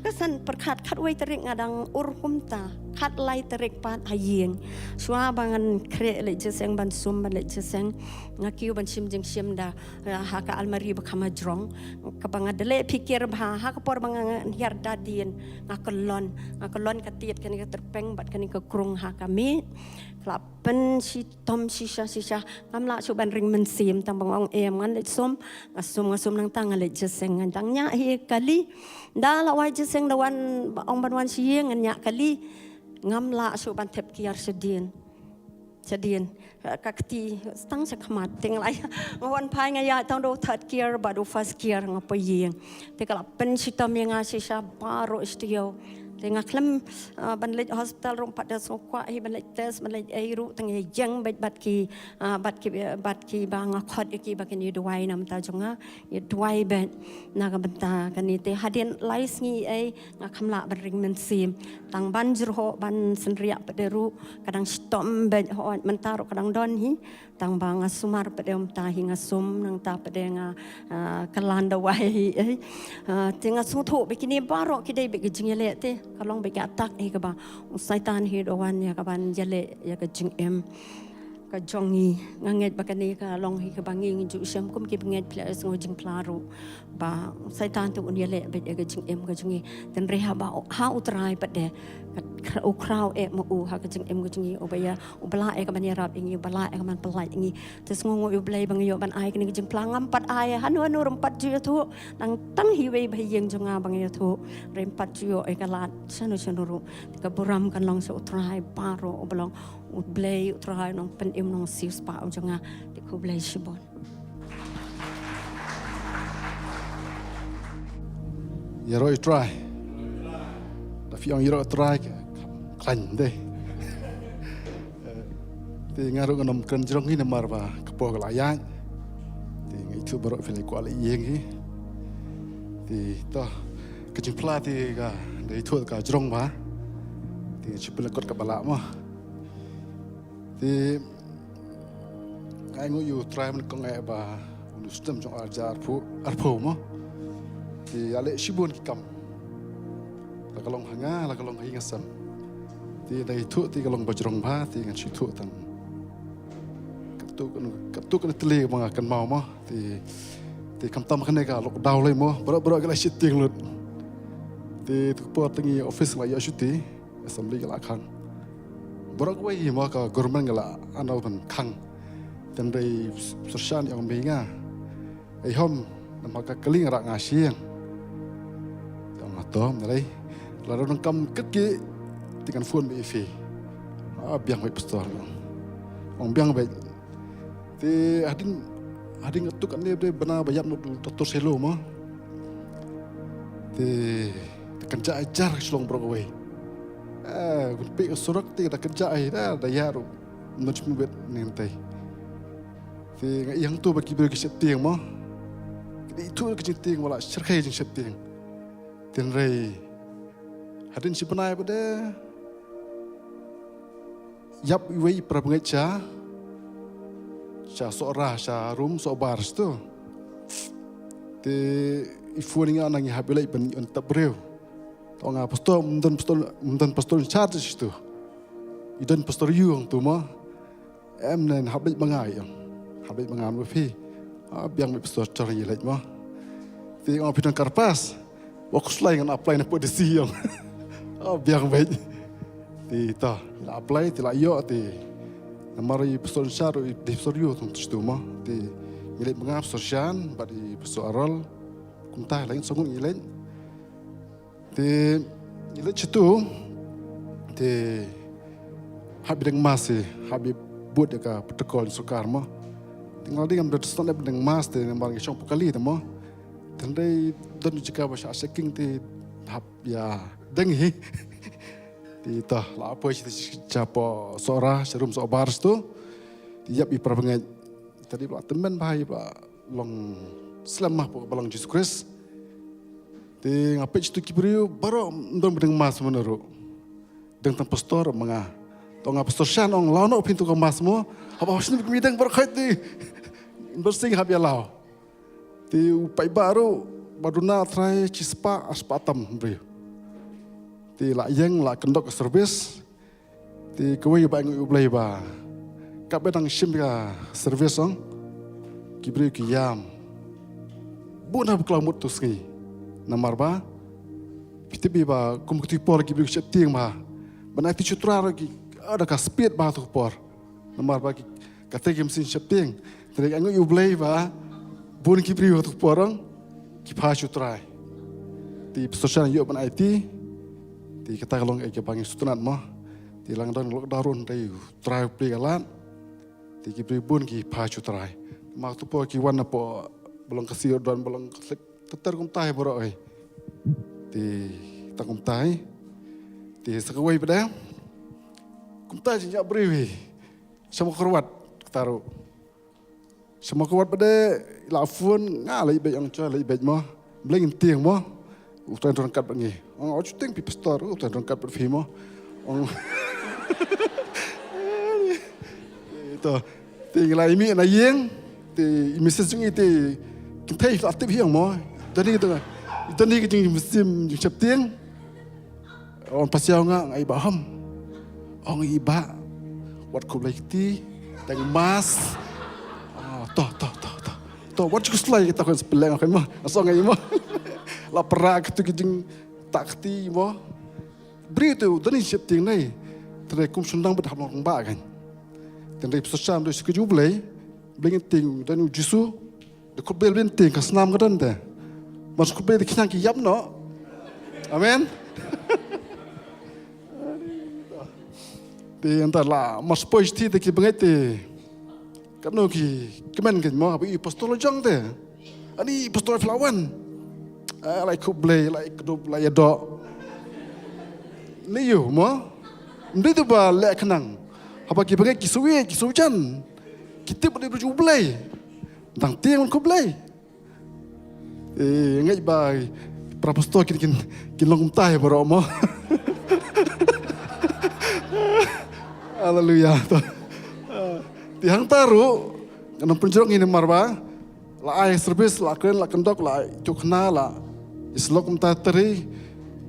[SPEAKER 11] kasan perkat khat wai terik ngadang urkumta khat lai terik pat hayeng swa bangan kre le jeseng ban sum ban le jeseng ngakiu ban sim jing sim da ha ka almari ba khama jrong ka banga dele pikir ba ha ka por banga hiar dadien ngakelon ka tiet kan ka terpeng bat kan ka krung ha kami klapen si tom sisa ngamla su ban ring men sim tang bang ong em ngan le sum ngasum nang tang le jeseng ngang nya hi kali da la wai jeseng da wan ong ban wan sieng nya kali ngamla su ban tep kiar sedin kakti stang sakmat ting lai ngawan pai ngaya tang do third gear ba do first gear ngapayeng te kala pen sitam yang asisa baro istio tengah klem banlej hospital rum pada sokwa hi banlej test banlej airu tang yang bat ki bang khot ki bakin duai nam ta jonga duai ben naga benta kani te hadin lais ngi ai ngakamla bering men sim tang banjur ho ban senriak pederu kadang stom ben ho mentaro kadang don hi tang bang sumar pedem ta hi ngasum nang ta pedenga kalanda wai ai tengah suthu bikini baro kidai be jingele te kalong bagi atak ka ba saitan hi dowan ya kaban jale ya ka jing em ka jongi nganget bakani ka long hi ka bangi ngi ju syam kum ki banget plas ngo jing plaro ba saitan tu un yale be ka jing em ka jungi ten reha ba ha utrai pade ka ukrau e mo u ha ka jing em ka jungi obaya ubala e ka ban yarap ingi bala e ka man pelai ingi tes ngo u blai bang yo ban ai ka ni jing plangam pat ai hanu rempat ju tu nang tang hi wei ba yeng jonga bang yo tu rempat ju e ka lat sanu ka buram kan long so utrai paro oblong blai utrai nong pen im nong sis pa jonga ti ko blai shibon
[SPEAKER 12] ya roi try tapi orang ya roi try klan deh thì ngaruh ngenom kenjrong ini namar ba kepo kelayan thì itu baru filai kuala ieng thì toh kejimpla thì ga dari itu ka jrong ba thì chipela kot ka bala mah thì ai ngu yu try man kong ai ba nustem jong ajar arpo mah thì ale shibun ki kam la kalong hanga la kalong hingasam thì dari itu thì kalong bajrong ba thì ngan situ tan ketuk kan teli mga kan mau mah thì kam tam kan ka lockdown lai mo bro ka la shitting lut thì tu po tangi office la ya shuti assembly ka la khang bro ko yi mo ka government ka la anau ban khang dan dai sosyan yang menga ai hom nama ka keling ra nga siang yang atom dai la ron kam ket ki tikan phone bi fi biang bai pastor ong biang bai thì hadin ngetuk kan dia benar bayar tutur selo mah thì kerja ajar selong Broadway pi surat ti dah kerja ai dah daya ru menurut bet nentai thì yang tu bagi bagi setting mah itu kecinting wala cerkai jeng setting dan rai hadin si benai pada yap wei prabengaja cha sora cha rum so bars tu te ifuninga nangi habilai ban untuk breu tonga pastor mundan pastor charge tu idan pastor yung tu ma em nen habilai mangai yang habilai mangam fi biang pastor cari lek ma te ngau pidan karpas wakus lai ngan apply na posisi yang biang baik te ta la apply te la yo te namari pastor Syar di pastor Yu tu tu mah di milik mengap pastor Syan badi pastor Arol kuntah lain songun ilain di ilain situ di habis dengan masih habis buat dekat protokol sukar mah tinggal dengan berstand dengan mas di namari syong pukali tu mah tandai dan jika bahasa asing di hab ya dengi thì ta la apa sih capo sora serum so bars tu tiap i prabengai tadi pula teman bahai pula long selamah pula balang Jesus Christ ti ngapai itu kibriu baru ndon bedeng mas menaru deng tan pastor menga to ngap pastor Syan ong launo pintu ke mas mo apa sini midang berkait di bersing hab ya lau ti upai baru baduna try cispa aspatam brio thì lại dân lại cần đọc service thì cái bạn người play ba các bên đang sim cả service xong kibri kiyam bukan hab kelam mutu ski nomor ba piti ba kumkuti por kibri setting ba bana pichu tra lagi ada ka speed ba tu por nomor ba kata game sin setting thì anh người play ba bukan kibri tu porang kipachu try thì social yo ban IT thì kita kalau ke panggil sutunan mah thì lang dan darun dari try play galan thì kibri bun ki pacu try mak tu po ki wan po belum kasih dan belum teter kum tai bro ai thì ta kum tai thì sekawai pada kum tai jinja beri sama korwat taruh sama korwat pada lafun ngalai baik yang coy lai baik mah beleng tiang mah utan rangkat bangi orang cuting pi pastor utan rangkat perfimo orang itu tinggal ini na yeng ti message ini ti kita itu aktif yang mo jadi gitu itu ni kita musim septiang orang pasiau ngai baham orang iba wat ko ti teng mas toh wat ku slai kita kan sepeleng kan mah asal ngai mah lapar gitu kijing takti mo beri tu dan ini setting ni terus kum sundang berhab orang ba kan dan dari pesan dari sekeju belai ting dan ujisu dekut bel ting kasnam kan dah masuk bel dikinyang kiyap no amen di antara mas poisti de ki bengeti kan no ki kemen kan mo abi pastor lojang teh ani pastor flawan Lai kublai, lai kedup, lai dok. Ni you mo. Ndi tu ba lek kenang. Apa ki pakai kisuwe, kisujan. Kita boleh berjublai. Tang tiang kublai. Ngai ba praposto kin long tai baro mo. Haleluya. Di hang taru kanang penjorok ini marba. La ai service la kren la kendok la chukna la islok umta teri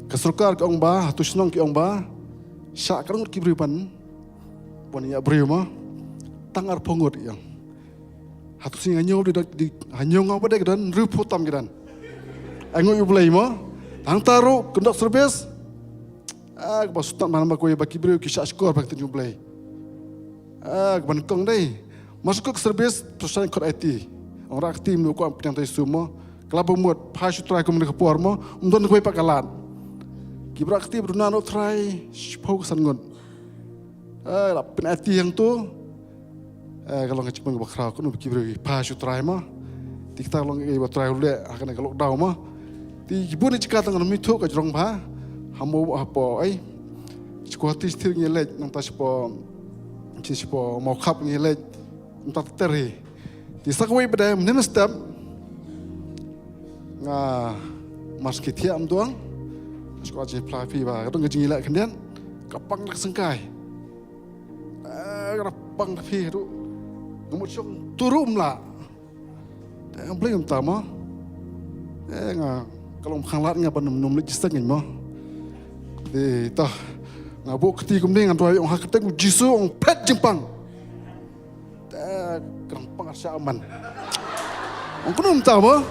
[SPEAKER 12] kesurkar ke ong ba hatusnong ke ong ba sya kan ki briban pon ya brima tangar pongot yang hatusi nganyo di hanyong apa dek dan ruputam gidan ango yublai mo hang taru kendok service ba sutan mana ba koy ba ki bri ki sya skor ba tu yublai ban kong dai masuk ke service perusahaan kod IT orang aktif melakukan penyantai semua kelapa muat pasyu try kemudian ke puar mo untuk kue pakalan kibra aktif beruna no try pau kesangun penati yang tu kalau ngecik mengubah kerau kan kibra pasyu try mo kita kalau ngibah try ule akan kalau daw mo di ibu ni cakap tentang mitu ke jorong ba hamu apa sekuati setir ngelet nang tas po mau kap ngelet entar teri di sakwe pada mana step mas kita doang sekolah je pelapi bah kadang ngejing ilak kendian kapang nak sengkai kapang tapi tu ngemut syok turum lah yang boleh utama kalau menghalat ngapa nom legislasi ngin mo di tah ngabuk ketika kemudian ngan orang hak ketek jisu orang pet jempang kerang pengasya aman. Orang kena minta apa?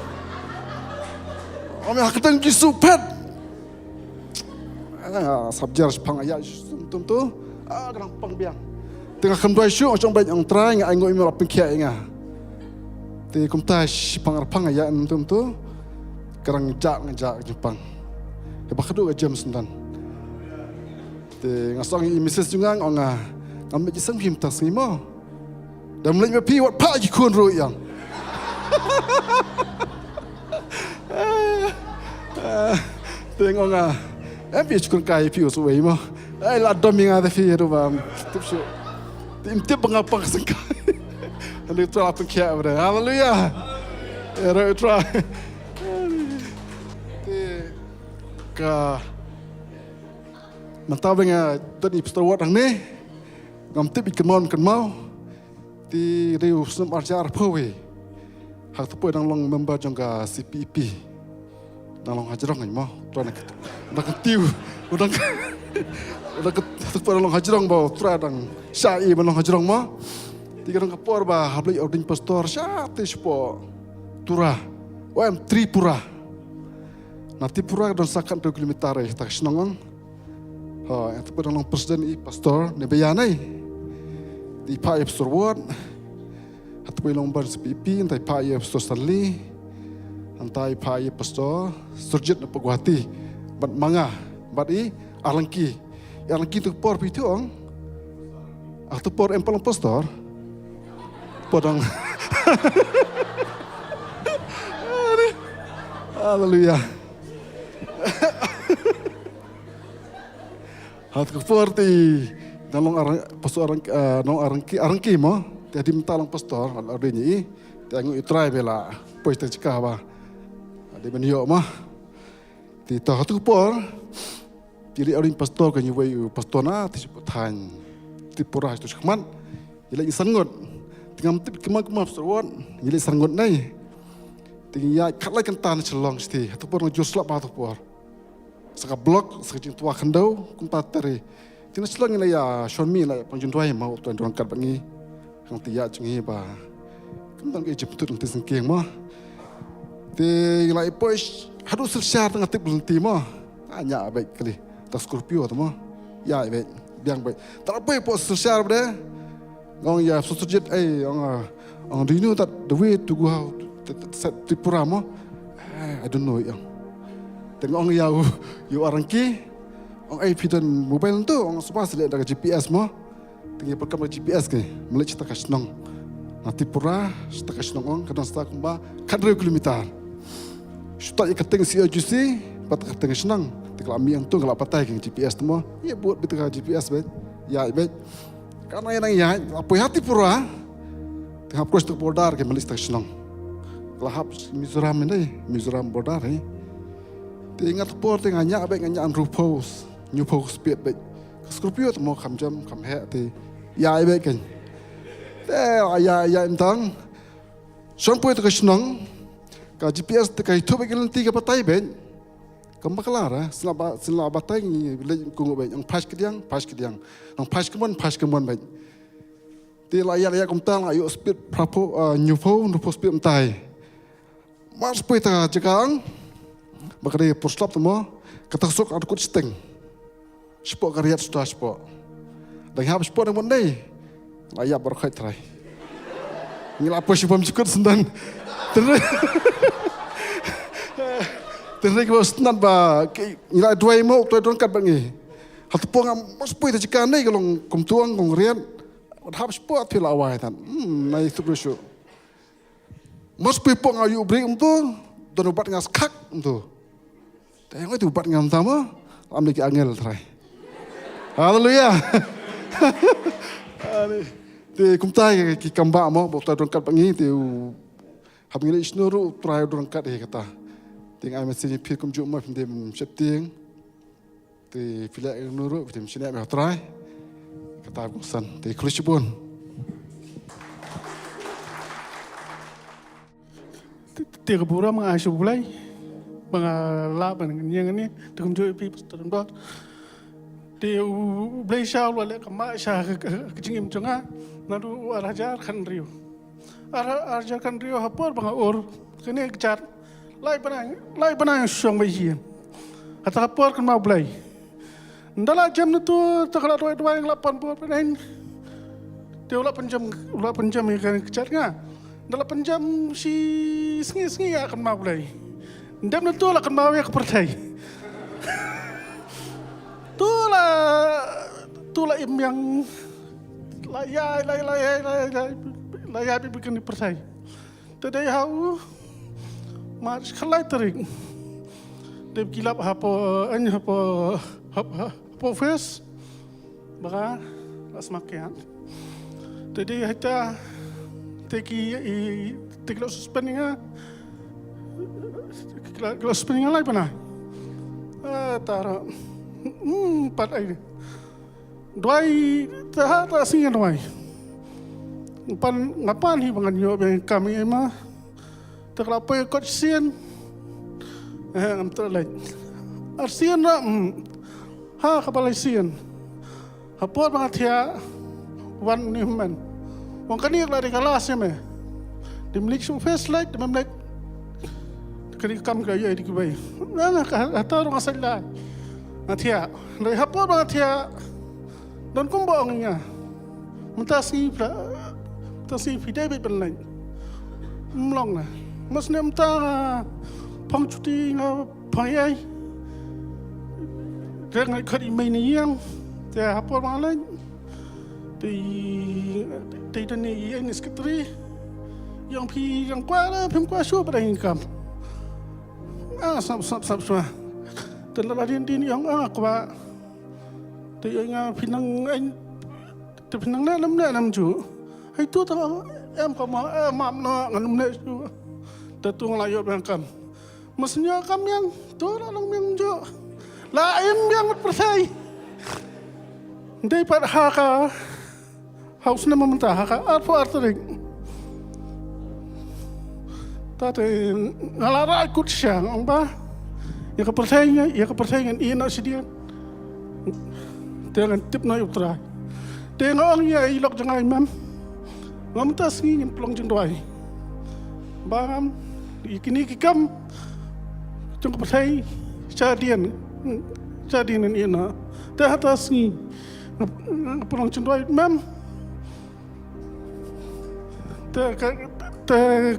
[SPEAKER 12] Orang yang keteng kisu pet. Sabjar sepang ayat tentu. Kerang peng biang. Tengah kembali syuk macam baik yang try ngak ingo email apa kia inga. Ti kumta sepang arpang ayat tentu. Kerang ngejak Jepang. Hebak kedua jam 9. Ti ngasong imisis juga ngah ngambil jisang him tas ngimo. Dan mulai mepi wat pak jikun ro yang. Tengok ngah. Pi jikun kai pi usui mo. La doming ada fi ro bam. Tip syu. Tip pengapa sengkai. Lalu tu apa kia ber. Haleluya. Ro try. Ka mantap dengan tadi pesawat hang ni. Ngam tip ikan mau. Di riu sem arjar pawe hak tu pun long member jangka CPP nang hajrong ni mah tuan nak tiu udah tu pun long hajrong bau tuan syai belong hajrong mah tiga orang kapor bah habli ordin pastor syate spo turah Tripura nanti pura dan sakan 2 kilometer tak senang itu pun long presiden i pastor nebeyanai di Pak Pastor Ward, atau belum CPP, antai Pak Pastor Stanley, antai Pak Pastor Surjit Peguati, bat manga, bat Arangki tu por pitu ong, atau por empal pastor, podang, haleluya, atau por ti. Nalong pastor arangki mo jadi mentalang pastor adanya tengok utrai bela pois tercikah ba ada menyo mah di tah tu por jadi orang pastor kan yuwei pastor na disebut tan Tripura itu keman jadi sangut tengam tip keman pastor wan jadi sangut nai tinggal kalai kentan celong sti tu por ngejus lap tu por saka blok saka tua kendau kumpat teri Tina selang ni ya Xiaomi lah penjuntuai mau tuan orang kat bangi hang tiak cungi ba kembang ke jemput untuk sengkeng mah ti lai pois harus selesai tengah tip berhenti mah hanya baik kali tak Scorpio tu mah ya baik biang baik tak apa pos selesai ber ngong ya susujit orang dino tak the way to go out set Tripura mah I don't know yang tengok orang you Arangki orang pidan mobile tu orang semua selek dari GPS mah tinggal perkam GPS ke melek kita kasnong nanti pura kita kasnong orang kadang setak kumba 2 kilometer Sudah ikating COGC, pat ikating senang. Kalau ami yang tu kalau patai ke GPS semua, ya buat betul GPS bet, ya bet. Karena yang ya, apa hati pura, tengah proses tu border ke Malaysia senang. Kalau hap Mizoram ini, Mizoram border ni. Ingat por tengah nyak bet nyak New Post bet bet. Scorpio tu mau jam hek ti, ya bet kan. Ya entang. Sampai tu kesenang, ka GPS tu ka itu bagi nanti ka patai ben, kembang kelar sila batai ni kungu ben, yang pas kediang, yang pas kemuan ben. Ti layak kumtang ayo speed prapo new speed mentai. Mas pui ta jekang, bakari postop tu mo, kata sok adukut steng, sport kariat sudah sport. Dan habis sport yang mana? Layak berkait terai. Ngilap apa sih pemcikut sendan. Terus kalau sendan ba, ngilap dua imo, dua kat bangi. Hatu puang mas pui tu jika ni kalau kumtuang kongrian, habis sport tu lawai tan. Naik tu bersyu. Mas pui puang ayu break tu, dan ubat ngas kak tu. Tengok itu ubat ngam tama, ambil angel terai. Haleluya. Ti kumtai ki kamba mo bo ta dongkat bangi ti habing isnuru try dongkat kata. Ting ai mesti pil kum juma pindem septing. Ti pila nuru pindem sini me try. Kata gusan ti Krisbon.
[SPEAKER 9] Ti kebura mengasu bulai. Mengalap yang ini tum jo pi pastor bot. Ti bulai syau wala kama syah kecingim jonga. Naru arajar kan Rio hapor bang or kene kejar lai banang song bajian kata hapor kan mau belai ndala jam tu takala dua yang 8 buat penain dia ulah penjam kan kejar nga ndala penjam si sengi akan mau belai ndam tu lah kan mau ya kepercai tulah im yang layar bikin percaya. Tadi hau mas kelai terik. Dia kilap apa face, baka las makian. Tadi kita teki lo suspendinga, lo suspendinga lagi mana? Tara, empat aja. Duai tak singa duai. Ngapan hi bangan yo kami emang terlapai kot sian. Am terlait. Arsian na ha kapalay sian. Hapot mga tiya one new man. Wang kani lari kalas ya me. Dimlik sung face light dimlik kani kam kayo di kubay. Nana ataro nga sala. Atia, dari hapot mga tiya don kumbang niya. Mentasi David benlain. Mlong na. Mas nemta pang cuti nga payay. Dengan kali main yang dia apa malah di dani ini sekretari yang kuala syur pada income. Sab semua. Dan lain yang kuat. Dia pinang dalam ju. Itu tahu kamu mam na nganum ne ju. Tetung layot bangkam. Maksudnya kami yang tu orang yang ju. Lain yang percaya. Daripada haka hausnya mementah haka arterik. Tadi ngalara ikut siang, apa? Ya kepercayaan iya nak sedia. Dengan tip na yutra. Dengan orang ya ilok jangan imam. Ngamtas ni pelong jendoi. Bangam ikini kikam. Jeng kepercayaan jadian ini na. Dah atas ni pelong jendoi imam.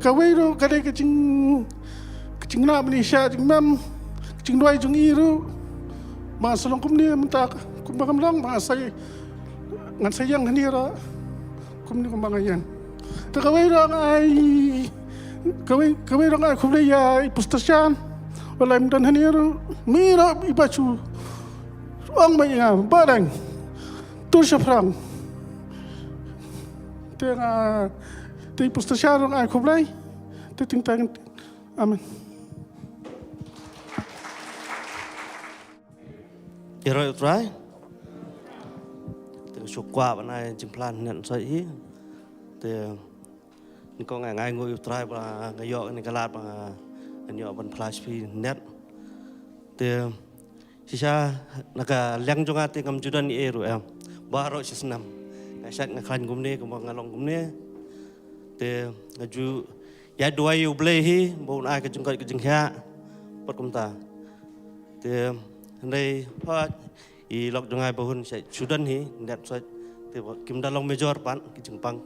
[SPEAKER 9] Kawai tu kadai kecing nak Malaysia imam. Kecing doi jeng iru. Masalah kum ni mentak. Kumbang lang masay ngan sayang hanira kum ni kumbang yan ta kawai rang ay kumlay ya pustasyan Walai mdan hani ro mira ibacu. Ang bayang barang. Tur syafrang. Tengah ti pustasyarong ay kublay. Titingtang. Amin.
[SPEAKER 10] Rồi trai. Từ số qua bên này chừng plan nhận sợi. Từ con ngày ngồi trai và ngày dọ ngày galat và ngày dọ bên flash phi net. Từ sisa naga liang jonga te kam judan ni eru em. Baru sisnam. Ngày sát ngày khan gumne kum ngalong gumne. Từ ngaju ya dua yu blay hi bon ai ke jengkai ke jengha. Pot kum ta. Từ đây phát i lok dengai bahun saya sudan hi net saya te kim dalong major pan ki jengpang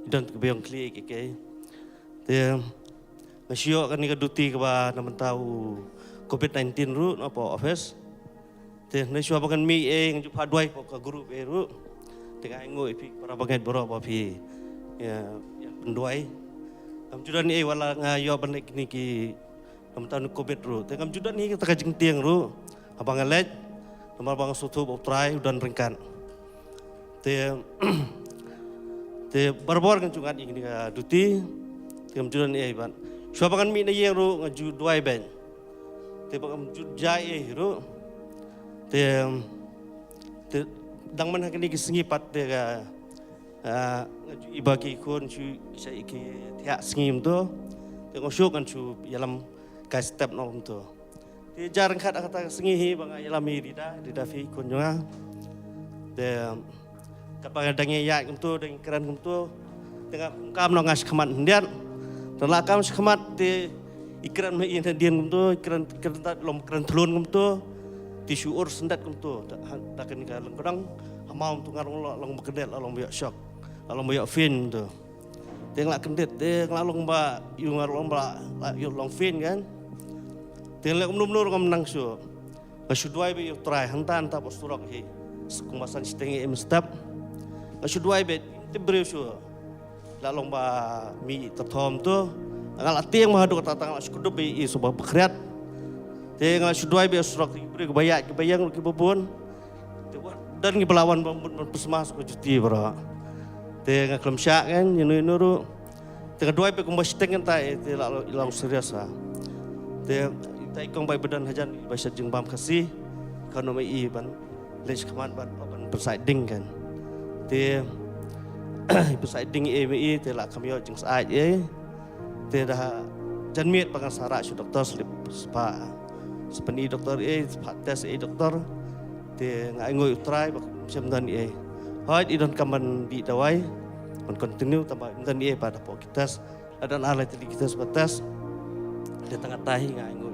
[SPEAKER 10] idan ke beong kli ke te masio kan ni duty ke ba naman tahu covid-19 ru apa office te ne sua bagan mi eng ju padwai ko group e ru te ngai ngoi pi para bagan boro ba pi ya penduai am judan ni wala ngayo ban ni ki naman tahu covid ru te kam judan ni kita kajing tiang ru abang alet nomor bang sutu try dan ringkan te barbor kan juga ini duty te kamjudan ban sua bangan mi na yeng ru ngaju duai ben te bang jai ru te dang man hakini kisingi pat te ga ngaju ibagi kun chu isa iki tia singim to te ngosuk kan chu yalam kai step nom to di jarang kata sengihi bang alami dida fi kunjunga de kapag dangi ya kumtu deng keran kumtu tengah kam no ngas khamat ndian tala kam khamat de ikran me in dian kumtu ikran ta lom kran thlun kumtu tisu ur sendat kumtu ta kan ka lengkadang hamau tu ngarong long bekedel long biak shock long biak fin tu teng la kendet de long ba yu ngarong ba yu long fin kan Tengok umur kamu menang su, kesuduai be try hantan tak posturok hi, sekumasan setengah step, kesuduai be tibrew su, lalong ba mi terthom tu, ngal tiang mahadu tatang sekudu be i subah bekriat, tengok kesuduai be surok tibrew kebayang kebubun, dan kebelawan bersemas kejuti bro, tengok kelemsyak kan, nuru, tengok dua be kumbas setengah tak, tengok lalu serius ah, tengok tai kong bai badan hajan bahasa jengbam kasih ekonomi ban lej keman ban presiding kan te presiding EMI te la kamyo jeng sai te dah janmiet pangan sara su doktor slip spa sepeni doktor tes doktor te ngai ngoi utrai bak semdan hoi idon kaman di dawai on continue tambah dan pada pokitas dan alai tadi kita sebatas di tengah tahi ngai ngoi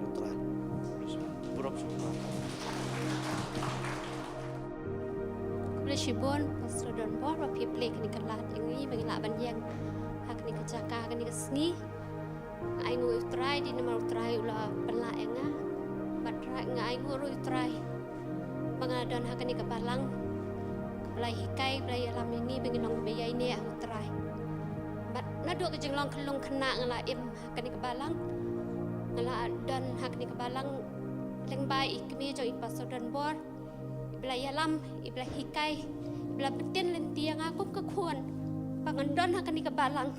[SPEAKER 13] Shibon pastor don bor wa pi play kan kalat ini bagi la ban yang hak ni kejaka kan ni kesni ai nu try di nomor try ula pela enga bat try ngai nguru try bangadon hak ni kebalang belai hikai belai alam ini bagi nong baya ini aku try bat nadu ke jenglong kelung kena ngala im hak ni kebalang ngala don hak ni kebalang leng bai ikmi jo pastor don bor Ibla yalam, ibla hikai, ibla betin lenti yang aku kekuan. Pangandon akan dikebalang.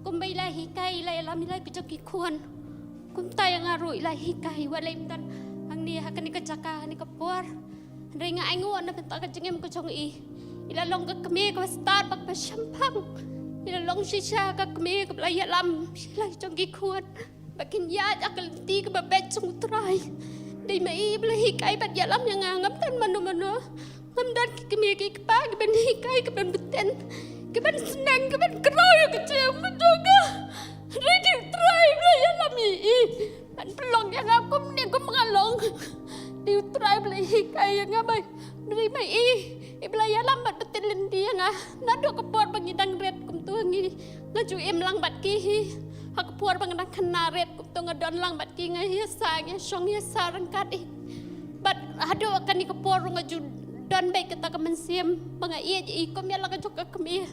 [SPEAKER 13] Kumbai lah hikai, ila yalam ila kejok kikuan. Kumta yang ngaru ila hikai, walai dan ang ni akan dikecaka, dikepuar. Ringa aingu anda bentak kejengem kejong ila long ke kemi ke Starbucks ke Syampang. Ila long shisha ke kemi ke ibla yalam, ila kejong kikuan. Bakin yad akal lenti ke babet sung terai. Di mai beli hikai bat yalam yang ngam dan mano ngam dan kemi kepag ben hikai ke ben beten ke ben senang ke ben keroy kecil menjaga ready try beli yalam i ban pelong yang aku ni aku mengalong di try beli hikai yang ngabai dari mai beli yalam bat beten lendi yang nado kepor bangidang red kum tu ngi ngaju em lang bat ki aku puar pengendang kenaret kutung ngadon lang bat ki ngai hiasa ngai song hiasa rangkat bat hado akan ni kepor ngaju don baik kita kemensiam bangai i kom ya lang juk kemi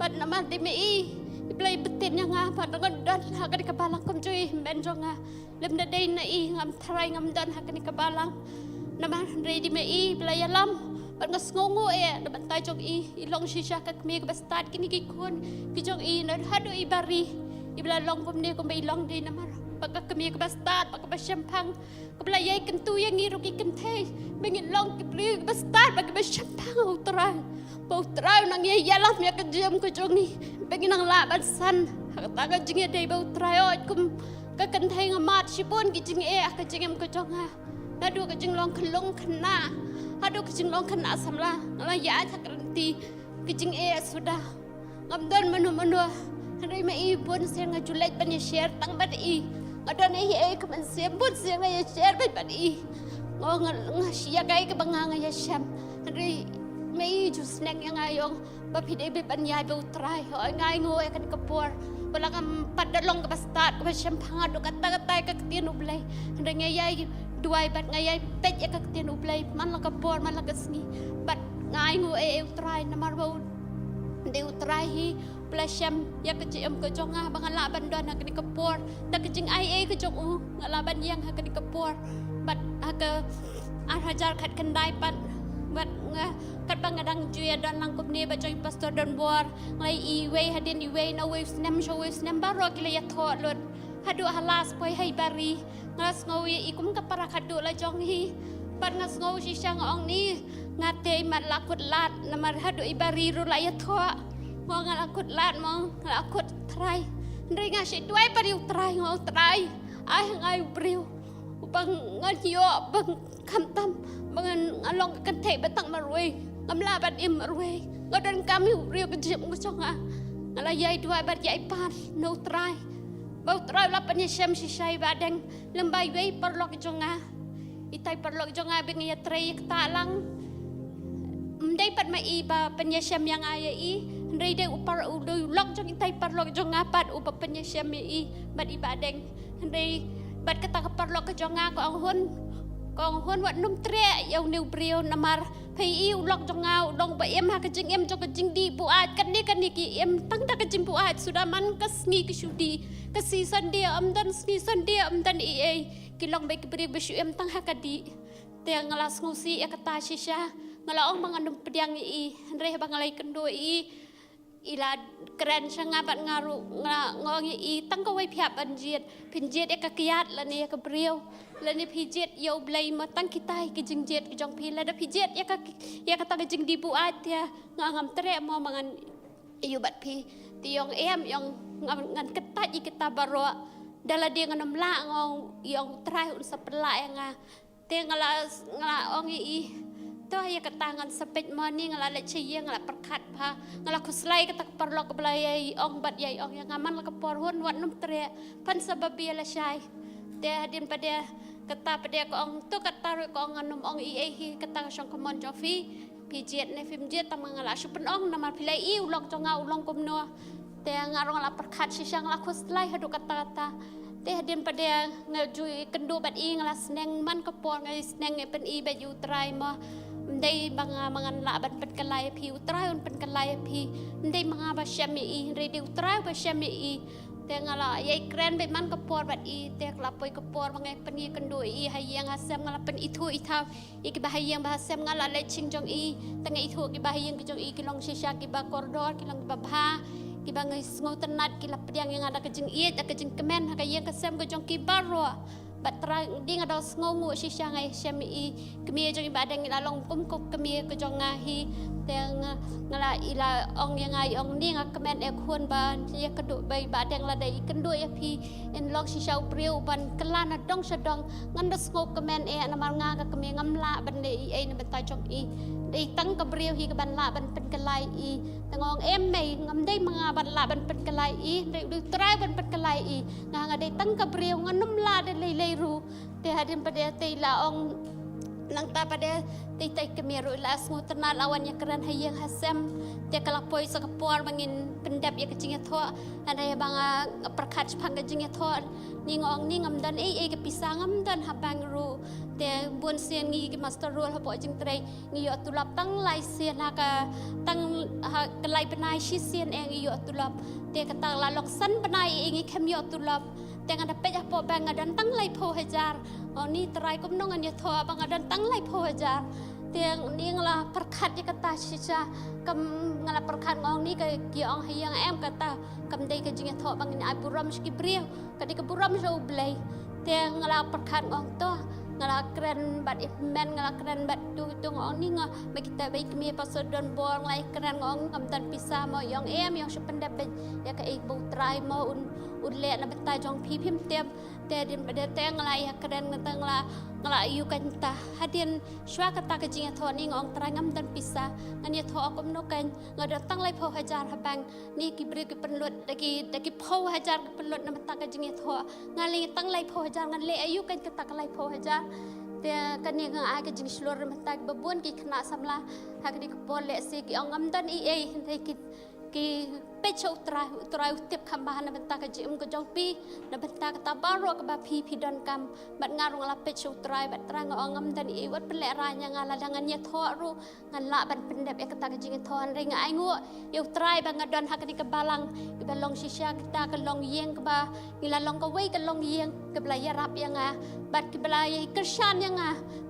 [SPEAKER 13] bat nama de me Iblay betin yang apa dengan dan hakan kebalang kum cuy ben jonga lem na day na I ngam try ngam dan hakan kebalang nama ready me I iblay alam ban ngas ngongo na bantay jong I ilong shisha ka kmi ka bastad kini gikun ki jong I na hado I bari iblay long kum ni kum ilong day namar pagka kami ka bastad pagka basyampang kablayay kentu yang ngiro ki kentay bengin long ki bli bastad pagka basyampang utran Bautrai nang yalam ya kejam ko jongi bagi nang laban san taga jinge dei bautrai oi kum ka kentai ngamat sipon ki jinge ka jingem ko jonga nadu ka jing long khlong khna hadu ka jing long khna samla la ya thakranti ki jinge sudah ngamdan manu hari mai pun sen ngajulai ban ya share tang ban I ngadan I ka man sem pun sen ya share ban I ngong sia kai ka banganga ya syam hari may jus neng yang ayong papide be panyay be utray hoy ngay ngoy kan kapor wala kang padalong ka basta ka siyam pangado katay ka tinublay handa ngayay duay bat ngayay pet ya ka tinublay man lang kapor man lang kasni bat ngay ngoy utray na marbaw de utray hi plasyam ya ka jiem ka jonga bangala bandon na kan kapor ta ka jing ai ka jong ngalaban yang ha kan kapor bat ha hajar khat kandai pat bat nga kat bangadang juya dan langkup ni baca pastor dan buar ngai iwe hadin iwe na waves nem baro kila ya thot lot hadu halas poi hai bari ngas ngawi ikum ka para khadu la jong hi pat ngas ngaw si sang ong ni ngate mat lakut lat namar hadu ibari ru la ya thot mo ngalakut lat mo ngalakut trai ndai nga si tuai pari trai ngau trai ai ngai briu bang ngadyo bang kamtam bangan along kentay batang marway ngamlaban im marway ngadan kami riu kejip ngusonga ngalayay dua bar yai pan no try bau try lapan yam si syai badang lembay way perlok jonga itay perlok jonga bingi ya tray ktalang mday pat mai ba penyasyam yang ayai ndai de upar udu lok jong itay perlok jonga pat upa penyasyam i bad ibadeng ndai bad kata perlok jonga ko ang Kong hon wat num tre yaw new brio namar pei ulok jongau dong ba em ha kajing em jong kajing di buat kan ni ki em tang ta kajing buat sudah man kasngi ki sudi kasi sandia amdan sni sandia amdan I kilong ba ki bri besu em tang ha kadi te ngalas ngusi ya kata shisha ngalaong mangandum pediang I re bangalai kendo I ila keren sangabat ngaru ngongi I tang ko wai phiap anjiet pinjiet ya kakiat la ni ka brio lani pijet yo blay matang kita ki jingjet ki jong pila da pijet ya kata jing dibu at ya ngam tre mo mangan iyo bat pi tiyong em yong ngan ketat kita baro dala dia nganam la ngong yong trai un sapela nga te ngala ong I to ya kata ngan sepet mani ngala le cheye ngala perkat pa ngala kuslai kata perlo keblay ong bat yai ong yang ngaman la kapor hon wat num tre pan sabab ya la syai te hadin pada kata pada ko ong tu kata ko ong anum ong I hi kata song komon jofi pijet ne film jet tamangala supen ong namar pilai I ulong jonga ulong kumno te ngarong la perkat sisang la kuslai hadu kata te hadin pada ngajui kendo bat I ngala sneng man kapor ngai sneng pen I ba yu trai ma ndai banga mangan la ban pen kalai pi utrai un pen kalai pi ndai manga ba syami I redi utrai ba syami I te ngala yai kren be man kapor bat I te klapoi kapor mangai peni kendo I hayang hasam ngala pen itu itaw I ki bahayang bahasam ngala le ching jong I tanga itu ki bahayang ki jong I kilong shisha ki ba koridor kilong ba bha ki ba ngai ngau tenat ki la pediang yang ada kejing I ta kejing kemen hayang kasam ko jong ki baro bat terang ding ada ngongu shisha ngai syami I kemi jong ibadang ilalong kumkop kemi ko jong ngahi teng ngala ila ong yang ai ong ni ngak kemen khun ban ya keduk bai badang la dai kendo ya pi en lok si shau priu ban kelana dong sedong ngandes ngop kemen namar nga ka kemi ngamla ban dei na betai jong I dei tang ka priu hi ka ban la ban pen kelai I tengong em mei ngam dei manga ban la ban pen kelai I dei du trai ban pen kelai I nga dei tang ka priu nganum la de lei ru te hadin pada te la ong nang ta pada titai kemiru ila asmu terna lawan ya keran hayang hasam dia kalapoi sakapor bangin pendap ya kecingnya tho ada ya banga perkat phang kecingnya tho ni ngong ni ngam dan ke pisang ngam dan habang ru dia bun sian ngi ke master rule hapo jing trai ngi yo tulap tang lai sian ha ka tang ka lai penai shi sian ngi yo tulap dia kata lalok san penai ngi kem yo tulap dengan dapat apa bang dan tang lai po hajar ni terai kum nong an ya tho bang dan tang lai po hajar tiang ni ngala perkat ya kata sisa kam ngala perkat ngong ni ke kiong hayang em kata kam dei ke jing tho bang ni aburam ski brio kadi ke buram so blai tiang ngala perkat ngong to ngala keren bat men ngala keren bat tu ngong ni nga ba kita baik mi pasal don bor lai keren ngong kam tan pisah mo yong em yong sependap ya ke ibu trai mo un le na betai jong pi phim tem te din bade te ngala ya keren ngala yu kan ta hadin shwa kata ke jing tho ni ngong trai ngam dan pisah ngani tho akom no kan ngada tang lai pho hajar habang ni ki bri ki penlut daki pho hajar penlut na mata ke jing tho ngali tang lai pho hajar ngan le ayu kan kata lai pho hajar te kan ni ngang ai ke jing slor mata babun ki khna samla ha ki pol le se ki ngam dan ki pecho trai utip khambahan na benta ka jim ko jong pi na benta ka tabaro ka ba pi don kam bat ngarung la pecho trai bat trang ngam dan i wat pelek ra nya ngala dangan nya tho ru ngan la ban pendep e kata ka jing tho an ring ai ngu yu trai ba ngadon hak ni ka balang ki ba long shisha kita ka long yeng ka ba ngila long ka wei ka long yeng ka bla ya rap yang bat ki bla ya kershan yang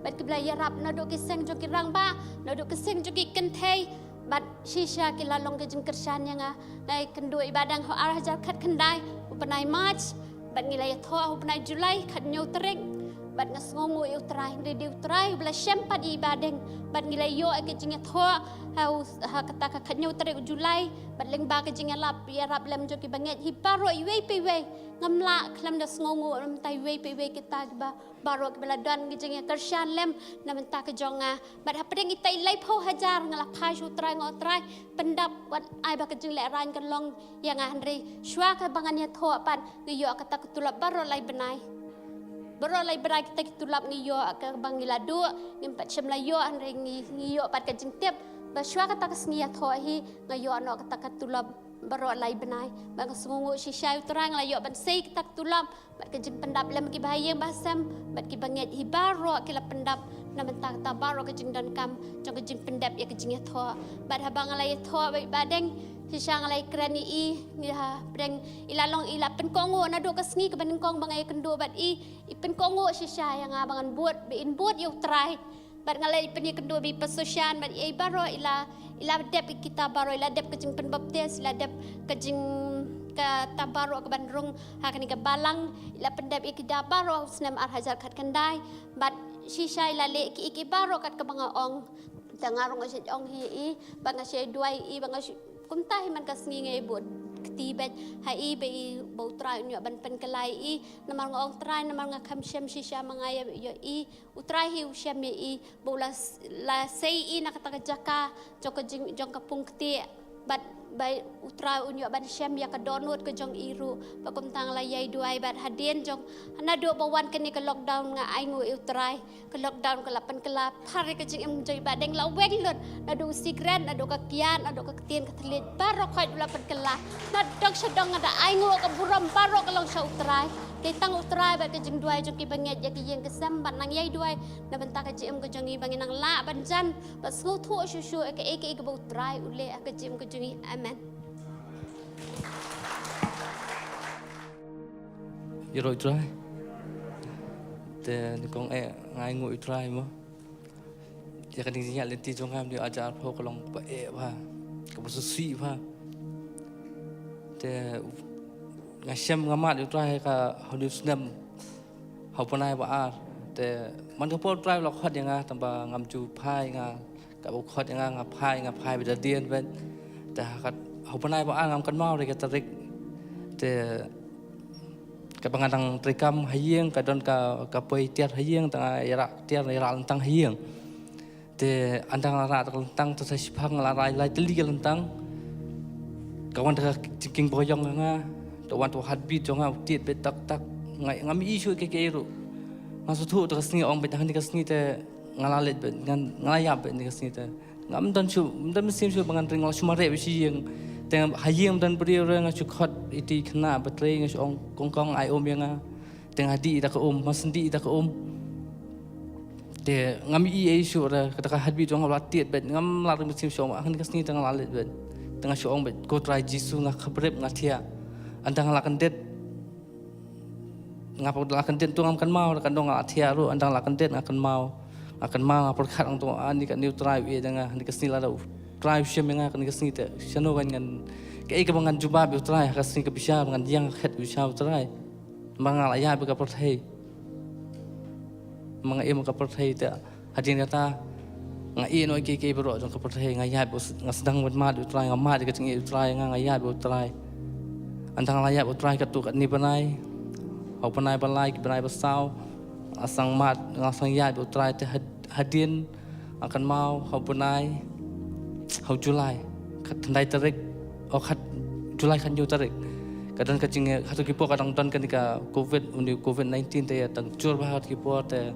[SPEAKER 13] bat ki bla ya rap na do ki seng jo ki rang ba na do ki seng jo ki kenthei bat shisha kila long ke jing kersan yang ngai kendu ibadang ho arah jar khat khandai upanai march bat ngilai tho upanai julai khat nyau terek bat ngasngongu utrai ndi utrai bla sempat ibadeng bat ngilai yo ke jing tho ha kata ka khat nyau terek julai bat leng ba ke jing lap ya rap lem jo ki banget hi paro iwe pe we ngamla khlam da sngongu ram tai we pe we kita ba baro ke bla dan ke jing kersan lem na menta ke jonga bat ha pedeng itai lai pho hajar ngala phai su trai ngotrai pendap wat ai ba ke jing le ran kan long yang hanri shwa ka bangan ya tho pan ngiyo kata ketulap baro lai benai baro lai benai kita ketulap ngiyo ka bangila du ngimpat sem lai yo hanri ngiyo pat ke jing tep ba shwa kata kesngia tho hi ngayo no kata ketulap baro lai benai bang sungu shisha utrang la yo ban sei kita ketulap bat ke jing pendap lem ki bahayeng basam bat ki banget hi baro kila pendap na mentang ta baro ke jing dan kam jong ke jing pendap ya ke jing tho bat habang lai tho badeng shisha ngalai krani i ha breng ilalong ila pen kongo na do kasngi ke ban kong bangai kendo bat i pen kongo shisha yang abangan buat be in buat yo try bat ngalai pen kendo bi pasosian bat i baro ila dep kita baro ila dep ke jing pen baptis ila dep ke jing ke tabaro ke bandrung hakani ke balang ila pendap ikida baro senam ar hajar khat kandai bat shisha ila le ki baro kat ke bangaong tangarong asyid ong hi i banga syai duai i banga kumtahi man kasngi ngai bot ketibet hai be bau trai nyo ban pen kelai i namar ngong trai namar ngakam syam shisha mangaya yo i utrai hi syam i bolas la sei i nakata jaka jong kapung kti bat bai utrai unyo ban syam ya ka donut ke jong iru bakum tang la yai duai bat hadien jong ana do bawan kini ke lockdown nga ai ngu utrai ke lockdown ke lapan kelap hari ke jing em joi badeng la weng lon na do sigren na do ka kian na do ka ketien ka telit baro khoi lapan kelap na dok sedong ada ai ngu ka buram baro ka long sa utrai kay tang utrai bat ke jing duai jong ki banget ya ki yeng ke sam bat nang yai duai na benta ka jing ke jongi bangin nang la ban jan bat snu thu shu ke ke utrai ule ka jing ke jongi amen.
[SPEAKER 5] Rồi trai te con ngai ngồi trai mo ya kan ding nyal ti jong ham dia ajar pho kolong pa ba ka bu si ba te ngasem ngamat trai ka hodus nam hau panai ba ar te man ka po trai lo khot yang tamba ngam chu phai nga ka bu khot yang nga phai be da dien ben te ka hau panai ba ngam kan mau re ka tarik te kapangandang trikam hayeng kadon ka poi tiar hayeng tang ira tiar ira lentang hayeng te andang lara lentang tu sai sipang lara lai teli lentang kawan ta ciking boyong nga to wan to heartbeat jonga tiet be tak tak ngai ngami isu ke ru maksud tu sni ong be tang ni ka sni te ngalalit bet ngan ngalayap bet ni kasni ta ngam dan mesim shu bangan ring cuma re bisi yang teng hayem dan beri orang ngacu khot iti kena betre ngacu ong kongkong ai yang teng hadi ita ke masendi ita ke te ngam i shu ra kata hadbi jong latiet bet ngam lar mesim shu akan kasni teng lalit bet tengah shu ong bet ko try jisu ngak khabrep ngatia andang lakan det ngapa lakan det tu ngam kan mau kan dong ngatia ru andang lakan det akan mau ngapor khat ang tu ani kan new try we danga ni kasni la try shem nga kan kasni te shano kan ngan ke ke bangan juba bi try kasni ke bisa bangan yang khat bisa try manga la ya bi ka por thei manga em ka por thei te hadin ta nga e no ke bro jong ka por thei nga ya bi nga sedang mat ma bi try nga ma ke ting e try nga ya bi try antang la ya bi try ka tu kan ni banai au panai balai ki banai basau asang mat asang ya bi try te hadin akan mau hau punai hau Julai kat tandai tarik kat Julai kan yu tarik kadang kacing hatu kipo kadang ton ketika COVID-19 te tang cur bahat kipo te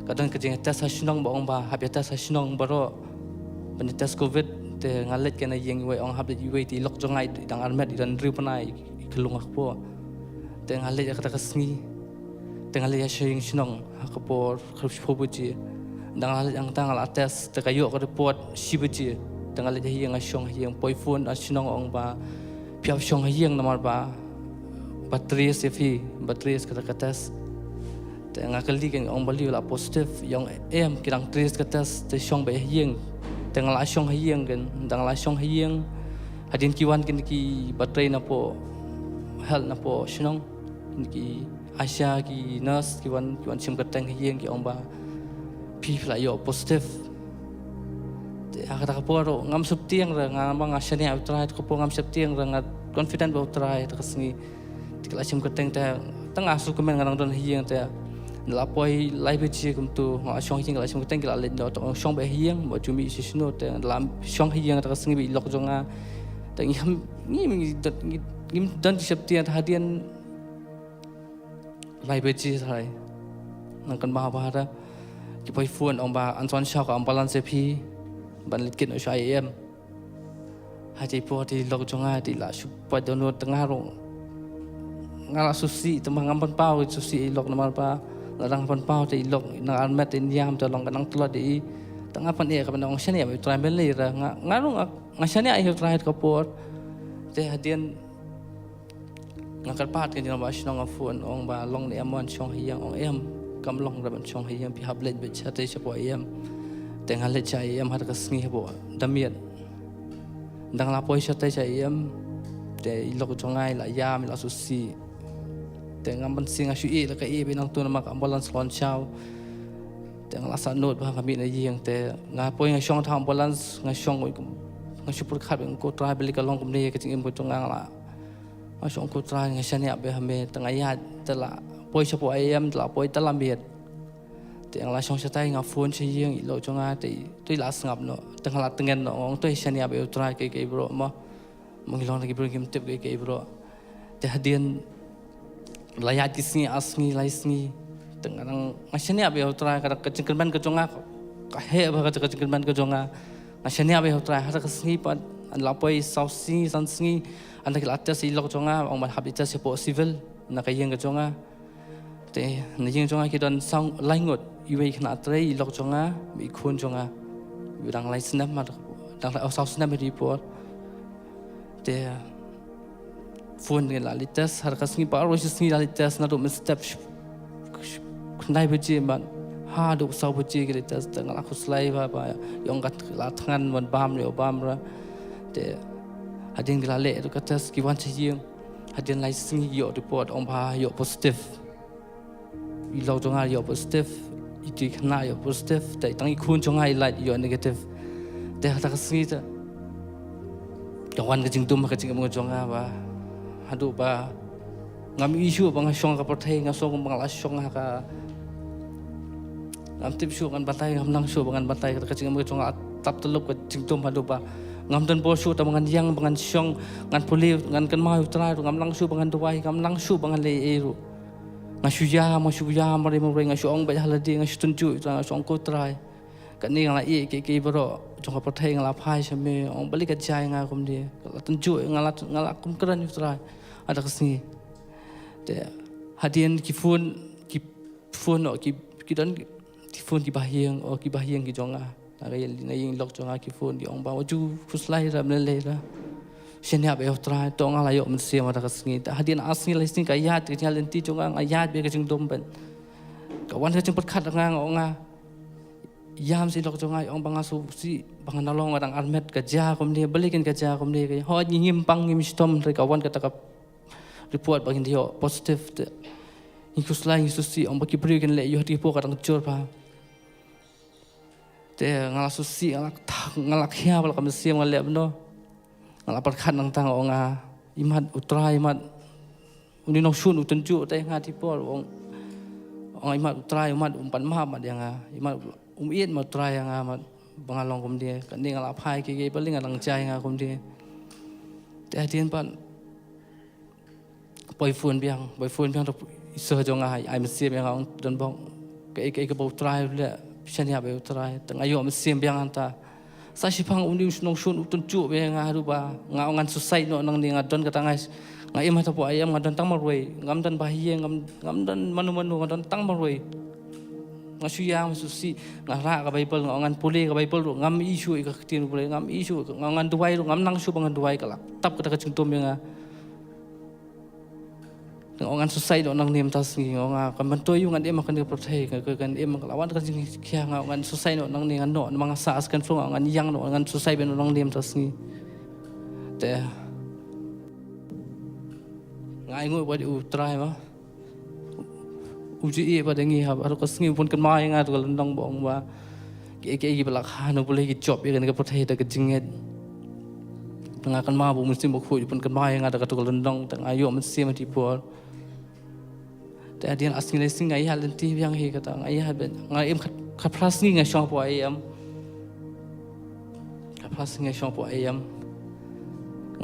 [SPEAKER 5] kadang kacing tes hasinong ba ong ba habia tes hasinong baro pen tes COVID te ngalet kena yeng we ong habit we ti lok jongai dang armet dan riu panai kelung akpo te ngalet kata kasngi te ngalet ya shing sinong akpo khrushpobuji dangal ang tangal ates te kayo ko report sibuji dangal hi yang asyong hi yang poifun asinong ong ba piao syong hi yang namar ba batteries fi batteries kata katas te ngakali kan ong bali la positif yang em kirang tres katas te syong ba hi yang dangal asyong hi yang kan dangal asyong hi yang hadin kiwan kin ki baterai na po health na po sinong ki Asia ki nurse kiwan sim kateng hi yang ki ong ba people like yo positive akata kaporo ngam subtiang ra ngam bang asyani outrai ko ngam subtiang ra ngat confident ba outrai ta kasngi tikla sim kateng ta tang asu komen ngarang don hiang ta la poi live chi kum tu nga syong hing la sim kateng kila le do syong ba hiang ba jumi sisno ta lam syong hiang ta kasngi bi lok jonga ta ngi dan subtiang hadian live chi sai nang kan ba ba ta ki poi fuan ong ba an son shak ambulance phi ban lit kin o em ha ji po ti lok jonga ti la su pa dono tengah ro ngala susi temang ampan pau susi lok namar pa larang pan pau ti lok nang armet in yam to long kanang tlo di tengah pan e ka ban ong shani ba try ben le ra ngaru ngashani ai try ka por te hadian ngakal pat kan jang ba shnong fuan ong ba long ni amon chong hiang ong em kam long ra ban chong hiam pi hablet be chate chapo yam teng halet chai yam har kasngi bo damiat dang la poi chate chai yam te ilok chongai la yam la susi teng am ban singa shu e la ka e be nang tu na mak ambulance lon chau teng la sa not ba kami na yeng te nga poi nga shong thang ambulance nga shong nga super khat be ko try be ka long kum ne ka ching em ko chonga la nga shong ko try nga shania be hame teng ayat te la poi chapo ayam la poi talamiet te ang la song chatai nga phone che yeng lo chonga te tui la sngap no teng la tengen no ong toi shania be utrai ke bro mo mongilong lagi bro kim tip ke bro te hadian layat kisni asngi laisngi teng ang shania be utrai ka kecengken ban ke chonga ka he ba ka kecengken ban ke chonga nga shania be utrai ha ka sngi pan an la poi sausi sansngi an ta la tes lo chonga ong man habita se po civil na ka yeng ke chonga te na yeng chonga ki don sang laingot iwe khna trei lok chonga mi khun chonga wirang lai snap ma dang lai sau snap report te phone nge la litas har kasngi pa ro sngi la litas na do step knai beji man ha do sau beji ke litas tang la khuslai ba yong gat la thangan mon bam le bam ra te hadin gla le do katas ki wan che yeng hadin lai sngi yo report ong ba yo positive lo chonga yo positive itu kena yo positiveแต่ตั้งอีคุณchonga light yo negative แต่ถ้าก็สิ่งที่kawan kecing tu maka cing chonga ba hadu ba ngam isu bang syong ka perthai ngasong bang la syong ka ngam tip syu kan batai ngam nang syu bangan batai ka cing chonga tap telup ka cing tu hadu ba ngam dan bo syu ta bangan yang bangan syong ngan puli ngan kan mau trai ngam nang syu bangan duai ngam nang syu bangan le eru ngasuya masuya mari mari ngasyong ba haladi ngasytunju ngashong ko try kan ni ngala ke bro jong ka prothai ngala phai chame ong balik ka jai nga kum dia tunjuk ngala kum keran utrai ada kesini te hadian ki phone no ki don ki phone ki bahiang o ki bahiang ki jonga aga yeng lok jonga ki phone di ong ba ju fuslai ra mele ra senia be utrai to ngala yo men sia ada kesini hadian asni lai sini ka yat ki nyalen ti jonga ayat be ka jing dom ben ka wan ka jing pat khat nga nga yam si lok jongai ong bangasu si banganalong orang armet kerja komni balikin kerja komni ke ho nyim pang nyim stom re kawan kata ka report bagin dia positif te ikus lain susi ong bagi beri kan le yo hati po kadang jor pa te ngala susi ngala khia bal kam siam ngale bno ngala perkhan nang tang ong imat utrai imat uni no sun utunju te ngati po ong imat utrai imat umpan ma mat yang imat iet ma try yang amat bangalong kum dia kan dia ngalap hai ke paling ngadang jai nga kum dia te hadian pan boyfriend biang iso jong ai mesim yang ong don bong ke bau try le pisan ya bau try teng ayo mesim biang anta sa sipang undi nong sun utun cu be nga ru ba nga ongan susai no nang ni ngadon katangai nga im hata po ayam ngadon tang marwei ngam dan bahiye ngam dan manu ngadon tang marwei ngasuya susi ngara ka bible ngan puli ka bible ngam isu ka tin puli ngam isu ngan duai ngam nang su bangan duai ka tap ka cungtum yang ngan susai do nang nem tas ngi nga ka mantoy ngan em kan ka prothai ka kan em ka lawan ka jing khia ngan susai no nang ni ngan no mga saas kan flo ngan yang no ngan susai ben nang nem tas ngi te ngai ngoi ba di utrai ma uji pada ngi hab aru kasngi pun kan mai nga tu landang bong ba ke balak hanu boleh ki job ya kan ka prothai ta ka jinget tengah kan ma bu mesti mo khu pun kan mai nga ta ka tu landang teng ayo mesti mati por ta adian asni le sing ai hal ti yang he kata ai ha ben ngai em khat pras ngi nga shop po ai am ka pras ngi shop po ai am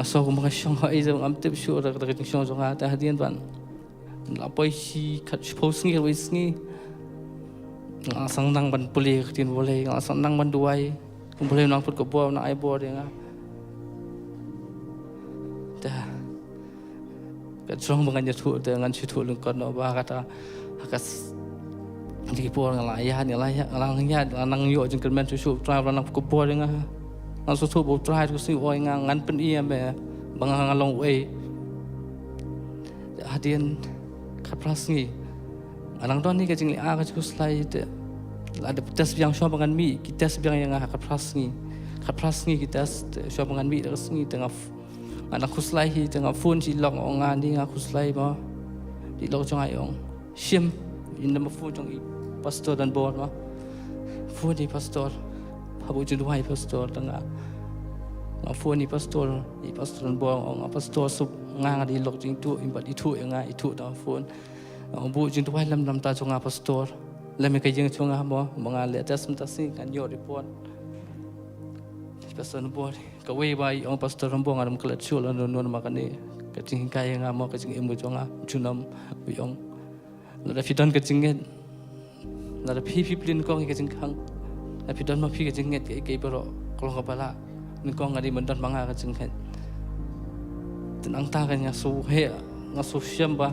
[SPEAKER 5] nga so ko ma shop ai am am tip sure ta ka shop so nga ta adian ban lapoi si kat pos ngi wis ngi sang nang ban puli tin boleh sang nang ban duai boleh nang put ko bo na ai bo de nga ta ka trong bangan ya thu de ngan chi thu lung kon no ba kata akas di po ngala ya ni la ya lang ya nang yo jing kan men su try nang ko bo de nga nang su bo try ko si oi nga ngan pen i me bangang long we hadian kapras ngi anang don ni ka jing a ka chu slai te ada tes biang sho bangan mi kita biang yang kapras ngi kita sho bangan mi da ngi tengah anak kuslai hi tengah phone si long ong ni nga kuslai ba di lo chong ai ong sim in nama phone chong i pastor dan board ma phone di pastor habu ju duai pastor tengah nga phone ni pastor dan board ong pastor sup nga di lok jing tu imbat itu nga itu da phone bu jing tu lam ta chonga pastor lem ka jing chonga mo mga le tas mtasi kan yo report pastor board ka we bai ong pastor rom bong aram klat chul non makani ka jing kai nga mo ka jing imu chonga chunam wi ong la fi don ka jing la phi plin ko ka jing khang la fi don ma phi ka jing nget ke baro kolong ka bala ni ko ngadi mendan banga ka jing khet tenang ta kan nga su he nga su siam ba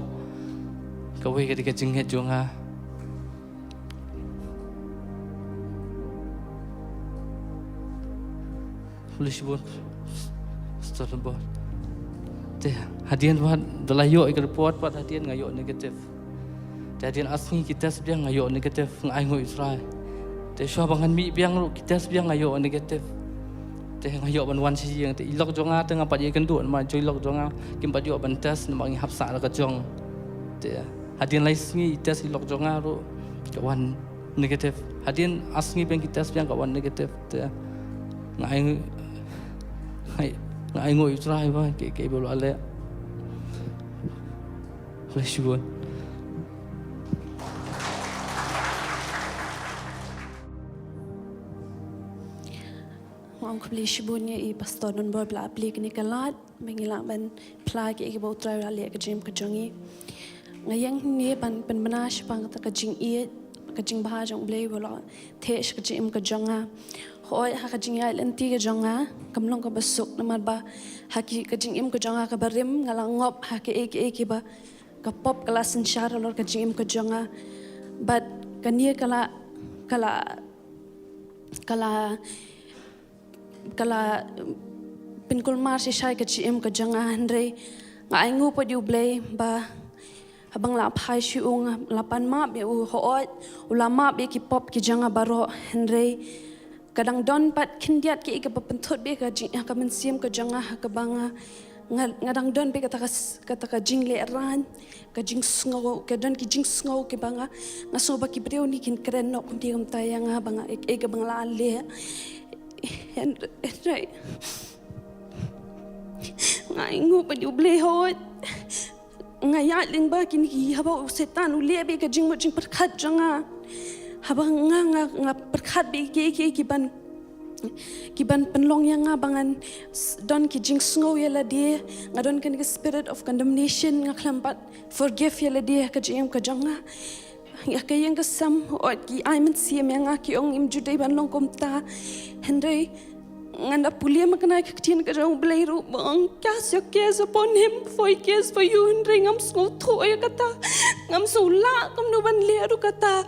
[SPEAKER 5] ka we ka di ka jing het jonga Polish board start board te hadian ba dalayo ik report pat hadian ngayo negatif hadian asni kita sebiang ngayo negatif ngai ngoi Israel te sho bangan mi biang ru kita sebiang ngayo negatif te ngayo ban wan si yang te ilok jonga tengah pat ye kan du ma joi lok jonga kim pat yo ban tes na mangi hapsa la ka jong te hadian lai sngi tes ilok jonga ru kawan negatif hadian asni bang kita sebiang kawan negatif te ngai ngoi Israel ba ke bolo ale Polish board
[SPEAKER 6] Ang Polish board niya i pastor non board pla aplik ni kalat mengilang ban pla ke ke bau try rali ke jim ke jongi ngayang ni ban benash pang ta ka jing i kajing bah jong blay bola tesh kajim kajonga hoi ha kajing ya lenti kajonga kamlong ka basuk namar ba haki kajing im kajonga ka barim ngalangop haki eki ba ka pop kelas sensyar lor kajing im kajonga but kania kala pinkul mar si shai kajim kajonga andre ngai ngu pa diu blay ba habang la phai shu ung lapan ma be u hoot ulama be ki pop ki janga baro henry kadang don pat kindiat ki ka pentot be ka jing ka mensim ka janga ka banga ngadang don be kata ka jing le ran ka jing sngo ka don ki jing sngo ki banga ngaso ba ki breu ni kin kren no kun diam tayanga banga ka bang la le henry ngai ngu pa diu ble hoot ngayat ling ba kini ki haba setan ulia be ka jing mo jing perkhat janga haba nga perkhat be ki ban penlong yang nga bangan don ki jing sngo yala dia ngadon kan spirit of condemnation nga klampat forgive yala dia ka jing ka janga ya ka yang kasam ot ki ai men siam yang ki ong im judai ban long komta henry nganda pulia makana kaktin ka jong blairu bang kas yo kes upon him foi kes for you and ngam sngo thoy kata ngam sula kam no ban leru kata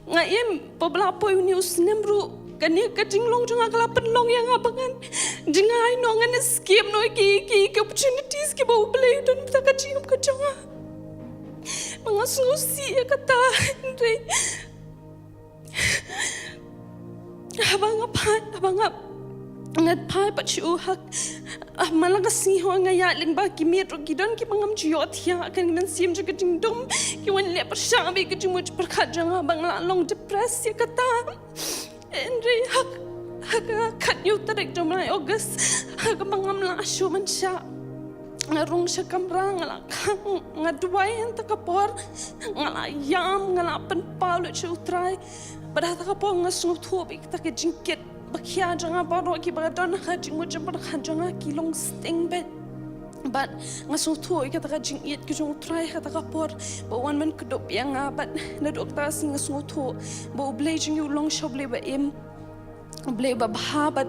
[SPEAKER 6] ngaim pobla poi news nemru kani ka jinglong jong akla penlong yang abangan jingai no ngan skip no ki opportunities ki bo blai don ta ka jing ka jonga mangasno si kata andre abang ngat pai pachu hak malagas ni ho ngaya ling ba ki metro gidon ki mangam jiyot ya kan men sim juga dingdom ki wan le persang be ki jumu perkhat janga bang long depress ya kata andre hak kat yu tarik jomai August hak mangam la shu man sha ngarung sha kamra ngala ngadwai enta kapor ngala yam ngala pen paulo chu try pada ta kapor ngasu thobi ta ke jingket bakia jangan baru ki badan haji muncul berhan jangan kilong sting bet but ngasuh tu kata kajing iat kejung try kata kapor bawan men kedop yang abat na dokter sing ngasuh tu bau blazing you long shop le ba im ble ba bah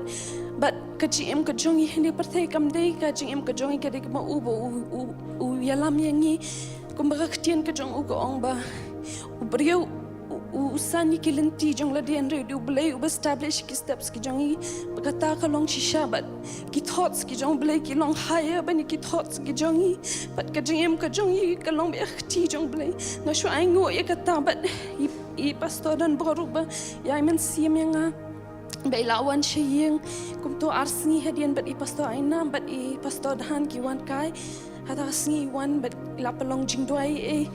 [SPEAKER 6] but kajing kejung ini pertai kam dei kajing kejung ke dek ma u yalam yangi kumbaga ketian kejung u gong ba beriau usani kilenti jong la dian re du blay u establish ki steps ki jongi bakata ka long shisha but ki thoughts ki jong blay ki long higher bani ki thoughts ki jongi but ka jongi ka long be khti jong blay na shu ai ngo ya kata but I pastor dan baru ba ya men siam yang ba ilawan shiyeng kum to arsni hadian but I pastor aina but I pastor dan ki wan kai hata singi wan but la pelong jing doi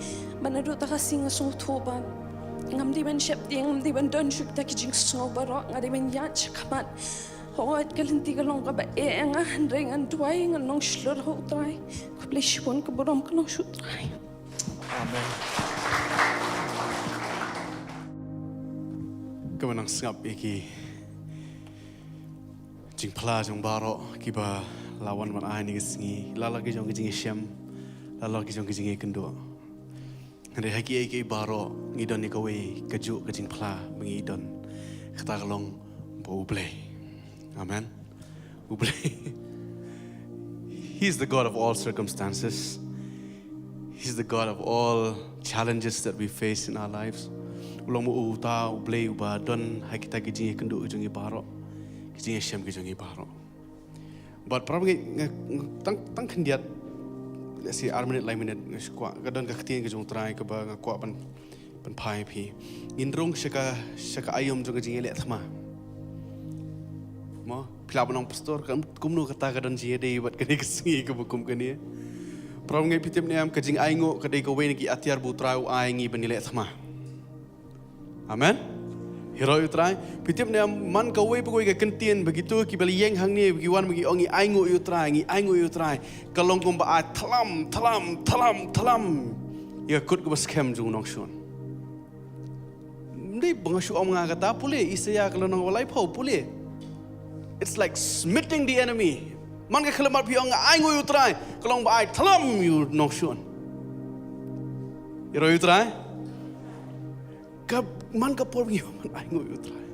[SPEAKER 6] manadu ta sing so thoba ngam di ban shep ngam di ban don shuk ta ki jing so baro ngadi ban ya chakamat hoat kalenti kalong ka ba nga handring an duai ngan nong shlor ho trai ko ble shipon ko borom ko nong shut trai
[SPEAKER 12] amen kamanang sngap iki jing pla jong baro ki ba lawan man ai ni singi lalagi jong jing shem lalagi jong jing kendo Hari haki eki baro ngidon ni kawe kaju kajing pla mengidon kata kalong bo uble. Amen. Uble. He's the God of all circumstances. He's the God of all challenges that we face in our lives. Ulong mo uta uble uba don haki ta kajing kendo kajing baro kajing shem kajing baro. But probably tang kendiat si arminit lai minit ngskwa kadon ka khtin ka jong trai ka ba ngakwa pan phai phi inrung shaka ayom jong jing le thma mo phila banong pastor kam kumnu kata kadon ji dei bat kani ksingi ka bukum kani prom ngai pitem ne am ka jing aingo ka dei ka wen ki atiar bu trau ai ngi ban le thma amen hero utrai pitem ne am man ka wei pagoi ka kentien begitu ki bali yeng hang ni ki wan gi ongi aingo utrai kalong kum ba thalam ya kut ko baskem jung nong shon ndi bangashu om nga kata pule isaya kalong walai phau pule it's like smiting the enemy man ka khalamar pi ong aingo utrai kalong ba thalam you nong shon hero utrai
[SPEAKER 14] man kapor ngi man ai ngoi utrai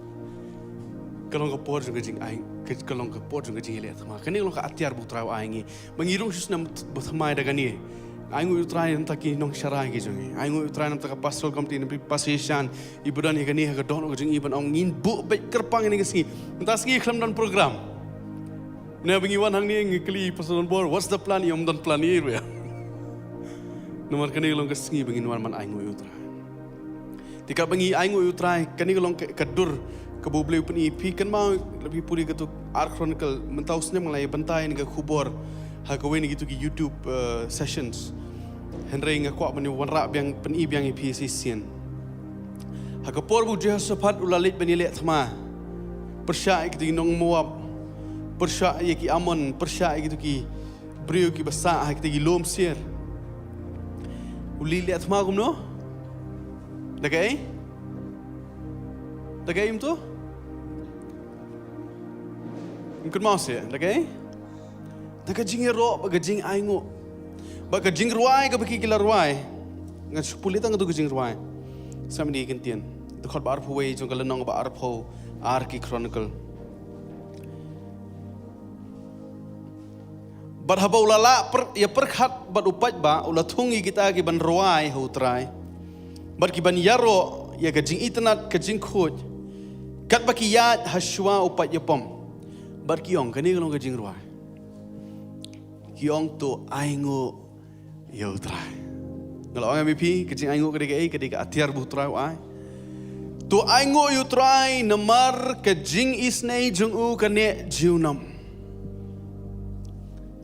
[SPEAKER 14] kalong kapor juga jing ai kalong kapor juga jing le thama kani kalong ka atiar bu trau ai ngi mangirung sus nam bu thamai daga ni ai ngoi utrai nam taki nong sharai gi jungi ai ngoi utrai nam taka pasol komti nam pasishan ibudan hi kani ha don jing iban ong ngin bu be kerpang ni ngi entas ngi khlam dan program na bingi wan hang ni ngi kli pasalon bor what's the plan yom don plan ni ya nomor kani kalong ka sngi bingi wan man ai ngoi utrai tika bangi aingo utrai kani kalong kadur kabubleu peni pi kan mau lebih puri gitu Art Chronicle mentau snem ngalai bantai ni ka khubor ha ka weni gitu ki YouTube sessions henry nga kwa mani wanra biang peni biang pi sisian ha ka por bu Jehoshaphat ulalit bani le thma persya gitu nong Moab persya ki Amon persya gitu ki brio ki basa ha gitu ki lom sier uli le thma gumno Dagay? Dagay im tu? Mungkin mau sih, dagay? Daga jing ro, baga jing aingo, baga jing ruai, ka bagi kila ruai, ngan sepulita ngatu jing ruai, sama di kentian. Dekat bar puai, jong kalau nong bar pau, Arki Chronicle. Bar haba ulala ya perkhat bar upat ba, ulatungi kita ki ban ruai hautrai. Barki ban yaro ya kajing internet kajing khoj kat baki yat haswa upat yapom barki ong kani kalong kajing ruai kiong to aingo yautrai kalau ang MVP kajing aingo kadika atiar butrai ai to aingo yautrai namar kajing isnei jung u kane jiunam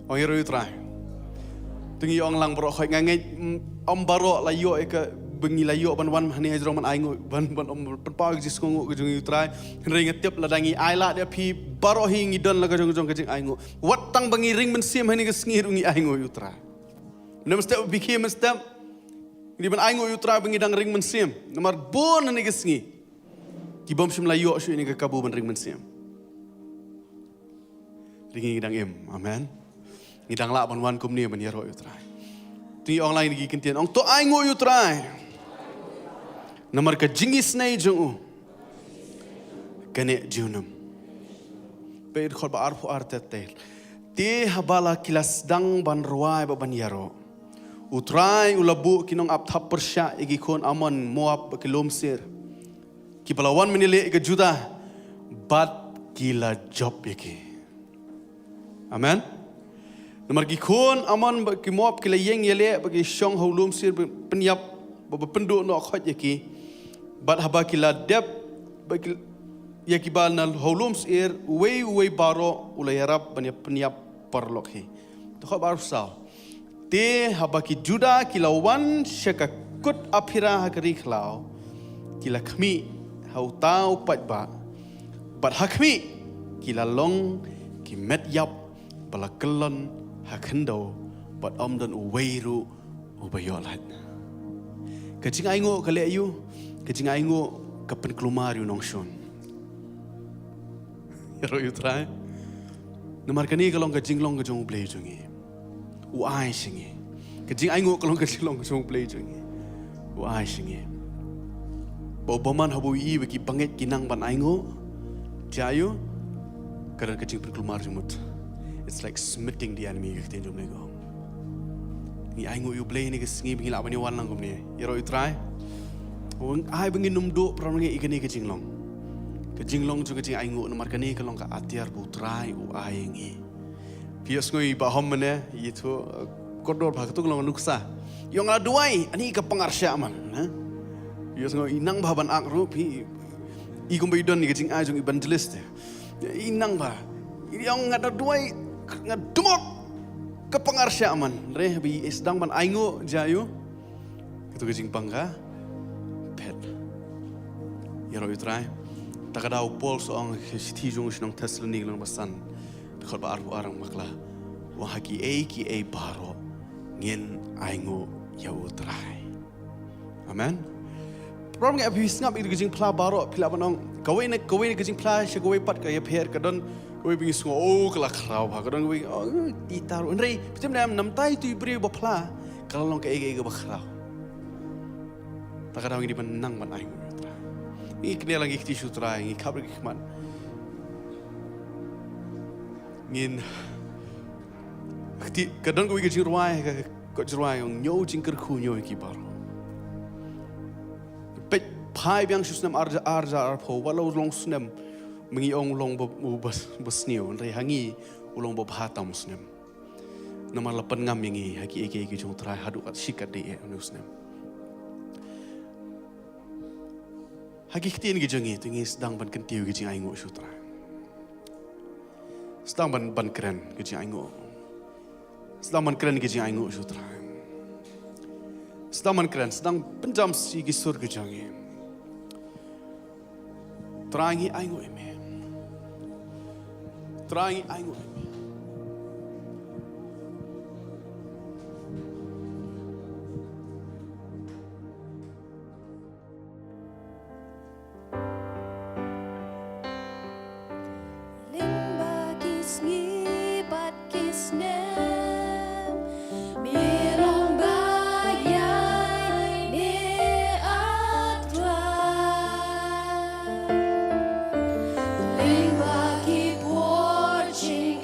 [SPEAKER 14] ong yaro yautrai tungi ong lang bro khoi ngai om baro layo ka bengi layo ban wan hani ajro man aingo ban om pau jis ko jung utrai ring tiap ladangi aila dia pi baro hingi don la jong kajing aingo watang bengi ring men sim hani ke sngi rungi aingo utrai nem step bikim step di ban aingo utrai bengi dang ring men sim nomor bon hani ke sngi ki bom sim layo shu ini ke kabu ban ring men sim ringi dang em amen ngidang la ban wan kum ni ban yaro utrai ti online gi kentian ong to aingo utrai Namar ka jingis na jung kane junum. Peir khol ba arfu artetel. Te habala kilas dang ban ruai ba ban yaro. Utrai ulabu kinong apthap persya igi kon Amon Moab kilom sir. Ki balawan menile ig Juda bat kila job yake. Amen. Namar gi kon Amon ki Moab kila yeng yele bagi syong hulum sir penyap ba penduk no khot yake. Bat haba kila dep bagi yakibal nal holums air way baro ulay harap banya peniap parlokhi. Tukho baru sao. Te haba ki Juda kila wan syaka kut aphira hakari klau kila kami hau tau patba. Bat hakmi kila long ki met yap bala kelon hakendo bat omdan uweiru ubayolat. Kacing aingo kale ayu kacing aingo kapan kelumar yu nongshon. Yaro yu try. Namar kani kalong kacing long kacong play jungi. Uai singi. Kacing aingo kalong kacing long kacong play jungi. Uai singi. Bau baman habu i bagi panget kinang ban aingo. Jayu. Karena kacing kelumar jumut. It's like smiting the enemy kacing jom lego. Ni aingo yu play ni kesengi bagi lawan wan lang kum ni. Yaro yu try. Ai bengi numdo pramnge ikani kejinglong. Kejinglong juga kejing aingo nomor kani kalong ka atiar putrai u aingi. Pios ngoi bahom mene itu kodor bhag tu kalong nuksa. Yang ala duai ani ka pangarsya man, ha. Pios ngoi inang baban akru pi ikum baidon ni kejing ajung evangelist. Inang ba. Yang ngada duai ngadumok ka pangarsya man. Re bi isdang ban aingo jayu. Itu kejing pangga. Yaro utrai, takadau Paul soang hiti jung sinong Thessalonik lang basan, dekat ba arbu arang makla, wahaki ki baro, ngin aingo ya utrai. Amen. Problem nga abis ngap itu kejing pla baro pila banong, kawin kejing pla siya kawin pat kaya per kadon kawin bingis ngo kelak raw ha kadon kawin ditaru. Enrei, betul nam tai tu ibri ba pla, kalau long kaya ba kraw. Takadau ngi di menang ban aingo. Ini kena lagi kita sutra, ini kabar kemana? Ngin, kadang kau ikut ruai, kau ruai yang nyau jingkar ku nyau kibar. Pet pai biang susnam arja arpo, walau long susnam mengiong long besniu, rei hangi ulong hatam susnam. Nama lapan ngam yangi haki eke jong trai hadu kat sikat de susnam. Hagi kiti ni jangi tu ni sedang ban kentiu ke jing aingo sutra. Sedang ban keren ke jing aingo. Sedang ban keren ke jing aingo sutra. Sedang ban keren sedang penjam si gisur ke jangi. Terangi aingo eme. Terangi aingo eme.
[SPEAKER 2] Ling bagi porcing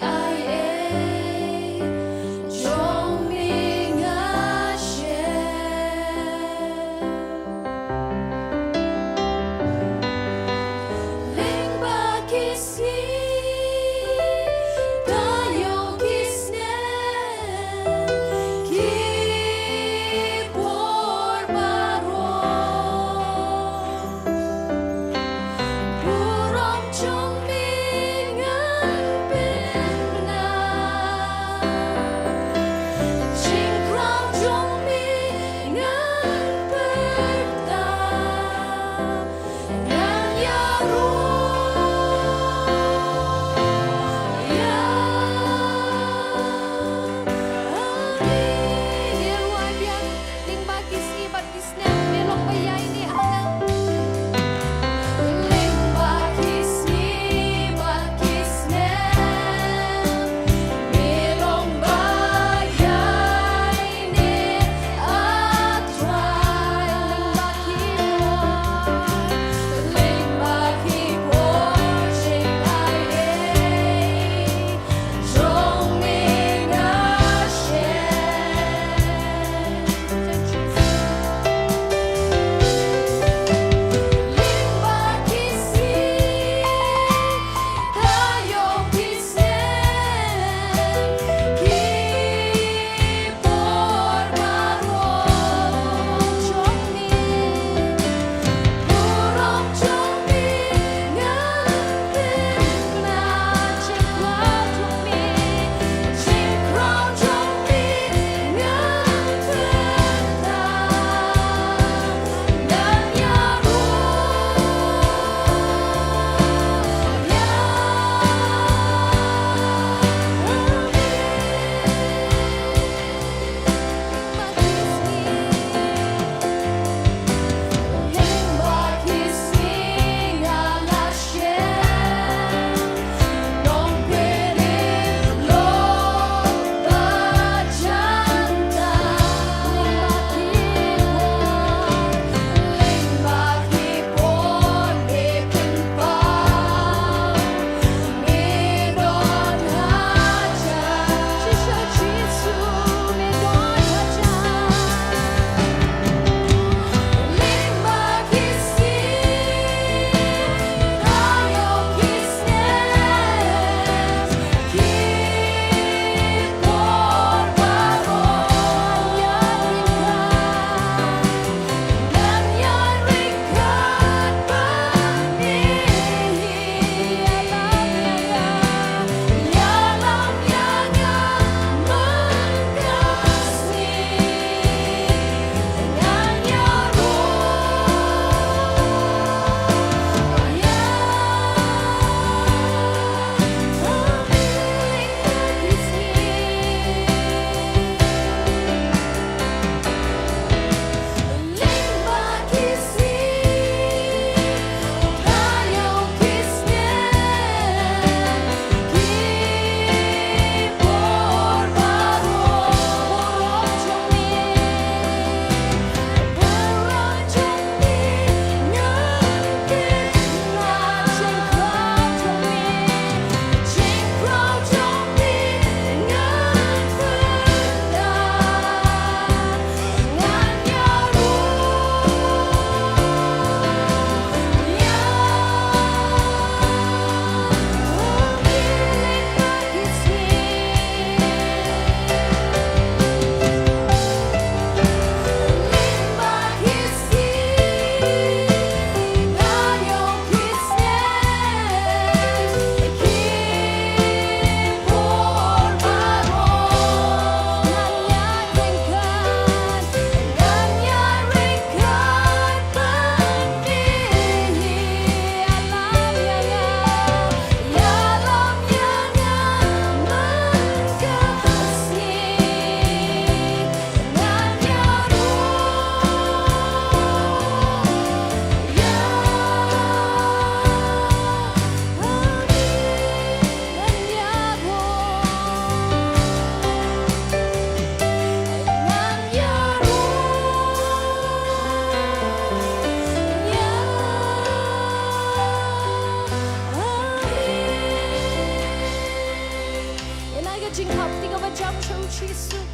[SPEAKER 2] Jesus.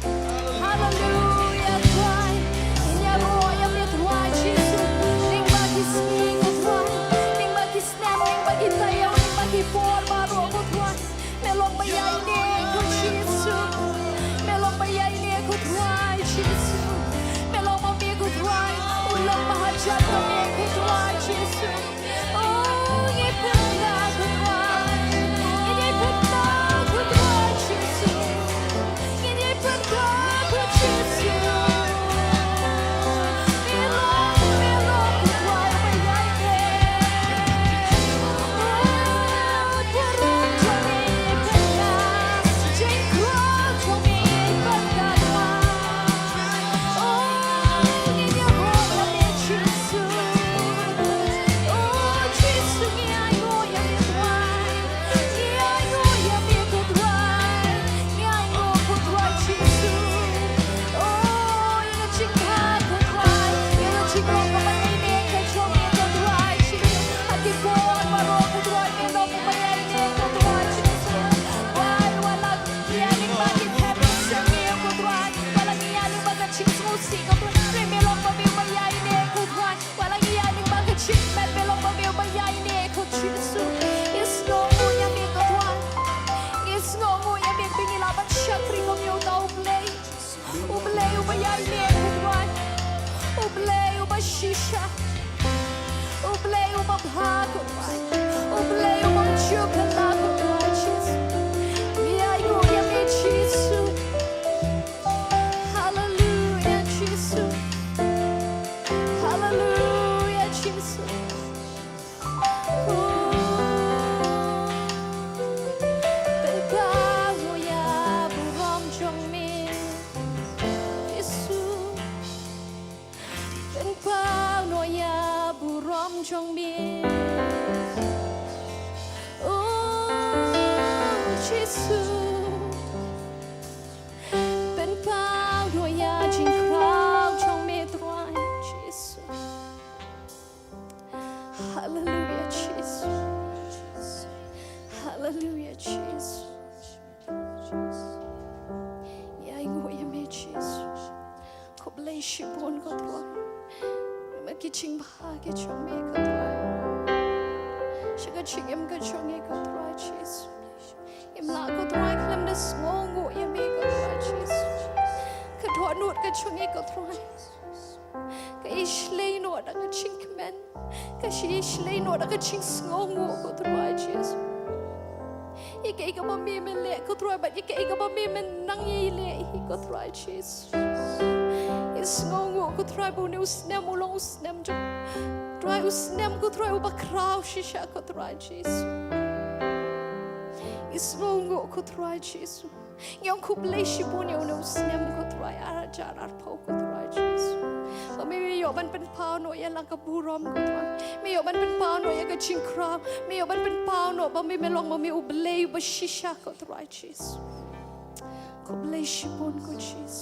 [SPEAKER 2] Hallelujah, Tuhan. Inya roh yang dia Tuhan Jesus. Ning bagi sing Tuhan. Ning bagi snap, ning bagi tayo, ning bagi por baru ko Tuhan. Melong bayay ni ko Jesus. Melong bayay ni ko Tuhan Jesus. Melong mami ko Tuhan. Ulang mahajat kami ko Tuhan Jesus. Oh, ngipunda ko Tuhan. Ngipunda ko Tuhan Jesus. Ngipunda ko Jesus. Melong ko Tuhan bayay ni. Oh, turun kami penda. Jengkol kami penda Tuhan. Oh, ngiyahon kami Jesus. Oh, Jesus, ngiyayo yami Tuhan. Ngiyayo yami ko Tuhan. Ngiyayo ko Tuhan Jesus. Oh, ingachika ko Tuhan. Ingachika ko mayainin ka Jomi ko Tuhan Jesus. Hakipon maro ko Tuhan. Minok ko mayainin ko Tuhan Jesus. Walang iyaning bakit heaven sa iyo ko Tuhan. Walang iyaning bakit chismosi ko Tuhan. Remilong kami mayainin ko Tuhan. Walang iyaning bakit chismet. Melong kami mayainin ko Jesus. Isngongo yami ko Tuhan. Isngongo yami pingilaban siya. Kringom yung taublay. Ublay umayainin ko Tuhan. Ublay umashisha. Ublay umabhago Tuhan. Ublay umamchukala ko Tuhan Jesus. Iyayo yami Jesus. Hallelujah Jesus. Hallelujah Jesus.เป็นพระโรยาบุรอมจงมียิสุเป็นพระโรยาบุรอมจงมีโอ้ยิสุเป็นพระโรยาจริงคราวจงมีตรายยิสุ Hallelujah, Jesus. Hallelujah, Jesus. Yai ngồi em mê Jesus. Có lấy ship hôn có thôi. Mà cái chinh ba cái chong mê có thôi. Sẽ cái chinh em cái chong mê có thôi Jesus. Em lạ có thôi làm đất ngô ngồi em mê có thôi Jesus. Cái thôi nốt cái chong mê có thôi. Cái islay nốt đã cái chinh men. Cái islay nốt đã cái chinh ngô ngô có thôi Jesus. Ika ika mami men le ko troy but ika ika mami men nang yi le ko troy Jesus. Is ngongo ko troy bu ne usnem ulong usnem jo. Troy usnem ko troy u bakraw shisha ko troy Jesus. Is ngongo ko troy Jesus. Yang ku bless you bu ne usnem ko troy ara jar ar pau ko troy Jesus. ไม่มีโยมันเป็นพาวหน่วยลังกับบูรอมก็ตัวไม่โยมันเป็นพาวหน่วยกับชิงคราวไม่โยมันเป็นพาวหน่วยบ่ไม่ลองบ่มีอุบเลยบ่ชิชาก็ตัวจิสก็เบลชิบอนก็จิส